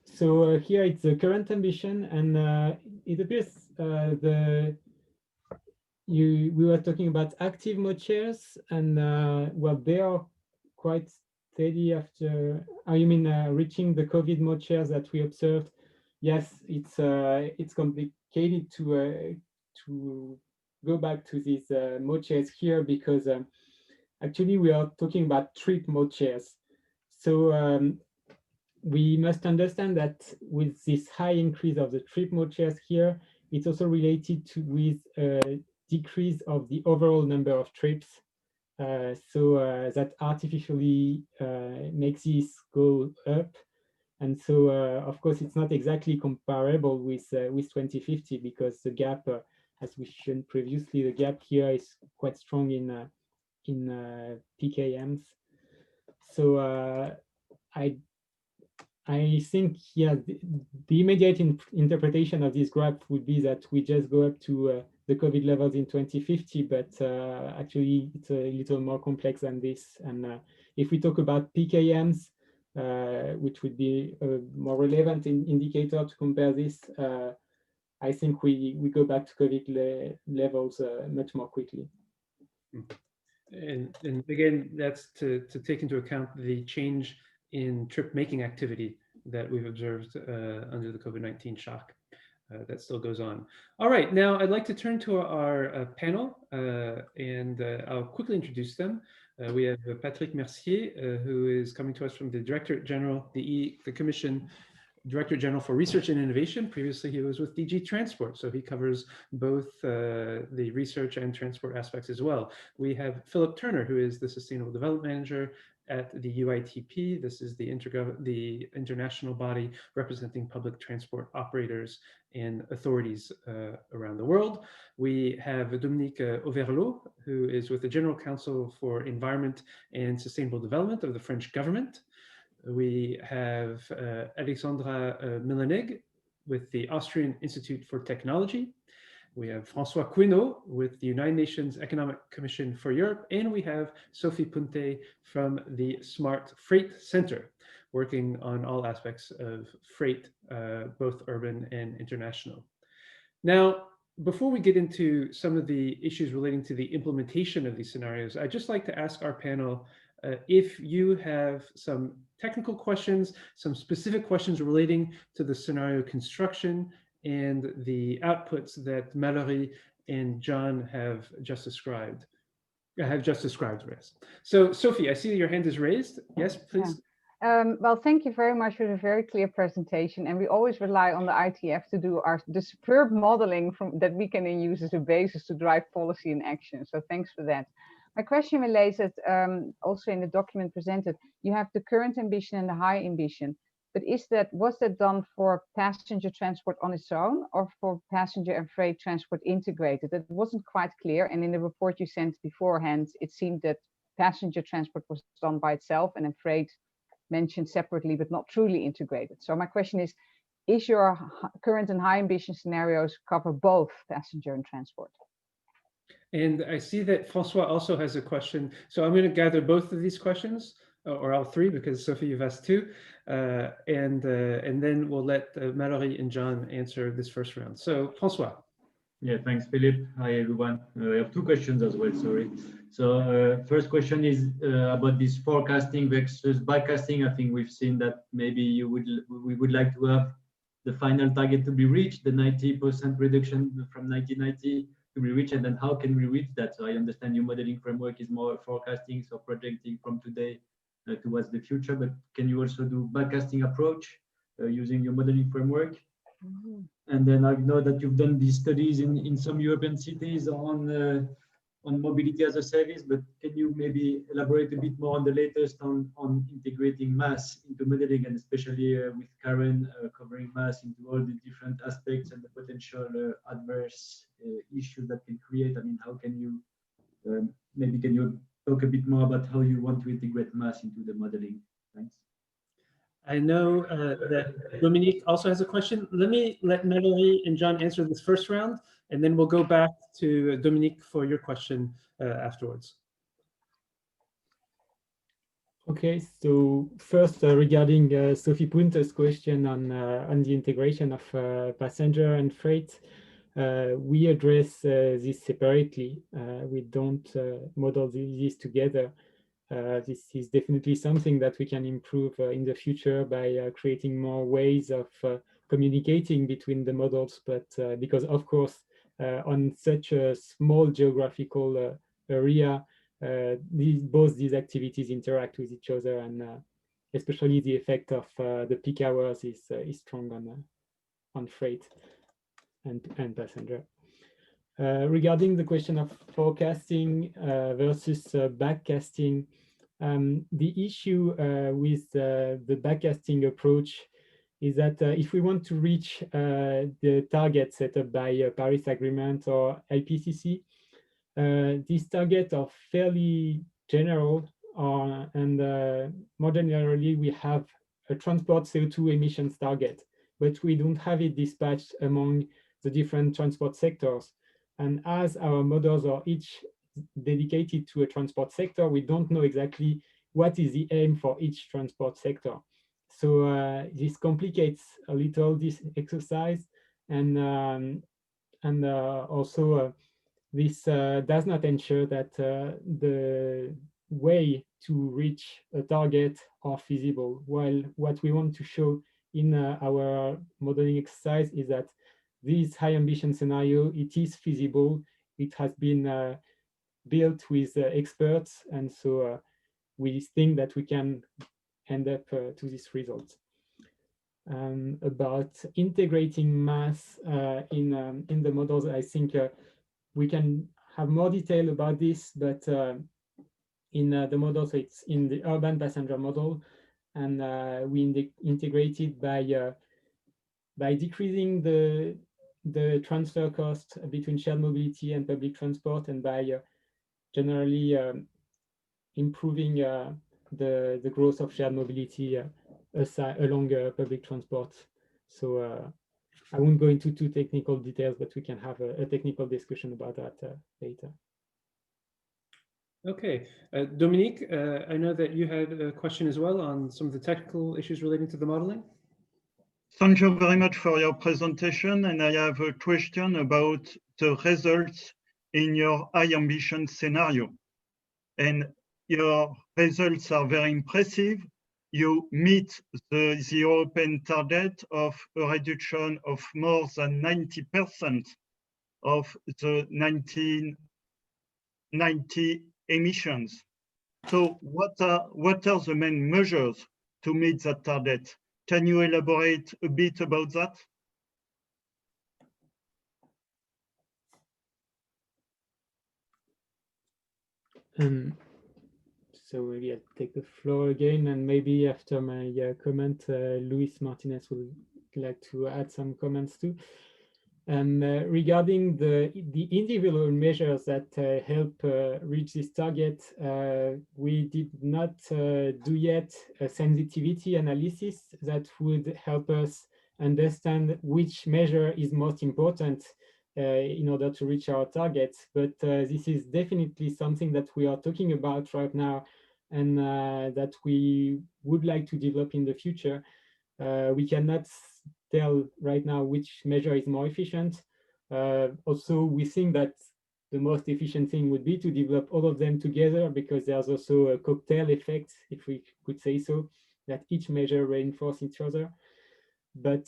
So here it's the current ambition, and it appears we were talking about active mode shares, and well, they are quite steady after. Oh, you mean reaching the COVID mode shares that we observed? Yes, it's complicated to go back to these mode shares here because actually we are talking about trip mode shares. So we must understand that with this high increase of the trip mode shares here, it's also related with a decrease of the overall number of trips. So that artificially makes this go up. And so, of course, it's not exactly comparable with 2050 because the gap, as we shown previously, the gap here is quite strong in PKMs. So I think, yeah, the immediate interpretation of this graph would be that we just go up to the COVID levels in 2050, but actually it's a little more complex than this. And if we talk about PKMs, which would be a more relevant indicator to compare this, I think we go back to COVID levels much more quickly. And again, that's to take into account the change in trip making activity that we've observed under the COVID-19 shock. That still goes on. All right, now I'd like to turn to our panel and I'll quickly introduce them. We have Patrick Mercier, who is coming to us from the Directorate General, the Commission Director General for Research and Innovation. Previously, he was with DG Transport, so he covers both the research and transport aspects as well. We have Philip Turner, who is the Sustainable Development Manager at the UITP. This is the international body representing public transport operators and authorities around the world. We have Dominique Overlot, who is with the General Council for Environment and Sustainable Development of the French government. We have Alexandra Milaneg with the Austrian Institute for Technology. We have François Quinault with the United Nations Economic Commission for Europe. And we have Sophie Punte from the Smart Freight Center, working on all aspects of freight, both urban and international. Now, before we get into some of the issues relating to the implementation of these scenarios, I'd just like to ask our panel if you have some technical questions, some specific questions relating to the scenario construction and the outputs that Mallory and John have just described. So, Sophie, I see that your hand is raised. Yes, please. Yeah. Well, thank you very much for a very clear presentation. And we always rely on the ITF to do the superb modeling that we can then use as a basis to drive policy and action. So thanks for that. My question relates that also in the document presented, you have the current ambition and the high ambition. But was that done for passenger transport on its own or for passenger and freight transport integrated? That wasn't quite clear. And in the report you sent beforehand, it seemed that passenger transport was done by itself and then freight mentioned separately, but not truly integrated. So my question is your current and high ambition scenarios cover both passenger and transport? And I see that François also has a question. So I'm going to gather both of these questions, or all three, because Sophie, you've asked two. And then we'll let Mallory and John answer this first round. So François. Yeah, thanks, Philip. Hi, everyone. I have two questions as well, sorry. So first question is about this forecasting versus backcasting. I think we've seen that maybe we would like to have the final target to be reached, the 90% reduction from 1990 to be reached, and then how can we reach that? So I understand your modeling framework is more forecasting, so projecting from today towards the future, but can you also do backcasting approach using your modeling framework? Mm-hmm. And then I know that you've done these studies in some European cities on mobility as a service, but can you maybe elaborate a bit more on the latest on integrating mass into modeling, and especially with Karen covering mass into all the different aspects and the potential adverse issues that can create? I mean, how can you, maybe can you talk a bit more about how you want to integrate mass into the modeling? Thanks. I know that Dominique also has a question. Let me let Melanie and John answer this first round, and then we'll go back to Dominique for your question afterwards. Okay, so first regarding Sophie Punter's question on the integration of passenger and freight, we address this separately. We don't model these together. This is definitely something that we can improve in the future by creating more ways of communicating between the models. But because of course, on such a small geographical area, both these activities interact with each other, and especially the effect of the peak hours is strong on freight and passenger. Regarding the question of forecasting versus backcasting, the issue with the backcasting approach is that if we want to reach the target set up by Paris Agreement or IPCC, these targets are fairly general, and more generally, we have a transport CO2 emissions target, but we don't have it dispatched among the different transport sectors. And as our models are each dedicated to a transport sector, we don't know exactly what is the aim for each transport sector. So this complicates a little this exercise, and also this does not ensure that the way to reach a target are feasible. While what we want to show in our modeling exercise is that this high ambition scenario, it is feasible. It has been built with experts, and so we think that we can end up to this result. About integrating mass in the models, I think we can have more detail about this, but in the models, it's in the urban passenger model, and we integrated by decreasing the transfer cost between shared mobility and public transport, and by generally improving the growth of shared mobility along public transport. So I won't go into too technical details, but we can have a technical discussion about that later. Okay, Dominique, I know that you had a question as well on some of the technical issues relating to the modeling. Thank you very much for your presentation, and I have a question about the results in your high ambition scenario. And your results are very impressive. You meet the European target of a reduction of more than 90% of the 1990 emissions. So what are the main measures to meet that target? Can you elaborate a bit about that? So maybe I'll take the floor again, and maybe after my comment, Luis Martinez would like to add some comments too. Regarding the individual measures that help reach this target, we did not do yet a sensitivity analysis that would help us understand which measure is most important in order to reach our targets. But this is definitely something that we are talking about right now, and that we would like to develop in the future. We cannot tell right now which measure is more efficient. Also, we think that the most efficient thing would be to develop all of them together, because there's also a cocktail effect, if we could say so, that each measure reinforces each other. But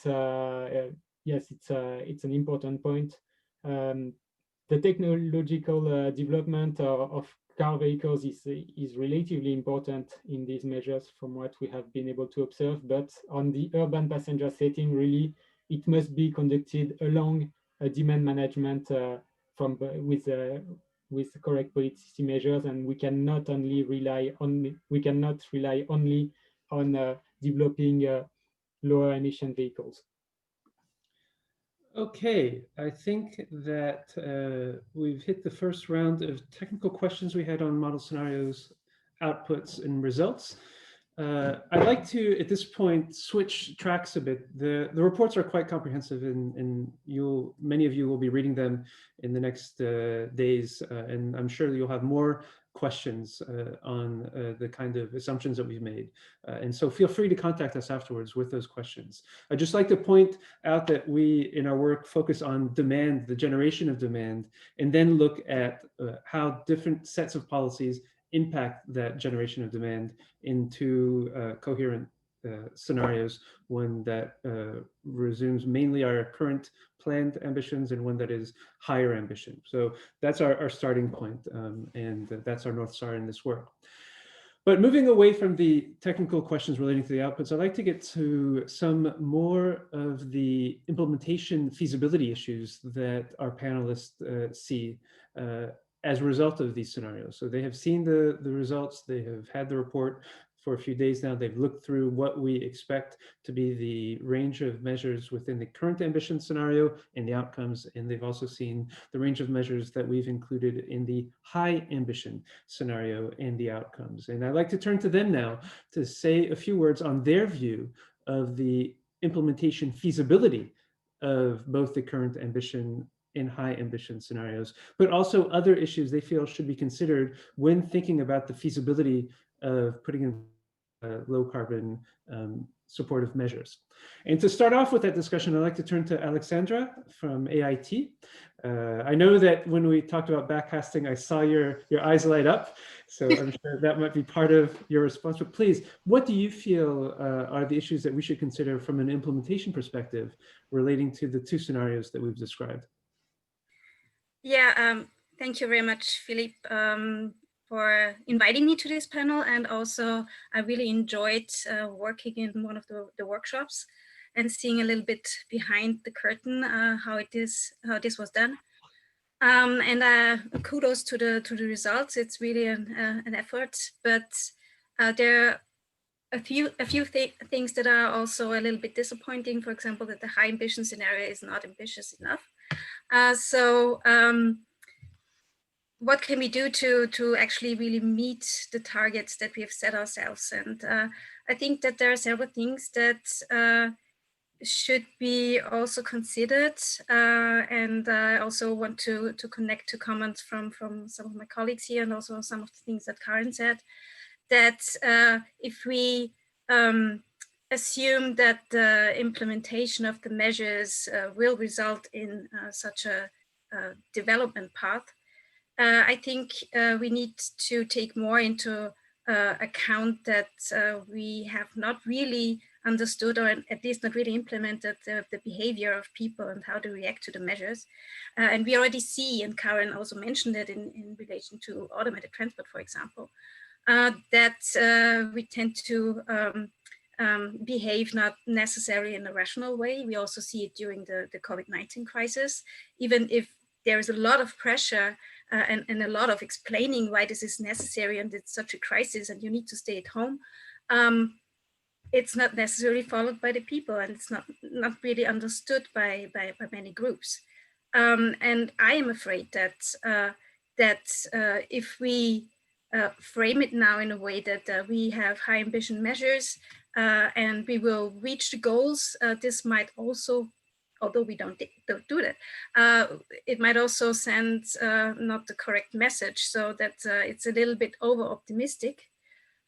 yes, it's an important point. The technological development of car vehicles is relatively important in these measures from what we have been able to observe, but on the urban passenger setting, really, it must be conducted along a demand management with the correct policy measures, and we cannot rely only on developing lower emission vehicles. Okay, I think that we've hit the first round of technical questions we had on model scenarios, outputs, and results. I'd like to, at this point, switch tracks a bit. The reports are quite comprehensive, and many of you will be reading them in the next days, and I'm sure you'll have more questions on the kind of assumptions that we've made. And so feel free to contact us afterwards with those questions. I'd just like to point out that we, in our work, focus on demand, the generation of demand, and then look at how different sets of policies impact that generation of demand into coherent scenarios, one that resumes mainly our current planned ambitions and one that is higher ambition. So that's our starting point, and that's our North Star in this work. But moving away from the technical questions relating to the outputs, I'd like to get to some more of the implementation feasibility issues that our panelists see as a result of these scenarios. So they have seen the results, they have had the report for a few days now. They've looked through what we expect to be the range of measures within the current ambition scenario and the outcomes, and they've also seen the range of measures that we've included in the high ambition scenario and the outcomes. And I'd like to turn to them now to say a few words on their view of the implementation feasibility of both the current ambition and high ambition scenarios, but also other issues they feel should be considered when thinking about the feasibility of putting in low carbon supportive measures. And to start off with that discussion, I'd like to turn to Alexandra from AIT. I know that when we talked about backcasting, I saw your eyes light up. So I'm sure that might be part of your response, but please, what do you feel are the issues that we should consider from an implementation perspective relating to the two scenarios that we've described? Yeah, thank you very much, Philippe, for inviting me to this panel. And also, I really enjoyed working in one of the workshops and seeing a little bit behind the curtain how this was done. And kudos to the results. It's really an effort, but there are a few things that are also a little bit disappointing. For example, that the high ambition scenario is not ambitious enough. What can we do to actually really meet the targets that we have set ourselves? And I think that there are several things that should be also considered. And I also want to connect to comments from some of my colleagues here, and also some of the things that Karen said, that if we assume that the implementation of the measures will result in such a development path, I think we need to take more into account that we have not really understood, or at least not really implemented, the behavior of people and how they react to the measures. And we already see, and Karen also mentioned it in relation to automated transport, for example, that we tend to behave not necessarily in a rational way. We also see it during the COVID-19 crisis, even if there is a lot of pressure and a lot of explaining why this is necessary and it's such a crisis and you need to stay at home. It's not necessarily followed by the people, and it's not really understood by many groups. And I am afraid that if we frame it now in a way that we have high ambition measures and we will reach the goals, this might also, although we don't do that, it might also send not the correct message, so that it's a little bit over optimistic,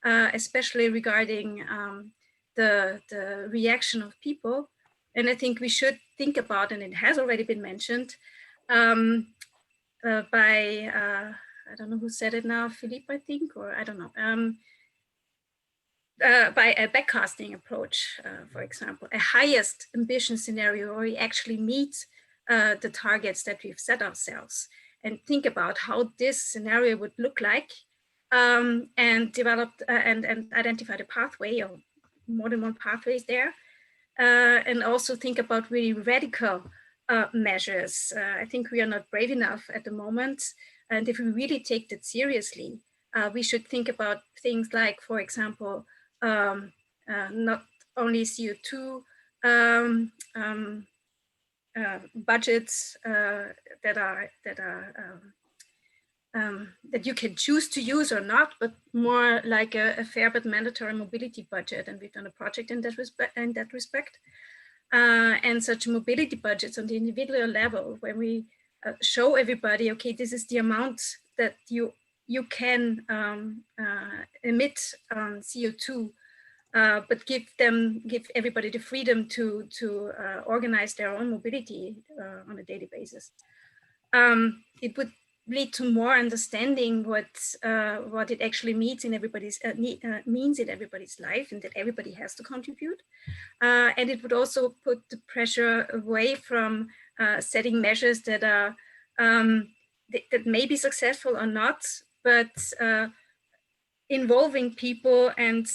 especially regarding the reaction of people. And I think we should think about, and it has already been mentioned by, I don't know who said it now, Philippe, I think, or I don't know, by a backcasting approach, for example, a highest ambition scenario where we actually meet the targets that we've set ourselves, and think about how this scenario would look like, and develop and identify the pathway, or more than one pathways there, and also think about really radical measures. I think we are not brave enough at the moment, and if we really take that seriously, we should think about things like, for example, not only CO2 budgets that you can choose to use or not, but more like a fair but mandatory mobility budget. And we've done a project in that respect. And such mobility budgets on the individual level, when we show everybody, okay, this is the amount that you you can emit CO2, but give everybody the freedom to organize their own mobility on a daily basis. It would lead to more understanding what it actually means in everybody's life, and that everybody has to contribute. And it would also put the pressure away from setting measures that are that may be successful or not, but involving people and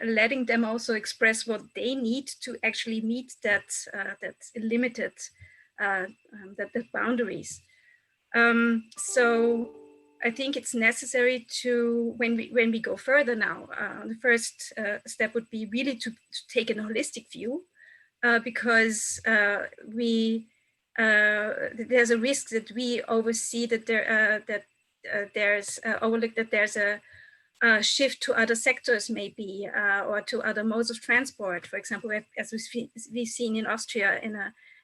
letting them also express what they need to actually meet that limited the boundaries. So I think it's necessary to, when we go further now, the first step would be really to take a holistic view, because there's a risk that we oversee that overlook that there's a shift to other sectors maybe, or to other modes of transport. For example, as we've seen in Austria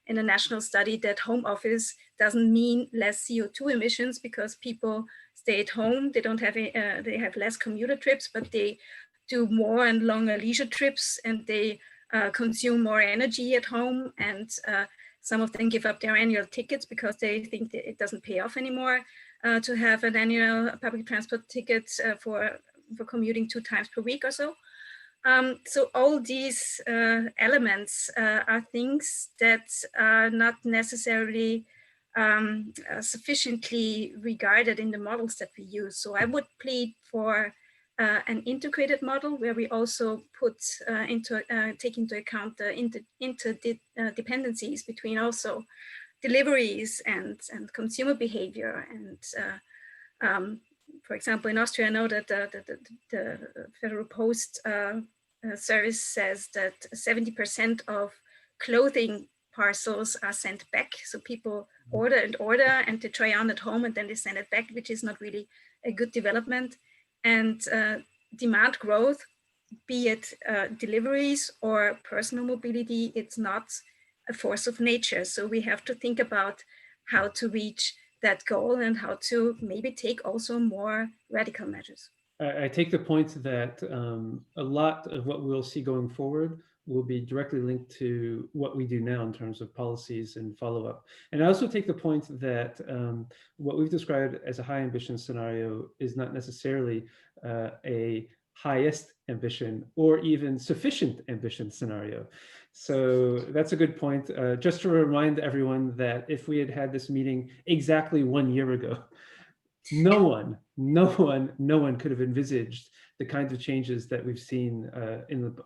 in a national study, that home office doesn't mean less CO2 emissions because people stay at home. They don't have they have less commuter trips, but they do more and longer leisure trips, and they consume more energy at home. And some of them give up their annual tickets because they think that it doesn't pay off anymore to have an annual public transport ticket for commuting 2 times per week or so. So all these elements are things that are not necessarily sufficiently regarded in the models that we use. So I would plead for an integrated model where we also put take into account the interdependencies between also deliveries and consumer behavior. And for example, in Austria, I know that the Federal Post Service says that 70% of clothing parcels are sent back. So people order and they try on at home and then they send it back, which is not really a good development. And demand growth, be it deliveries or personal mobility, it's not a force of nature. So we have to think about how to reach that goal and how to maybe take also more radical measures. I take the point that a lot of what we'll see going forward will be directly linked to what we do now in terms of policies and follow-up. And I also take the point that what we've described as a high ambition scenario is not necessarily a highest ambition or even sufficient ambition scenario. So that's a good point. Just to remind everyone that if we had had this meeting exactly 1 year ago, no one could have envisaged the kinds of changes that we've seen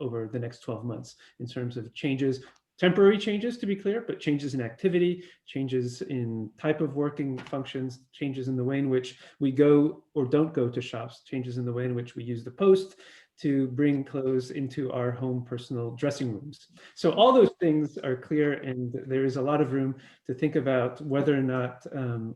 over the next 12 months in terms of changes, temporary changes to be clear, but changes in activity, changes in type of working functions, changes in the way in which we go or don't go to shops, changes in the way in which we use the post to bring clothes into our home personal dressing rooms. So all those things are clear, and there is a lot of room to think about whether or not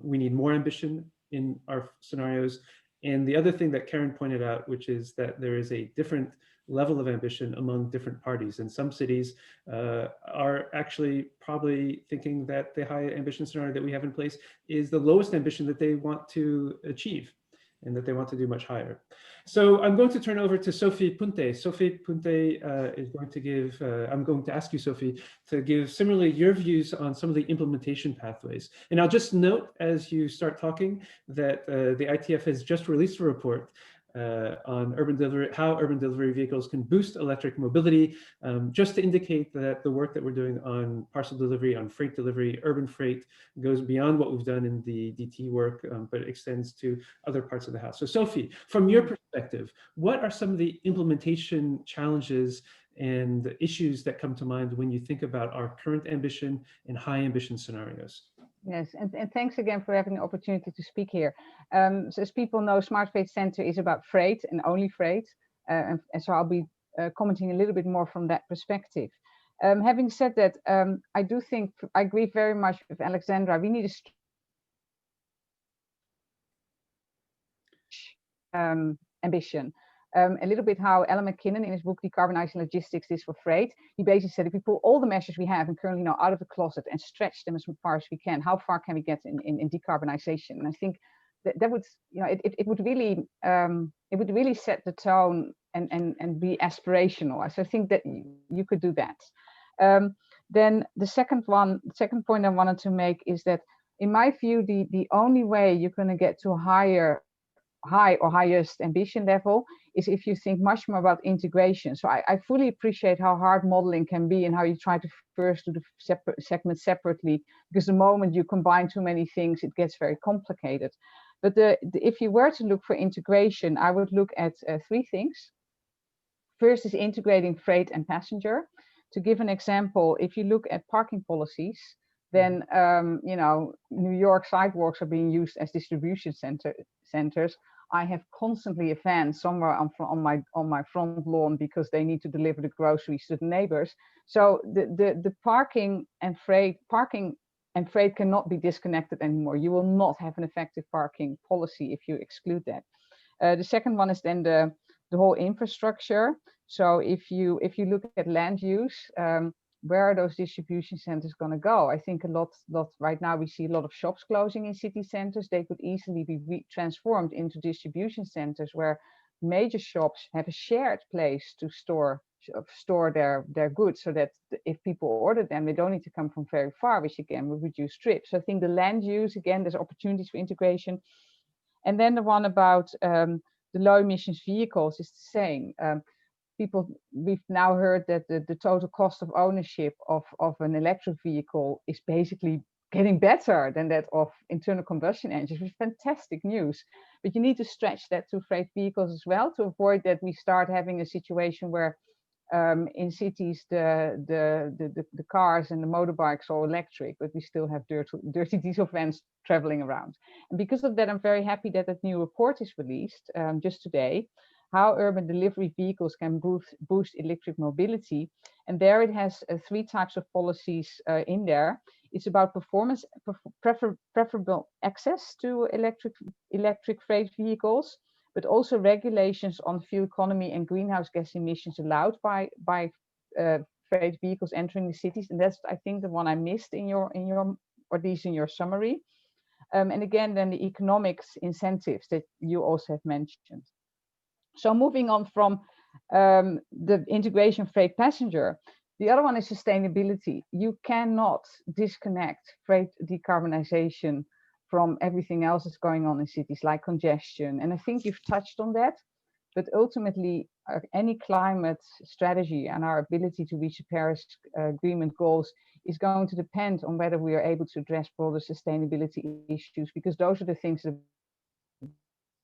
we need more ambition in our scenarios. And the other thing that Karen pointed out, which is that there is a different level of ambition among different parties. And some cities are actually probably thinking that the high ambition scenario that we have in place is the lowest ambition that they want to achieve, and that they want to do much higher. So I'm going to turn over to Sophie Punte. Sophie Punte is going to give, I'm going to ask you, Sophie, to give similarly your views on some of the implementation pathways. And I'll just note as you start talking that the ITF has just released a report on urban delivery, how urban delivery vehicles can boost electric mobility, just to indicate that the work that we're doing on parcel delivery, on freight delivery, urban freight goes beyond what we've done in the DT work, but it extends to other parts of the house. So Sophie, from your perspective, what are some of the implementation challenges and issues that come to mind when you think about our current ambition and high ambition scenarios? Yes, and thanks again for having the opportunity to speak here. So as people know, Smart Freight Center is about freight and only freight. And so I'll be commenting a little bit more from that perspective. Having said that, I do think, I agree very much with Alexandra. We need a ambition. A little bit how Alan McKinnon in his book Decarbonizing Logistics is for Freight, he basically said if we pull all the measures we have and currently know out of the closet and stretch them as far as we can, how far can we get in decarbonization? And I think that would, it would really set the tone and be aspirational. So I think that you could do that. Then the second point I wanted to make is that, in my view, the only way you're going to get to a high or highest ambition level is if you think much more about integration. So I fully appreciate how hard modeling can be and how you try to first do the segments separately, because the moment you combine too many things, it gets very complicated. But if you were to look for integration, I would look at three things. First is integrating freight and passenger. To give an example, if you look at parking policies, then New York sidewalks are being used as distribution centers. I have constantly a van somewhere on my front lawn because they need to deliver the groceries to the neighbors. So the parking and freight cannot be disconnected anymore. You will not have an effective parking policy if you exclude that. The second one is then the whole infrastructure. So if you look at land use, where are those distribution centers going to go? I think a lot right now we see a lot of shops closing in city centers. They could easily be transformed into distribution centers where major shops have a shared place to store their goods, so that if people order them, they don't need to come from very far, which again will reduce trips. So I think the land use, again, there's opportunities for integration. And then the one about the low emissions vehicles is the same. We've now heard that the total cost of ownership of an electric vehicle is basically getting better than that of internal combustion engines, which is fantastic news. But you need to stretch that to freight vehicles as well, to avoid that we start having a situation where in cities the cars and the motorbikes are electric, but we still have dirty diesel vans traveling around. And because of that, I'm very happy that that new report is released just today, how urban delivery vehicles can boost electric mobility. And there it has three types of policies in there. It's about performance, preferable access to electric freight vehicles, but also regulations on fuel economy and greenhouse gas emissions allowed by freight vehicles entering the cities. And that's, I think, the one I missed in your or at least in your summary. And again, then the economics incentives that you also have mentioned. So moving on from the integration freight passenger, the other one is sustainability. You cannot disconnect freight decarbonization from everything else that's going on in cities, like congestion. And I think you've touched on that, but ultimately any climate strategy and our ability to reach the Paris Agreement goals is going to depend on whether we are able to address broader sustainability issues, because those are the things that are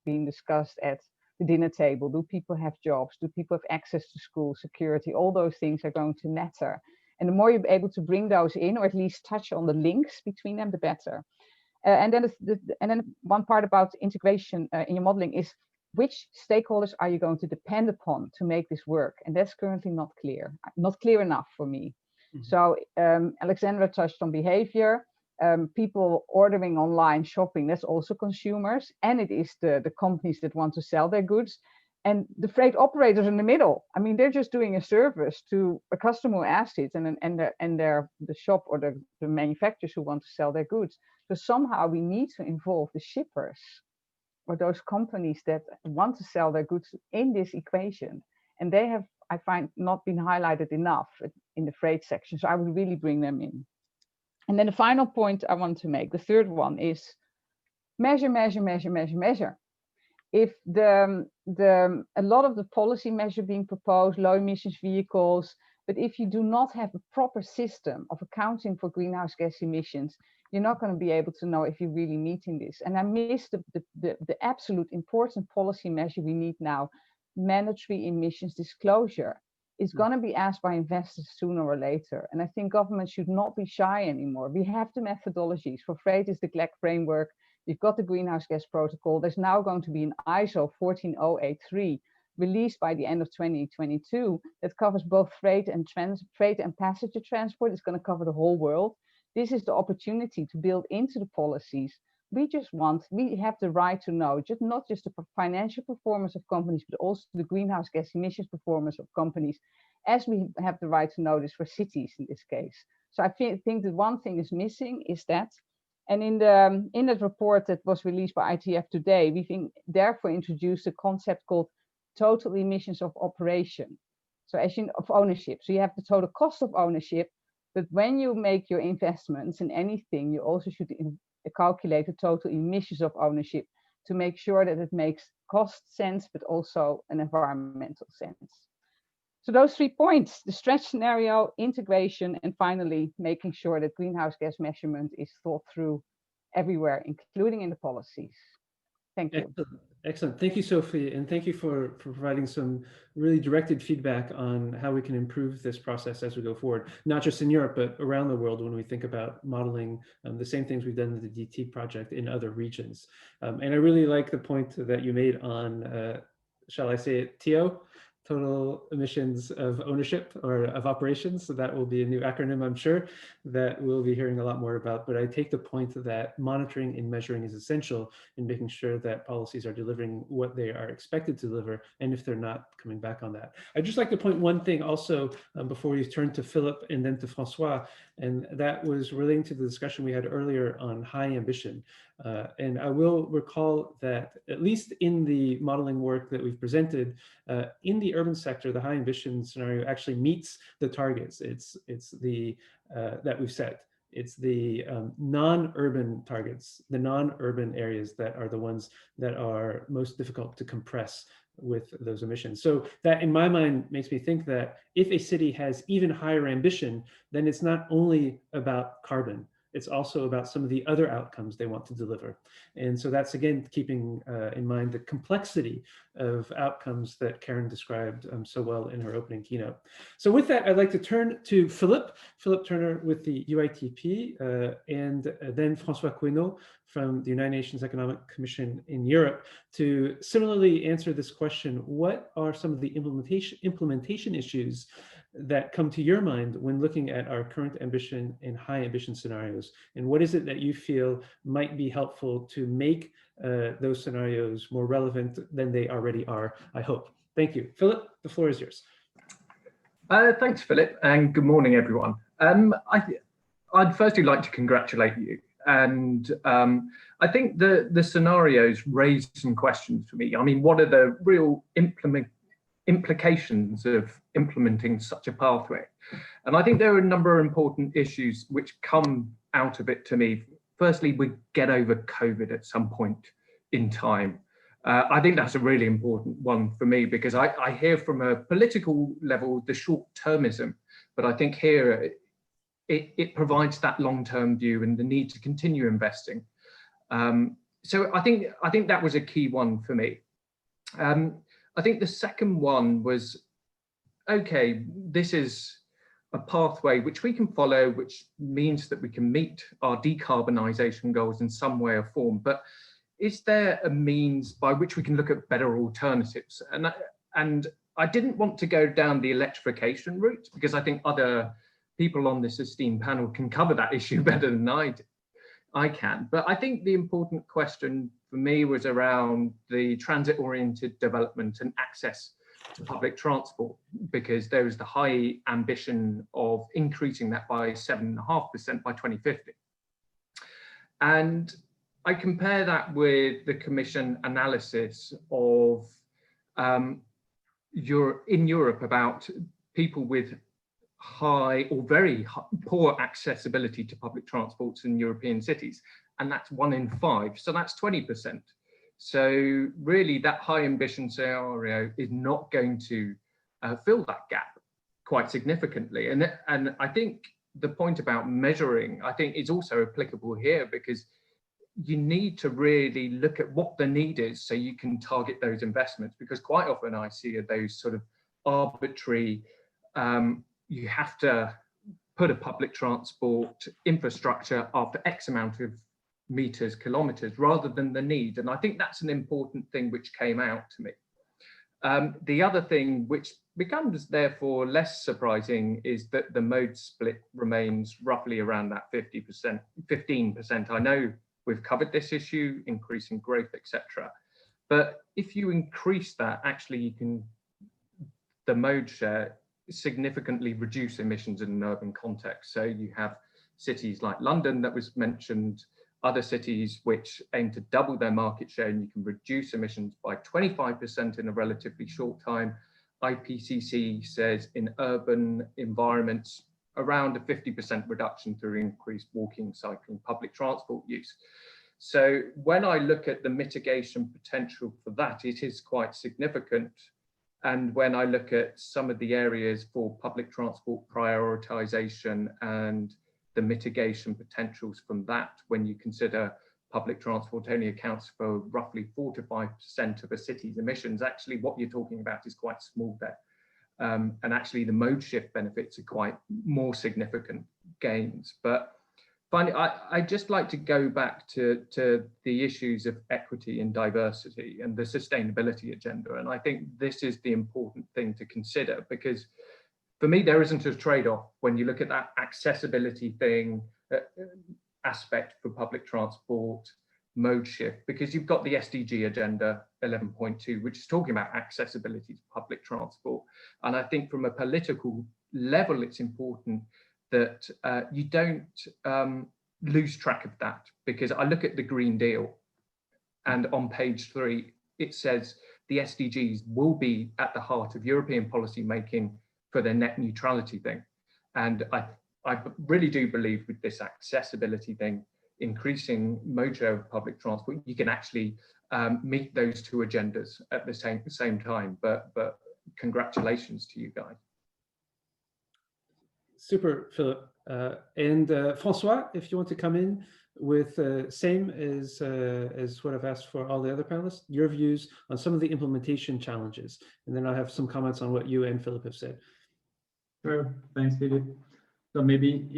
being discussed at the dinner table. Do people have jobs? Do people have access to school, security? All those things are going to matter. And the more you're able to bring those in, or at least touch on the links between them, the better. And then one part about integration in your modeling is, which stakeholders are you going to depend upon to make this work? And that's currently not clear enough for me. Mm-hmm. So Alexandra touched on behavior. People ordering online shopping, that's also consumers, and it is the companies that want to sell their goods, and the freight operators in the middle. I mean, they're just doing a service to a customer who asked it, and the shop or the manufacturers who want to sell their goods. So somehow we need to involve the shippers or those companies that want to sell their goods in this equation, and they have, I find, not been highlighted enough in the freight section. So I would really bring them in. And then the final point I want to make, the third one, is measure, measure, measure, measure, measure. If a lot of the policy measure being proposed, low emissions vehicles, but if you do not have a proper system of accounting for greenhouse gas emissions, you're not going to be able to know if you're really meeting this. And I miss the absolute important policy measure we need now, mandatory emissions disclosure. Is going to be asked by investors sooner or later. And I think governments should not be shy anymore. We have the methodologies. For freight is the GLEC framework. You've got the greenhouse gas protocol. There's now going to be an ISO 14083 released by the end of 2022 that covers both freight and passenger transport. It's going to cover the whole world. This is the opportunity to build into the policies. We have the right to know, not just the financial performance of companies, but also the greenhouse gas emissions performance of companies, as we have the right to know this for cities in this case. So I think that one thing is missing is that, And in that report that was released by ITF today, we've therefore introduced a concept called total emissions of operation. So of ownership. So you have the total cost of ownership, but when you make your investments in anything, you also should calculate the total emissions of ownership to make sure that it makes cost sense, but also an environmental sense. So those 3 points, the stretch scenario, integration, and finally making sure that greenhouse gas measurement is thought through everywhere, including in the policies. Thank you. Excellent. Excellent. Thank you, Sophie. And thank you for providing some really directed feedback on how we can improve this process as we go forward, not just in Europe, but around the world when we think about modeling the same things we've done in the DT project in other regions. And I really like the point that you made on, shall I say it, TO? Total emissions of ownership or of operations. So that will be a new acronym, I'm sure, that we'll be hearing a lot more about. But I take the point that monitoring and measuring is essential in making sure that policies are delivering what they are expected to deliver, and if they're not, coming back on that. I'd just like to point one thing also before we turn to Philip and then to Francois, and that was relating to the discussion we had earlier on high ambition. And I will recall that at least in the modeling work that we've presented, in the urban sector, the high ambition scenario actually meets the targets. It's the that we've set. It's the non-urban targets, the non-urban areas that are the ones that are most difficult to compress with those emissions. So that in my mind makes me think that if a city has even higher ambition, then it's not only about carbon, it's also about some of the other outcomes they want to deliver. And so that's, again, keeping in mind the complexity of outcomes that Karen described so well in her opening keynote. So with that, I'd like to turn to Philip Turner with the UITP, and then Francois Queneau from the United Nations Economic Commission in Europe to similarly answer this question: what are some of the implementation issues that come to your mind when looking at our current ambition and high ambition scenarios? And what is it that you feel might be helpful to make those scenarios more relevant than they already are, I hope? Thank you. Philip, the floor is yours. Thanks, Philip, and good morning, everyone. I'd firstly like to congratulate you. And I think the scenarios raise some questions for me. I mean, what are the real implications of implementing such a pathway? And I think there are a number of important issues which come out of it to me. Firstly, we get over COVID at some point in time. I think that's a really important one for me, because I hear from a political level the short-termism, but I think here it provides that long-term view and the need to continue investing. So I think that was a key one for me. I think the second one was, okay, this is a pathway which we can follow, which means that we can meet our decarbonisation goals in some way or form, but is there a means by which we can look at better alternatives? And I didn't want to go down the electrification route, because I think other people on this esteemed panel can cover that issue better than I can. But I think the important question for me was around the transit-oriented development and access to public transport, because there is the high ambition of increasing that by 7.5% by 2050. And I compare that with the Commission analysis of in Europe about people with high or very poor accessibility to public transports in European cities, and that's 1 in 5, so that's 20%. So really that high ambition scenario is not going to fill that gap quite significantly. And I think the point about measuring, I think, is also applicable here, because you need to really look at what the need is so you can target those investments, because quite often I see those sort of arbitrary, you have to put a public transport infrastructure after X amount of meters, kilometers, rather than the need. And I think that's an important thing which came out to me. The other thing which becomes therefore less surprising is that the mode split remains roughly around that 50%, 15%. I know we've covered this issue, increasing growth, etc. But if you increase that, actually you can, the mode share, significantly reduce emissions in an urban context. So you have cities like London that was mentioned, other cities which aim to double their market share, and you can reduce emissions by 25% in a relatively short time. IPCC says in urban environments, around a 50% reduction through increased walking, cycling, public transport use. So when I look at the mitigation potential for that, it is quite significant. And when I look at some of the areas for public transport prioritization and the mitigation potentials from that, when you consider public transport only accounts for roughly 4 to 5% of a city's emissions, actually what you're talking about is quite small there. And actually the mode shift benefits are quite more significant gains. But finally, I'd just like to go back to the issues of equity and diversity and the sustainability agenda. And I think this is the important thing to consider, because for me, there isn't a trade-off when you look at that accessibility thing, aspect for public transport, mode shift, because you've got the SDG agenda 11.2, which is talking about accessibility to public transport. And I think from a political level, it's important that you don't lose track of that, because I look at the Green Deal and on page 3, it says the SDGs will be at the heart of European policy making for their net neutrality thing. And I really do believe with this accessibility thing, increasing mode share of public transport, you can actually meet those two agendas at the same time. But congratulations to you guys. Super, Philip. And Francois, if you want to come in with same as what I've asked for all the other panelists, your views on some of the implementation challenges, and then I'll have some comments on what you and Philip have said. Sure, thanks, Philip. So maybe,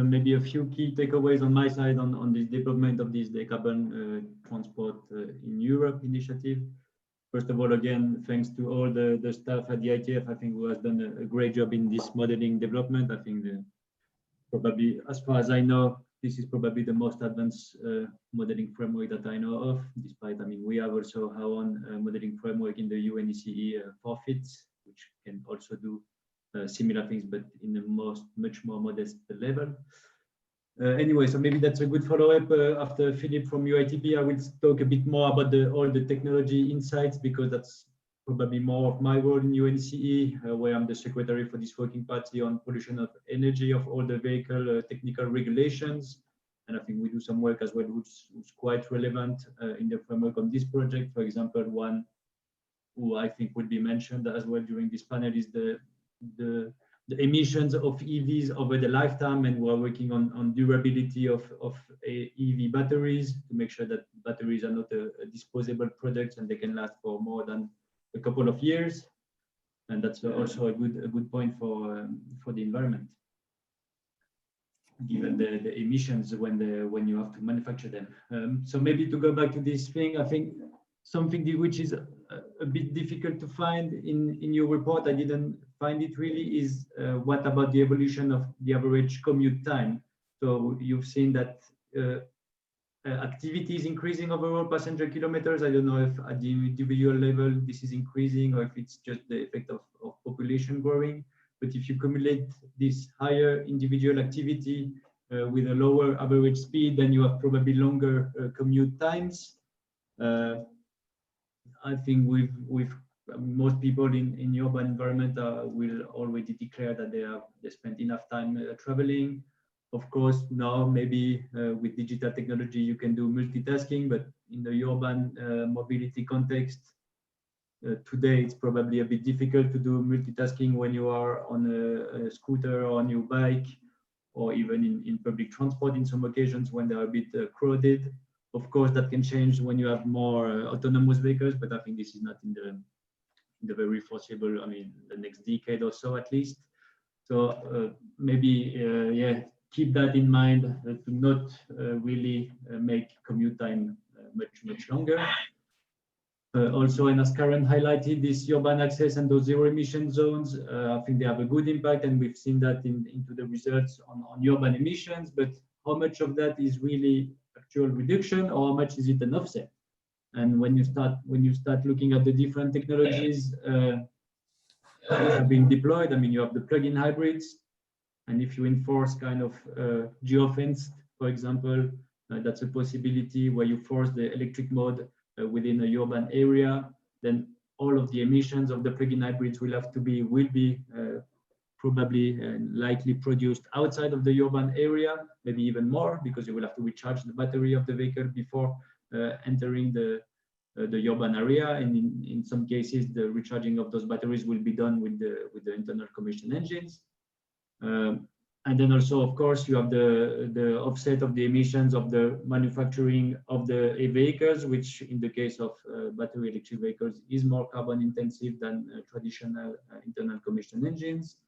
maybe a few key takeaways on my side on this development of this decarbon transport in Europe initiative. First of all, again, thanks to all the staff at the ITF, I think who has done a great job in this modeling development. I think probably, as far as I know, this is probably the most advanced modeling framework that I know of, despite, I mean, we have also our own modeling framework in the UNECE forfeits, which can also do similar things, but in a much more modest level. Anyway, so maybe that's a good follow-up. After Philip from UITP, I will talk a bit more about all the technology insights, because that's probably more of my role in UNECE, where I'm the secretary for this working party on pollution of energy of all the vehicle technical regulations. And I think we do some work as well, which is quite relevant in the framework on this project. For example, one who I think would be mentioned as well during this panel is the emissions of EVs over the lifetime, and we're working on durability of EV batteries to make sure that batteries are not a disposable product and they can last for more than a couple of years. And that's also a good point for the environment, given the emissions when you have to manufacture them. So maybe to go back to this thing, I think something which is a bit difficult to find in your report, I didn't find it really, is what about the evolution of the average commute time? So you've seen that activity is increasing overall passenger kilometers. I don't know if at the individual level this is increasing or if it's just the effect of population growing. But if you accumulate this higher individual activity with a lower average speed, then you have probably longer commute times. I think most people in urban environment will already declare that they spend enough time traveling. Of course, now maybe with digital technology you can do multitasking, but in the urban mobility context, today it's probably a bit difficult to do multitasking when you are on a scooter or on your bike, or even in public transport in some occasions when they are a bit crowded. Of course, that can change when you have more autonomous vehicles, but I think this is not in the very foreseeable, I mean, the next decade or so at least. So maybe, keep that in mind to not really make commute time much longer. Also, and as Karen highlighted, this urban access and those zero emission zones, I think they have a good impact, and we've seen that into the results on urban emissions, but how much of that is really actual reduction, or how much is it an offset? And when you start looking at the different technologies that have been deployed, I mean, you have the plug-in hybrids, and if you enforce kind of geofenced, for example, That's a possibility where you force the electric mode within a urban area. Then all of the emissions of the plug-in hybrids will be probably likely produced outside of the urban area, maybe even more, because you will have to recharge the battery of the vehicle before entering the urban area. And in some cases, the recharging of those batteries will be done with the internal combustion engines. And then also, of course, you have the offset of the emissions of the manufacturing of the vehicles, which in the case of battery electric vehicles is more carbon intensive than traditional internal combustion engines,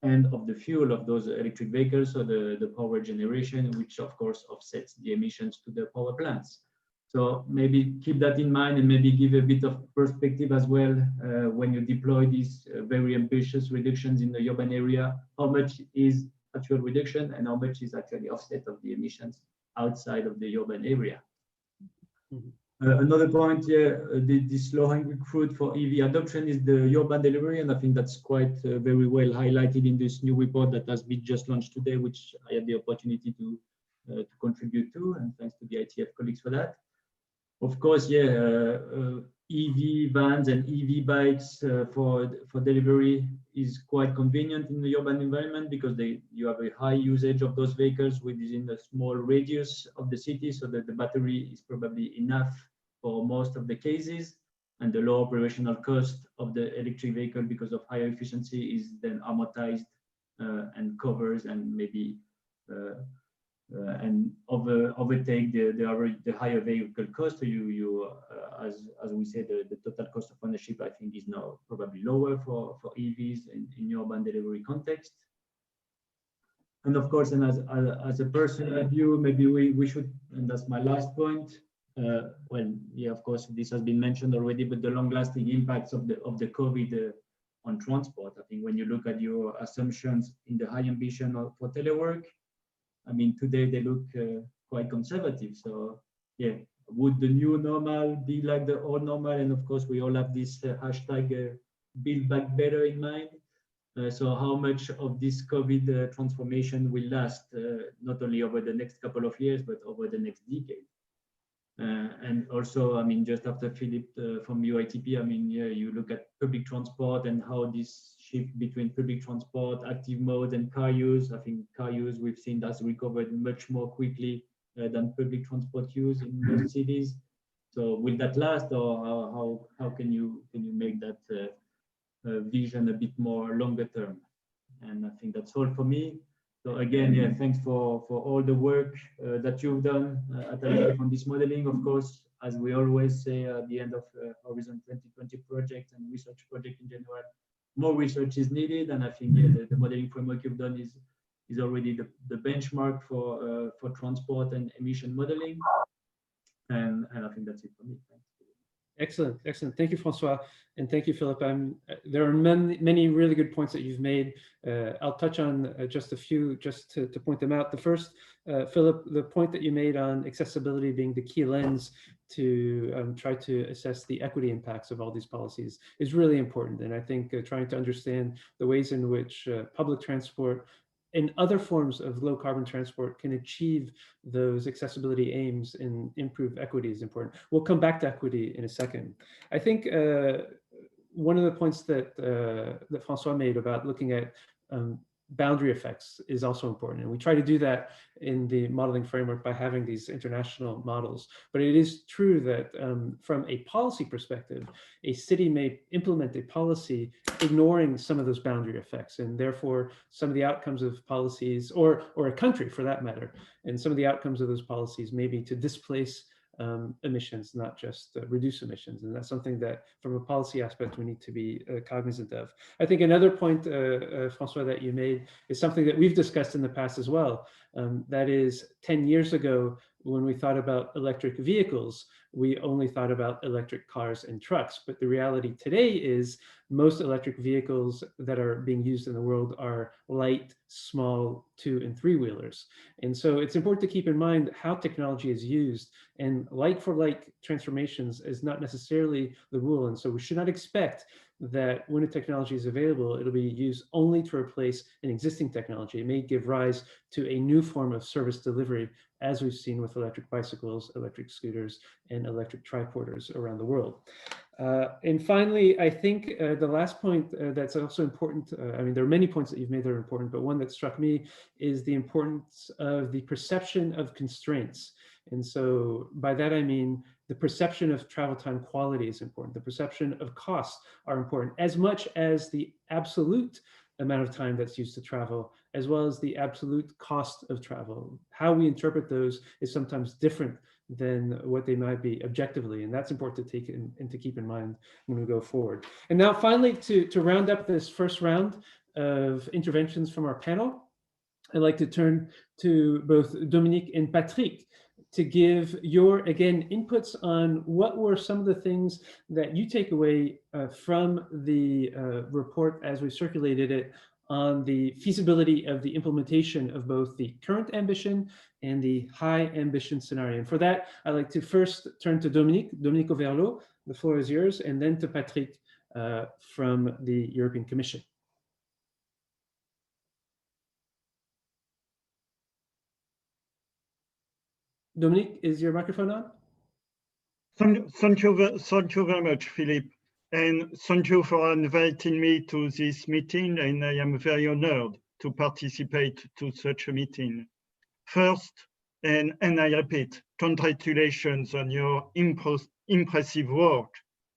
and of the fuel of those electric vehicles, so the power generation, which of course offsets the emissions to the power plants. So maybe keep that in mind and maybe give a bit of perspective as well when you deploy these very ambitious reductions in the urban area, how much is actual reduction and how much is actually offset of the emissions outside of the urban area. Another point here, this low-hanging fruit for EV adoption is the urban delivery, and I think that's quite very well highlighted in this new report that has been just launched today, which I had the opportunity to contribute to, and thanks to the ITF colleagues for that. Of course, EV vans and EV bikes for delivery is quite convenient in the urban environment because you have a high usage of those vehicles within a small radius of the city, so that the battery is probably enough for most of the cases, and the low operational cost of the electric vehicle because of higher efficiency is then amortized and covers and maybe and overtake the higher vehicle cost. So as we said, the total cost of ownership I think is now probably lower for EVs in urban delivery context. And of course, and as a personal view, maybe we should, and that's my last point. Well, yeah, of course, this has been mentioned already, but the long-lasting impacts of the COVID on transport. I think when you look at your assumptions in the high ambition for telework, I mean, today they look quite conservative. So yeah, would the new normal be like the old normal? And of course, we all have this hashtag build back better in mind. So how much of this COVID transformation will last, not only over the next couple of years, but over the next decade? And also, I mean, just after Philip from UITP, I mean, yeah, you look at public transport and how this shift between public transport, active modes, and car use. I think car use we've seen that's recovered much more quickly than public transport use in most cities. So will that last, or how can you make that vision a bit more longer term? And I think that's all for me. So again, yeah, thanks for all the work that you've done at ITF on this modeling. Of course, as we always say at the end of Horizon 2020 project and research project in general, more research is needed. And I think the modeling framework you've done is already the benchmark for transport and emission modeling. And I think that's it for me. Thanks. Excellent, excellent. Thank you, Francois, and thank you, Philip. There are many really good points that you've made. I'll touch on just a few, just to point them out. The first, Philip, the point that you made on accessibility being the key lens to try to assess the equity impacts of all these policies is really important. And I think trying to understand the ways in which public transport and other forms of low carbon transport can achieve those accessibility aims and improve equity is important. We'll come back to equity in a second. I think one of the points that that Francois made about looking at boundary effects is also important. And we try to do that in the modeling framework by having these international models. But it is true that from a policy perspective, a city may implement a policy ignoring some of those boundary effects, and therefore some of the outcomes of policies, or a country for that matter, and some of the outcomes of those policies may be to displace emissions, not just reduce emissions. And that's something that from a policy aspect, we need to be cognizant of. I think another point, Francois, that you made is something that we've discussed in the past as well. That is 10 years ago, when we thought about electric vehicles, we only thought about electric cars and trucks. But the reality today is most electric vehicles that are being used in the world are light, small 2- and 3-wheelers. And so it's important to keep in mind how technology is used, and like for like transformations is not necessarily the rule. And so we should not expect that when a technology is available, it'll be used only to replace an existing technology. It may give rise to a new form of service delivery, as we've seen with electric bicycles, electric scooters, and electric triporters around the world. And finally, I think the last point that's also important, I mean, there are many points that you've made that are important, but one that struck me is the importance of the perception of constraints. And so by that, I mean, the perception of travel time quality is important. The perception of costs are important, as much as the absolute amount of time that's used to travel, as well as the absolute cost of travel. How we interpret those is sometimes different than what they might be objectively. And that's important to take and to keep in mind when we go forward. And now finally, to round up this first round of interventions from our panel, I'd like to turn to both Dominique and Patrick to give your, again, inputs on what were some of the things that you take away from the report as we circulated it on the feasibility of the implementation of both the current ambition and the high ambition scenario. And for that, I'd like to first turn to Dominique Overlot, the floor is yours, and then to Patrick from the European Commission. Dominique, is your microphone on? Thank you very much, Philippe. And thank you for inviting me to this meeting. And I am very honored to participate to such a meeting. First, and I repeat, congratulations on your impressive work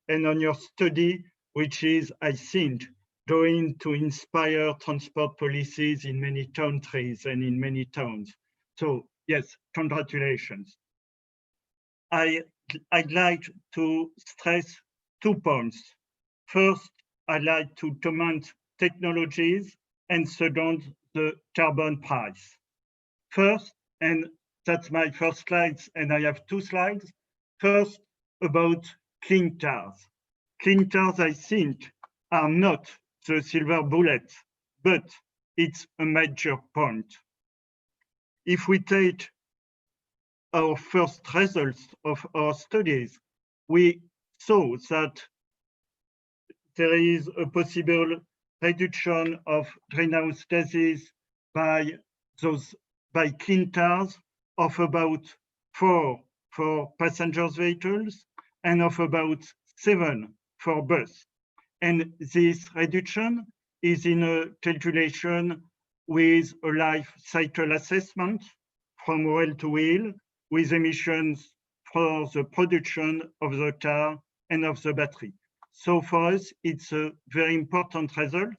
and on your study, which is, I think, going to inspire transport policies in many countries and in many towns. So yes, congratulations. I'd like to stress 2 points. First, I'd like to comment technologies, and second, the carbon price. First, and that's my first slides, and I have 2 slides. First, about clean cars. Clean cars, I think, are not the silver bullet, but it's a major point. If we take our first results of our studies, we saw that there is a possible reduction of greenhouse gases by clean cars of about 4 for passenger vehicles and of about 7 for bus. And this reduction is in a calculation with a life cycle assessment from wheel to wheel, with emissions for the production of the car and of the battery. So for us, it's a very important result.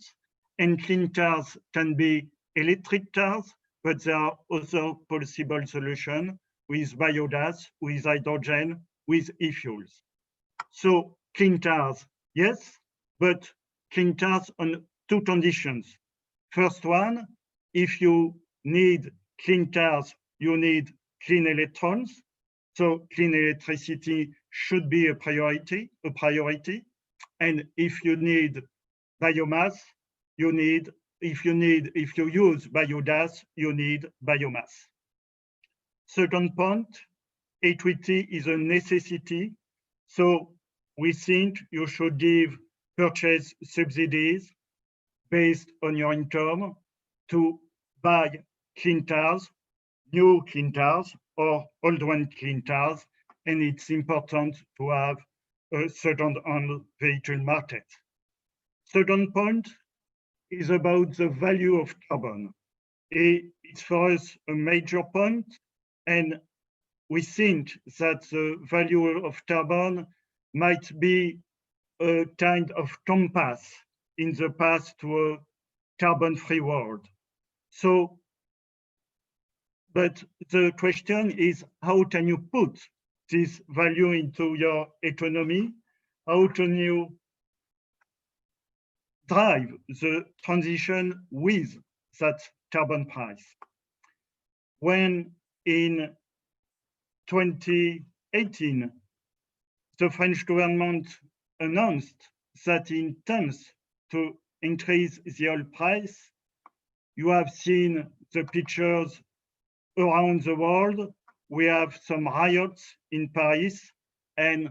And clean cars can be electric cars, but there are other possible solutions with biogas, with hydrogen, with e-fuels. So clean cars, yes, but clean cars on 2 conditions. First one, if you need clean cars, you need clean electrons. So clean electricity should be a priority. And if you need biomass, if you use biogas, you need biomass. Second point, equity is a necessity. So we think you should give purchase subsidies based on your income to buy clean cars, new clean cars, or old one clean cars. And it's important to have a second-hand vehicle market. Second point is about the value of carbon. It's for us a major point, and we think that the value of carbon might be a kind of compass in the path to a carbon-free world. So, but the question is, how can you put this value into your economy? How can you drive the transition with that carbon price? When in 2018, the French government announced that it intends to increase the oil price, you have seen the pictures around the world. We have some riots in Paris, and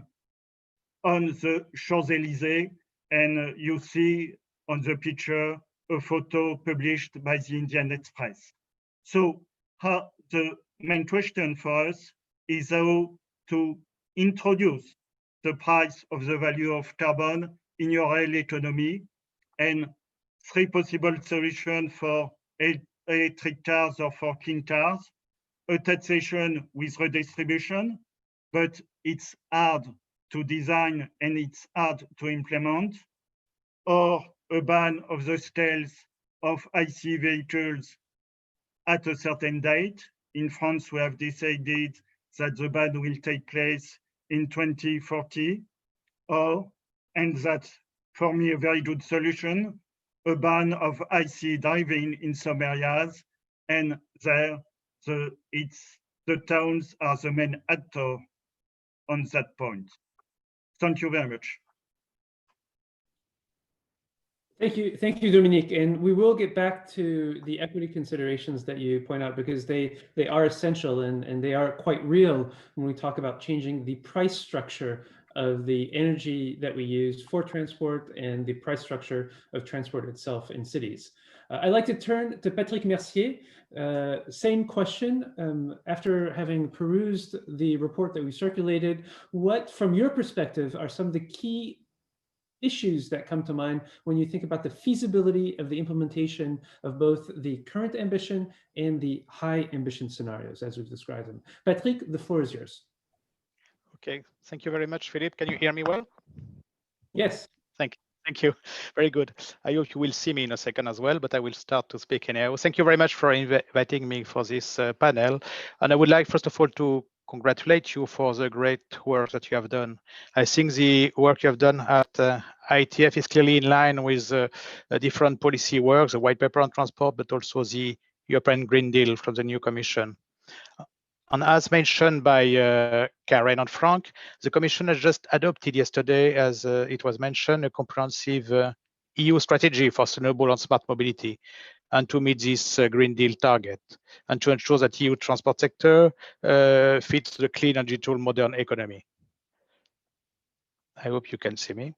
on the Champs-Élysées, and you see on the picture a photo published by the Indian Express. So the main question for us is how to introduce the price of the value of carbon in your real economy, and 3 possible solutions for electric cars or for clean cars: a taxation with redistribution, but it's hard to design and it's hard to implement, or a ban of the sales of IC vehicles at a certain date. In France, we have decided that the ban will take place in 2040, and that's, for me, a very good solution, a ban of IC driving in some areas, and there the towns are the main actor on that point. Thank you very much. Thank you, Dominique. And we will get back to the equity considerations that you point out, because they are essential and they are quite real when we talk about changing the price structure of the energy that we use for transport and the price structure of transport itself in cities. I'd like to turn to Patrick Mercier. Same question. After having perused the report that we circulated, what, from your perspective, are some of the key issues that come to mind when you think about the feasibility of the implementation of both the current ambition and the high ambition scenarios as we've described them? Patrick, the floor is yours. Okay, thank you very much, Philippe. Can you hear me well? Yes. Thank you. Very good. I hope you will see me in a second as well, but I will start to speak anyhow. Thank you very much for inviting me for this panel. And I would like, first of all, to congratulate you for the great work that you have done. I think the work you have done at IETF is clearly in line with different policy work, the white paper on transport, but also the European Green Deal from the new Commission. And as mentioned by Karen and Frank, the Commission has just adopted yesterday, as it was mentioned, a comprehensive EU strategy for sustainable and smart mobility, and to meet this Green Deal target, and to ensure that EU transport sector fits the clean and digital modern economy. I hope you can see me.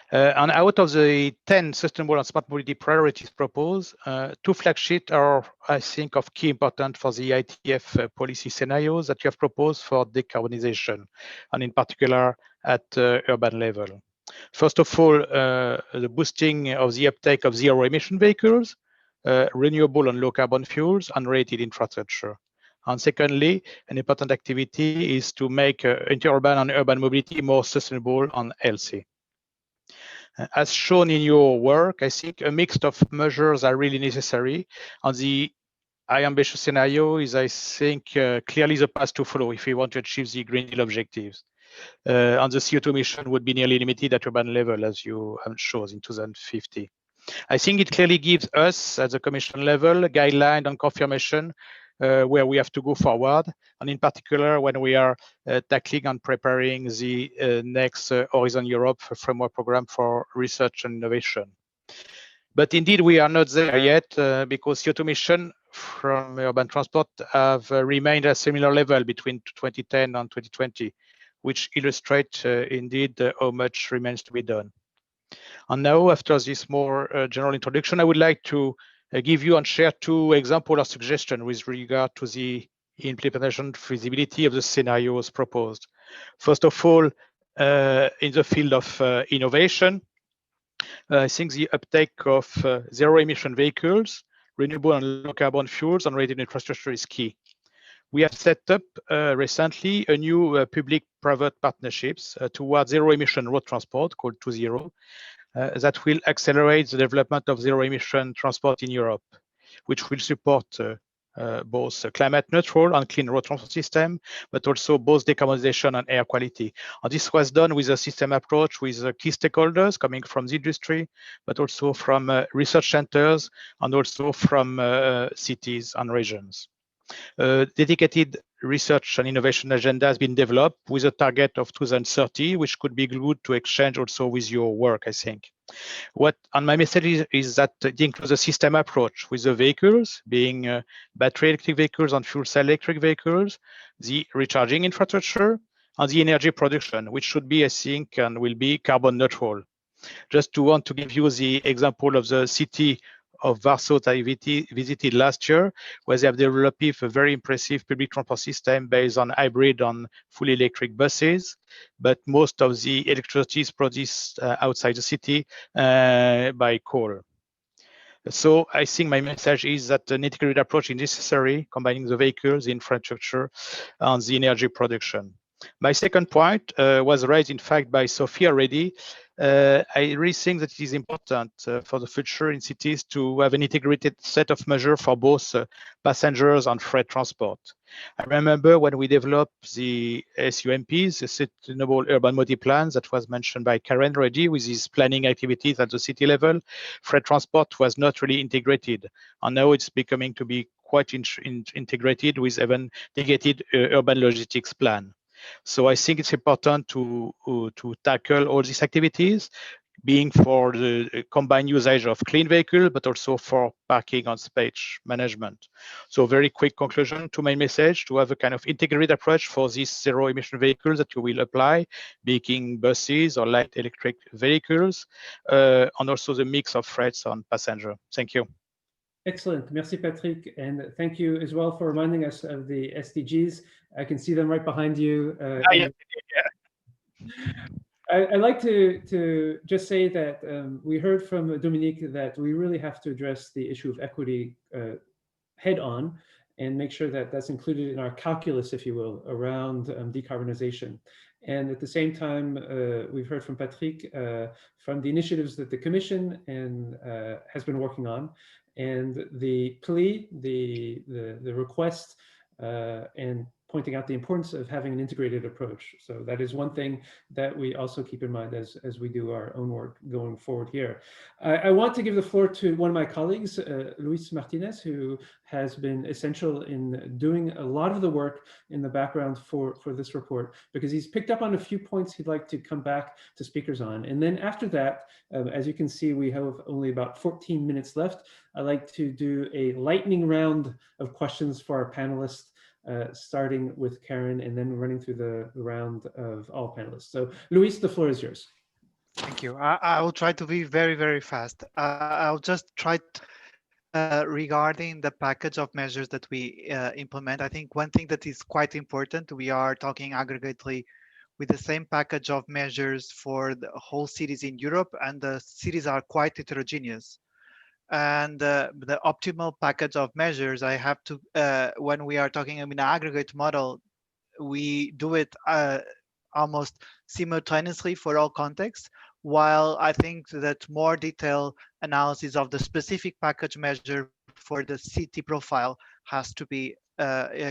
And out of the 10 sustainable and smart mobility priorities proposed, 2 flagships are, I think, of key importance for the IETF policy scenarios that you have proposed for decarbonization, and in particular at urban level. First of all, the boosting of the uptake of zero-emission vehicles, renewable and low-carbon fuels, and rated infrastructure. And secondly, an important activity is to make interurban and urban mobility more sustainable and healthy. As shown in your work, I think a mix of measures are really necessary. And the high ambitious scenario is, I think, clearly the path to follow if we want to achieve the Green Deal objectives. And the CO2 emission would be nearly limited at urban level, as you shown in 2050. I think it clearly gives us, at the Commission level, a guideline and confirmation where we have to go forward, and in particular when we are tackling and preparing the next Horizon Europe framework program for research and innovation. But indeed, we are not there yet because CO2 emission from urban transport have remained at a similar level between 2010 and 2020, which illustrates indeed how much remains to be done. And now, after this more general introduction, I would like to give you and share 2 examples or suggestions with regard to the implementation feasibility of the scenarios proposed. First of all, in the field of innovation, I think the uptake of zero-emission vehicles, renewable and low-carbon fuels, and rated infrastructure is key. We have set up recently a new public-private partnerships towards zero-emission road transport called 2.0, that will accelerate the development of zero-emission transport in Europe, which will support both climate neutral and clean road transport system, but also both decarbonization and air quality. And this was done with a system approach with key stakeholders coming from the industry, but also from research centers and also from cities and regions. Dedicated research and innovation agenda has been developed with a target of 2030, which could be good to exchange also with your work, I think. And my message is that it includes a system approach with the vehicles being battery electric vehicles and fuel cell electric vehicles, the recharging infrastructure, and the energy production, which should be, I think, and will be carbon neutral. Just to want to give you the example of the city of Warsaw that I visited last year, where they have developed a very impressive public transport system based on hybrid on fully electric buses. But most of the electricity is produced outside the city by coal. So I think my message is that an integrated approach is necessary, combining the vehicles, the infrastructure, and the energy production. My second point was raised, in fact, by Sophie already. I really think that it is important for the future in cities to have an integrated set of measures for both passengers and freight transport. I remember when we developed the SUMPs, the Sustainable Urban Mobility Plans, that was mentioned by Karen already, with these planning activities at the city level, freight transport was not really integrated. And now it's becoming to be quite integrated with even dedicated urban logistics plan. So I think it's important to tackle all these activities, being for the combined usage of clean vehicles, but also for parking and space management. So very quick conclusion to my message, to have a kind of integrated approach for these zero emission vehicles that you will apply, being buses or light electric vehicles, and also the mix of freights and passenger. Thank you. Excellent. Merci, Patrick. And thank you as well for reminding us of the SDGs. I can see them right behind you. Yeah. I'd like to just say that we heard from Dominique that we really have to address the issue of equity head on and make sure that that's included in our calculus, if you will, around decarbonization. And at the same time, we've heard from Patrick from the initiatives that the Commission has been working on, and the plea, the request, and pointing out the importance of having an integrated approach. So that is one thing that we also keep in mind as we do our own work going forward here. I want to give the floor to one of my colleagues, Luis Martinez, who has been essential in doing a lot of the work in the background for this report, because he's picked up on a few points he'd like to come back to speakers on. And then after that, as you can see, we have only about 14 minutes left. I'd like to do a lightning round of questions for our panelists, starting with Karen and then running through the round of all panelists. So Luis, the floor is yours. Thank you. I will try to be very, very fast. I'll just try to, regarding the package of measures that we implement. I think one thing that is quite important, we are talking aggregately with the same package of measures for the whole cities in Europe, and the cities are quite heterogeneous. And the optimal package of measures, I have to, when we are talking in an aggregate model, we do it almost simultaneously for all contexts, while I think that more detailed analysis of the specific package measure for the city profile has to be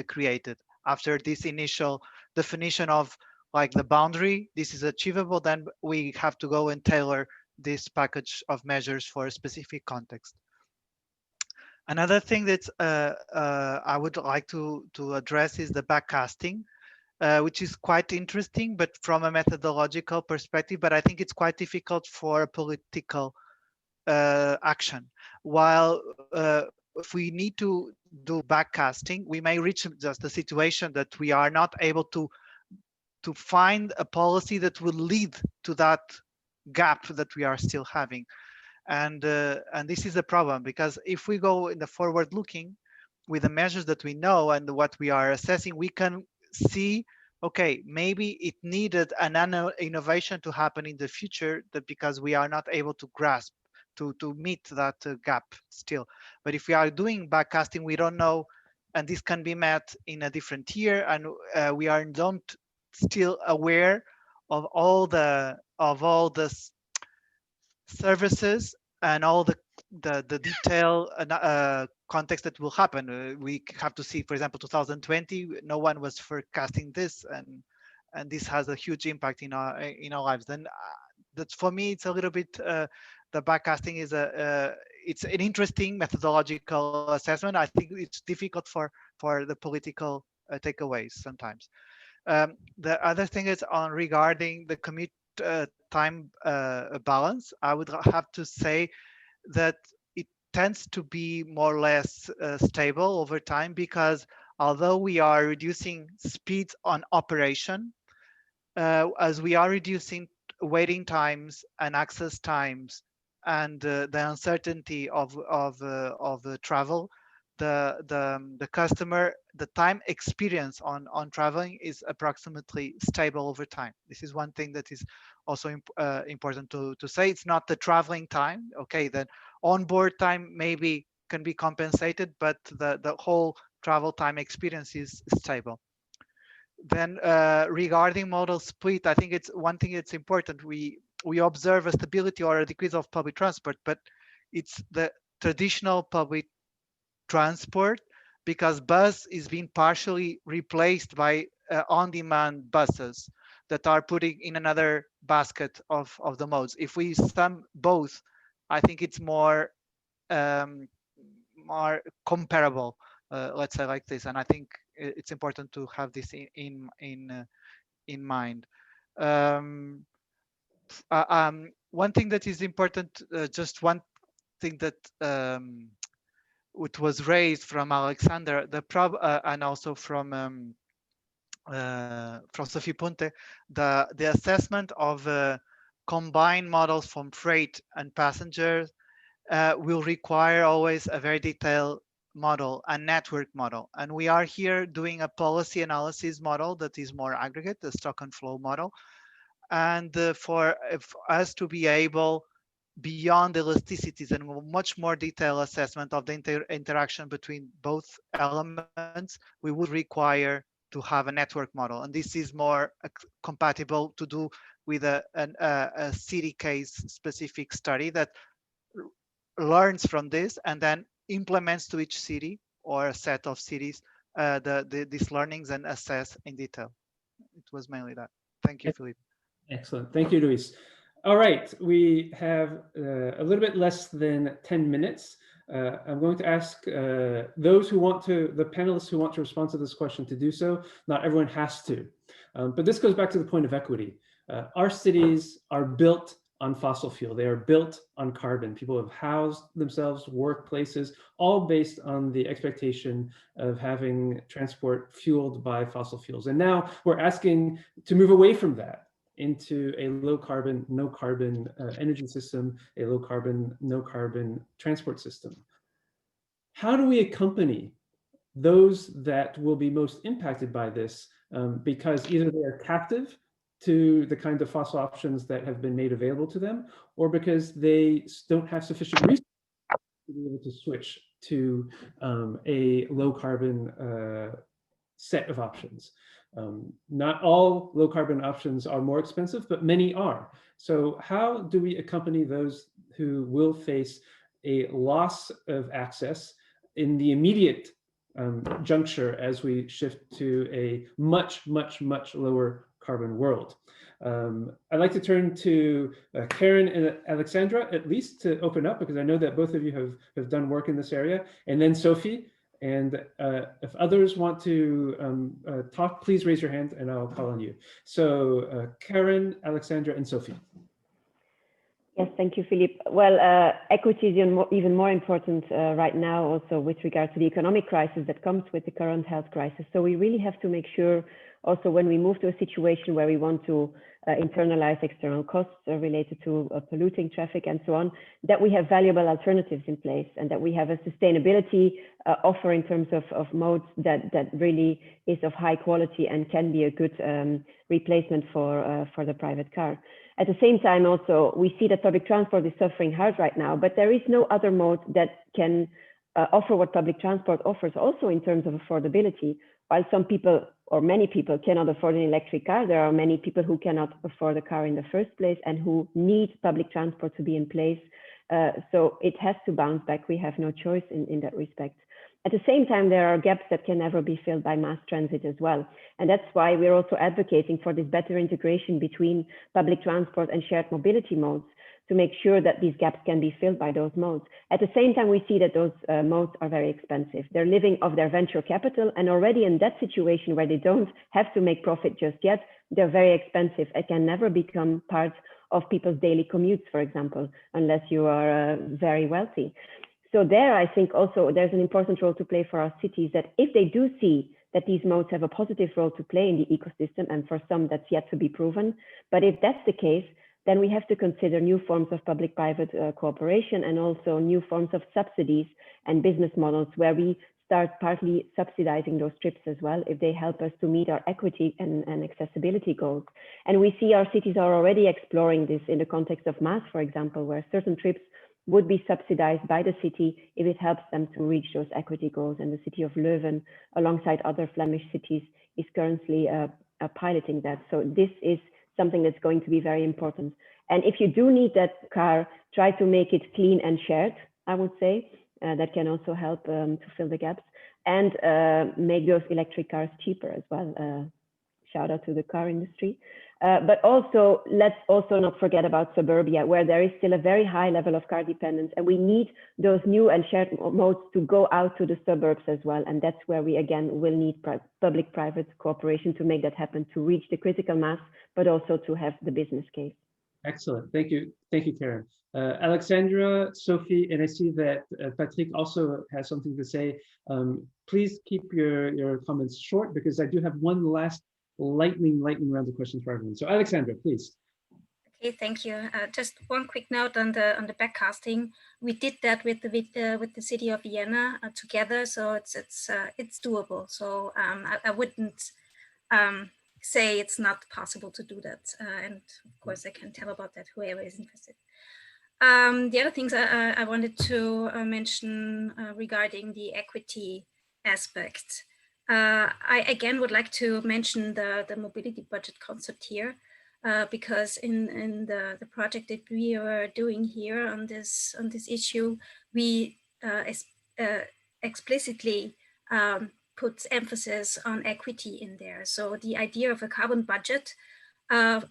created. After this initial definition of like the boundary, this is achievable, then we have to go and tailor this package of measures for a specific context. Another thing that I would like to address is the backcasting, which is quite interesting, but from a methodological perspective, but I think it's quite difficult for a political action. While if we need to do backcasting, we may reach just a situation that we are not able to find a policy that will lead to that gap that we are still having. And this is a problem, because if we go in the forward looking with the measures that we know and what we are assessing, we can see, okay, maybe it needed an innovation to happen in the future, that because we are not able to grasp to meet that gap still. But if we are doing backcasting, we don't know, and this can be met in a different year, and we are not still aware of all the services and all the detail context that will happen. We have to see, for example, 2020, no one was forecasting this, and this has a huge impact in our lives. Then that's, for me, it's a little bit the backcasting is it's an interesting methodological assessment. I think it's difficult for the political takeaways sometimes. The other thing is on regarding the commute time balance. I would have to say that it tends to be more or less stable over time, because although we are reducing speeds on operation, as we are reducing waiting times and access times and the uncertainty of travel, the customer, the time experience on traveling is approximately stable over time. This is one thing that is also important to say. It's not the traveling time. Okay, the onboard time maybe can be compensated, but the whole travel time experience is stable. Then regarding modal split, I think it's one thing that's important. We observe a stability or a decrease of public transport, but it's the traditional public transport, because bus is being partially replaced by on-demand buses that are putting in another basket of the modes. If we sum both, I think it's more comparable, let's say like this. And I think it's important to have this in mind. One thing that is important, just one thing that it was raised from Alexander, and also from Sophie Ponte, the assessment of combined models from freight and passengers will require always a very detailed model, a network model. And we are here doing a policy analysis model that is more aggregate, the stock and flow model. And for us to be able, beyond elasticities and much more detailed assessment of the interaction between both elements, we would require to have a network model. And this is more compatible to do with a city case specific study that learns from this and then implements to each city or a set of cities these learnings and assess in detail. It was mainly that. Thank you, Philippe. Excellent. Thank you, Luis. All right, we have a little bit less than 10 minutes. I'm going to ask those who want to, the panelists who want to respond to this question, to do so. Not everyone has to, but this goes back to the point of equity. Our cities are built on fossil fuel. They are built on carbon. People have housed themselves, workplaces, all based on the expectation of having transport fueled by fossil fuels. And now we're asking to move away from that into a low carbon, no carbon energy system, a low carbon, no carbon transport system. How do we accompany those that will be most impacted by this because either they are captive to the kind of fossil options that have been made available to them, or because they don't have sufficient resources to be able to switch to a low carbon set of options. Not all low carbon options are more expensive, but many are. So how do we accompany those who will face a loss of access in the immediate juncture as we shift to a much, much, much lower carbon world? I'd like to turn to Karen and Alexandra, at least to open up, because I know that both of you have done work in this area, and then Sophie. And if others want to talk, please raise your hand and I'll call on you. So Karen, Alexandra, and Sophie. Yes, thank you, Philippe. Well, equity is even more important right now, also with regard to the economic crisis that comes with the current health crisis. So we really have to make sure also when we move to a situation where we want to internalize external costs related to polluting traffic and so on, that we have valuable alternatives in place and that we have a sustainability offer in terms of modes that really is of high quality and can be a good replacement for the private car. At the same time, also, we see that public transport is suffering hard right now, but there is no other mode that can offer what public transport offers also in terms of affordability. While some people or many people cannot afford an electric car, there are many people who cannot afford a car in the first place and who need public transport to be in place. So it has to bounce back. We have no choice in that respect. At the same time, there are gaps that can never be filled by mass transit as well. And that's why we're also advocating for this better integration between public transport and shared mobility modes to make sure that these gaps can be filled by those modes. At the same time, we see that those modes are very expensive. They're living off their venture capital, and already in that situation where they don't have to make profit just yet, they're very expensive and can never become part of people's daily commutes, for example, unless you are very wealthy. So there, I think also there's an important role to play for our cities, that if they do see that these modes have a positive role to play in the ecosystem, and for some that's yet to be proven, but if that's the case, then we have to consider new forms of public-private cooperation and also new forms of subsidies and business models where we start partly subsidizing those trips as well if they help us to meet our equity and accessibility goals. And we see our cities are already exploring this in the context of Maas, for example, where certain trips would be subsidized by the city if it helps them to reach those equity goals. And the city of Leuven, alongside other Flemish cities, is currently piloting that. So this is something that's going to be very important. And if you do need that car, try to make it clean and shared, I would say. That can also help to fill the gaps, and make those electric cars cheaper as well. Shout out to the car industry. But also, let's also not forget about suburbia, where there is still a very high level of car dependence, and we need those new and shared modes to go out to the suburbs as well. And that's where we, again, will need public-private cooperation to make that happen, to reach the critical mass, but also to have the business case. Excellent. Thank you, Karen. Alexandra, Sophie, and I see that Patrick also has something to say. Please keep your comments short, because I do have one last lightning round of questions for everyone. So Alexandra, please. Okay, thank you. Just one quick note on the backcasting. We did that with the city of Vienna together, so it's doable. So I wouldn't say it's not possible to do that. And of course, I can tell about that whoever is interested. The other things I wanted to mention regarding the equity aspect. I again would like to mention the mobility budget concept here, because in the project that we are doing here on this issue, we explicitly puts emphasis on equity in there. So the idea of a carbon budget,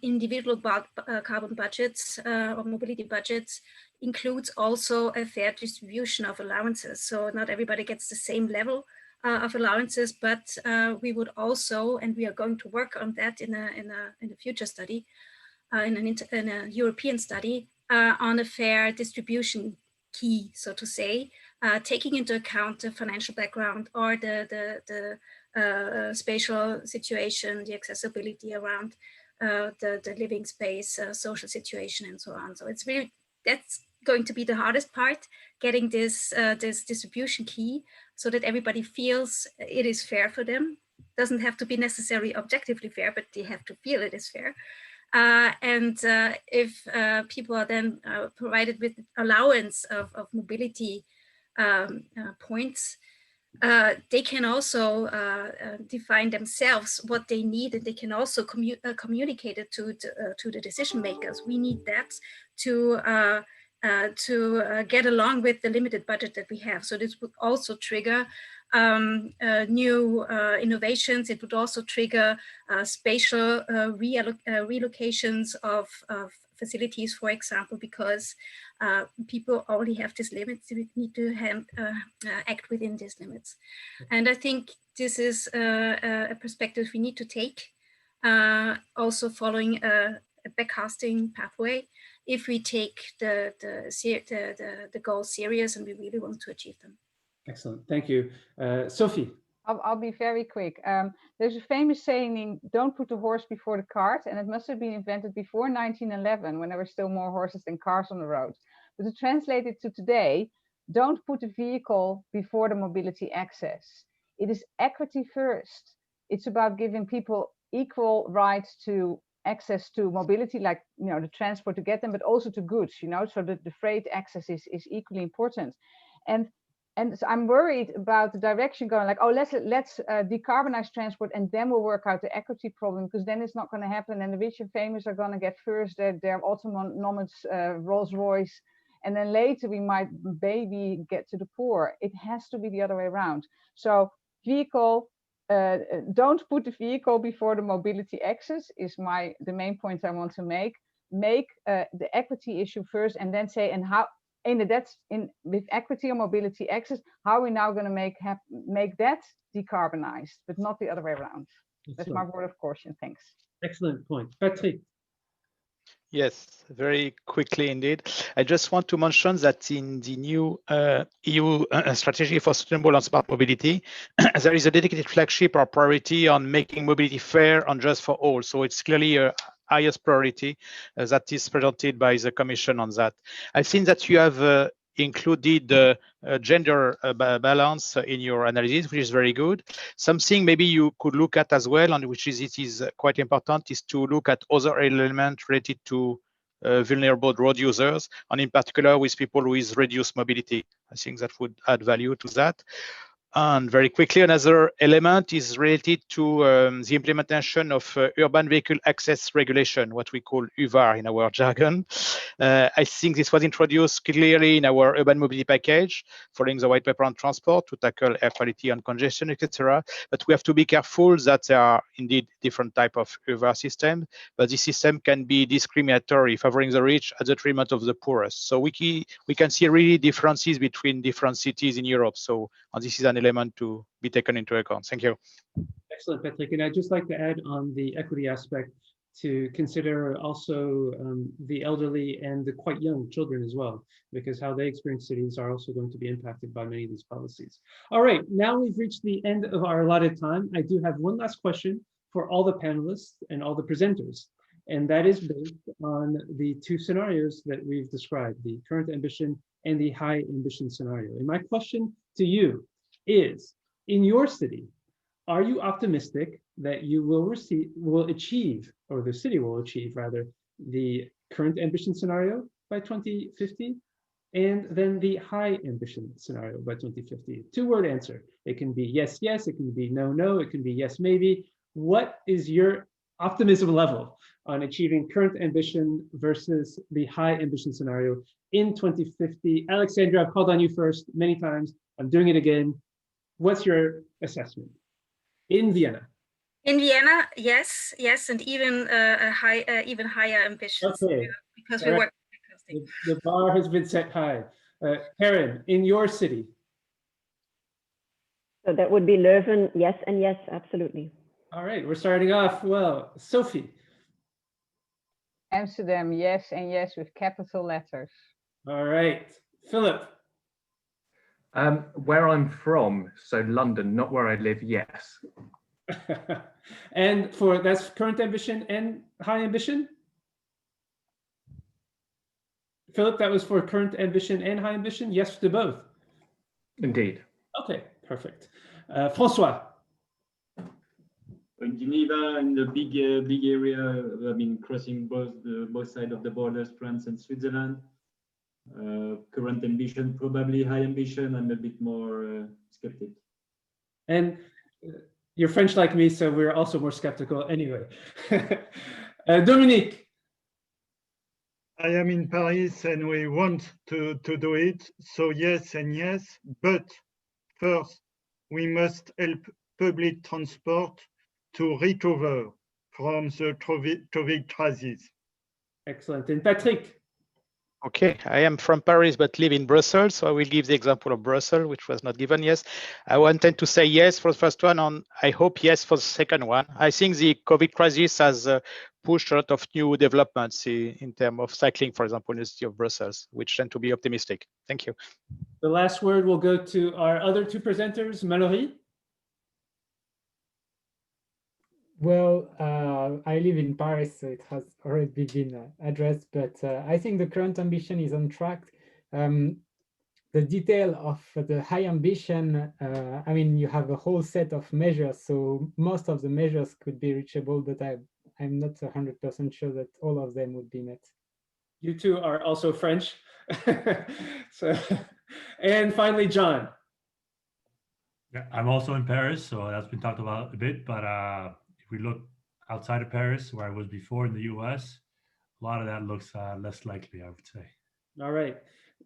individual carbon budgets or mobility budgets, includes also a fair distribution of allowances. So not everybody gets the same level of allowances, but we would also, and we are going to work on that in a future study, in a European study, on a fair distribution key, so to say, taking into account the financial background or the spatial situation, the accessibility around the living space, social situation, and so on. So it's really, that's going to be the hardest part, getting this distribution key so that everybody feels it is fair for them. Doesn't have to be necessarily objectively fair, but they have to feel it is fair. And if people are then provided with allowance of mobility points, they can also define themselves what they need, and they can also communicate it to the decision makers. We need that to get along with the limited budget that we have. So this would also trigger new innovations. It would also trigger spatial relocations of facilities, for example, because people already have these limits. We need to act within these limits. And I think this is a perspective we need to take, also following a backcasting pathway, if we take the goals serious and we really want to achieve them. Excellent, thank you. Sophie. I'll be very quick. There's a famous saying, don't put the horse before the cart, and it must have been invented before 1911, when there were still more horses than cars on the road. But to translate it to today, don't put the vehicle before the mobility access. It is equity first. It's about giving people equal rights to access to mobility, like the transport to get them, but also to goods, so that the freight access is equally important. And so I'm worried about the direction going like, oh, let's decarbonize transport, and then we'll work out the equity problem, because then it's not going to happen. And the rich and famous are going to get first their autonomous Rolls Royce, and then later we might maybe get to the poor. It has to be the other way around. So vehicle, don't put the vehicle before the mobility access is the main point I want to make. Make the equity issue first, and then say, and how. With equity or mobility access, how are we now going to make that decarbonized, but not the other way around? Excellent. That's my word of caution. Thanks. Excellent point. Patrick. Yes, very quickly indeed. I just want to mention that in the new EU strategy for sustainable and smart mobility, there is a dedicated flagship or priority on making mobility fair and just for all. So it's clearly highest priority that is presented by the Commission on that. I've seen that you have included gender balance in your analysis, which is very good. Something maybe you could look at as well, and which is quite important, is to look at other elements related to vulnerable road users, and in particular with people with reduced mobility. I think that would add value to that. And very quickly, another element is related to the implementation of urban vehicle access regulation, what we call UVAR in our jargon. I think this was introduced clearly in our urban mobility package, following the white paper on transport to tackle air quality and congestion, etc. But we have to be careful that there are indeed different type of UVAR systems, but this system can be discriminatory, favoring the rich at the detriment of the poorest. So we can see really differences between different cities in Europe. So and this is an element to be taken into account. Thank you. Excellent, Patrick. And I'd just like to add on the equity aspect to consider also the elderly and the quite young children as well, because how they experience cities are also going to be impacted by many of these policies. All right, now we've reached the end of our allotted time. I do have one last question for all the panelists and all the presenters, and that is based on the two scenarios that we've described, the current ambition and the high ambition scenario. And my question to you is, in your city, are you optimistic that you will achieve, or the city will achieve rather, the current ambition scenario by 2050, and then the high ambition scenario by 2050? Two-word answer. It can be yes, yes, it can be no, no, it can be yes, maybe. What is your optimism level on achieving current ambition versus the high ambition scenario in 2050? Alexandra, I've called on you first many times. I'm doing it again. What's your assessment? In Vienna? In Vienna, yes, yes, and even even higher ambitions. Okay. Because we work. The bar has been set high. Karen, in your city? So that would be Leuven, yes, and yes, absolutely. All right, we're starting off well. Sophie? Amsterdam, yes, and yes, with capital letters. All right. Philip? Where I'm from, so London, not where I live, yes. And that's current ambition and high ambition? Philip, that was for current ambition and high ambition? Yes to both? Indeed. Okay, perfect. Francois? In Geneva, in the big area, I mean, crossing both sides of the borders, France and Switzerland. Current ambition, probably high ambition. I'm a bit more skeptic. And you're French like me, so we're also more skeptical anyway. Dominique? I am in Paris and we want to do it, so yes and yes, but first we must help public transport to recover from the COVID crisis. Excellent. And Patrick? Okay, I am from Paris but live in Brussels, so I will give the example of Brussels, which was not given yes. I wanted to say yes for the first one, and I hope yes for the second one. I think the COVID crisis has pushed a lot of new developments in terms of cycling, for example, in the city of Brussels, which tend to be optimistic. Thank you. The last word will go to our other two presenters. Mallory? Well, I live in Paris, so it has already been addressed, but I think the current ambition is on track. The detail of the high ambition, I mean, you have a whole set of measures, so most of the measures could be reachable, but I'm not 100% sure that all of them would be met. You two are also French. So, and finally, John. Yeah, I'm also in Paris, so that's been talked about a bit, but if we look outside of Paris, where I was before in the US, a lot of that looks less likely, I would say. All right.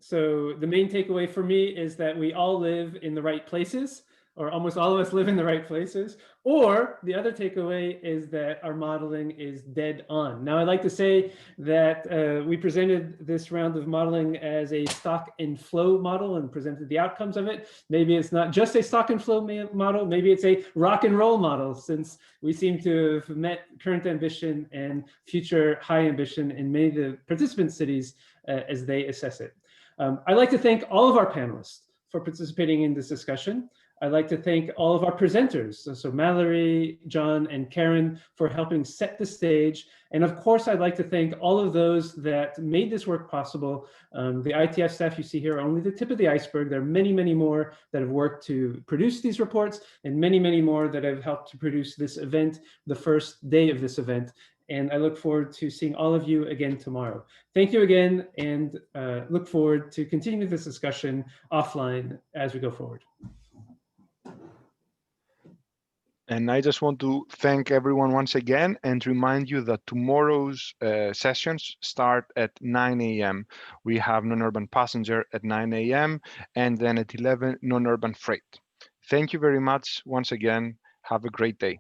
So the main takeaway for me is that we all live in the right places, or almost all of us live in the right places. Or the other takeaway is that our modeling is dead on. Now, I'd like to say that we presented this round of modeling as a stock and flow model and presented the outcomes of it. Maybe it's not just a stock and flow model, maybe it's a rock and roll model, since we seem to have met current ambition and future high ambition in many of the participant cities as they assess it. I'd like to thank all of our panelists for participating in this discussion. I'd like to thank all of our presenters, so Mallory, John, and Karen, for helping set the stage. And of course, I'd like to thank all of those that made this work possible. The ITF staff you see here are only the tip of the iceberg. There are many, many more that have worked to produce these reports, and many, many more that have helped to produce this event, the first day of this event. And I look forward to seeing all of you again tomorrow. Thank you again, and look forward to continuing this discussion offline as we go forward. And I just want to thank everyone once again and remind you that tomorrow's sessions start at 9 a.m. We have non-urban passenger at 9 a.m. and then at 11 non-urban freight. Thank you very much once again. Have a great day.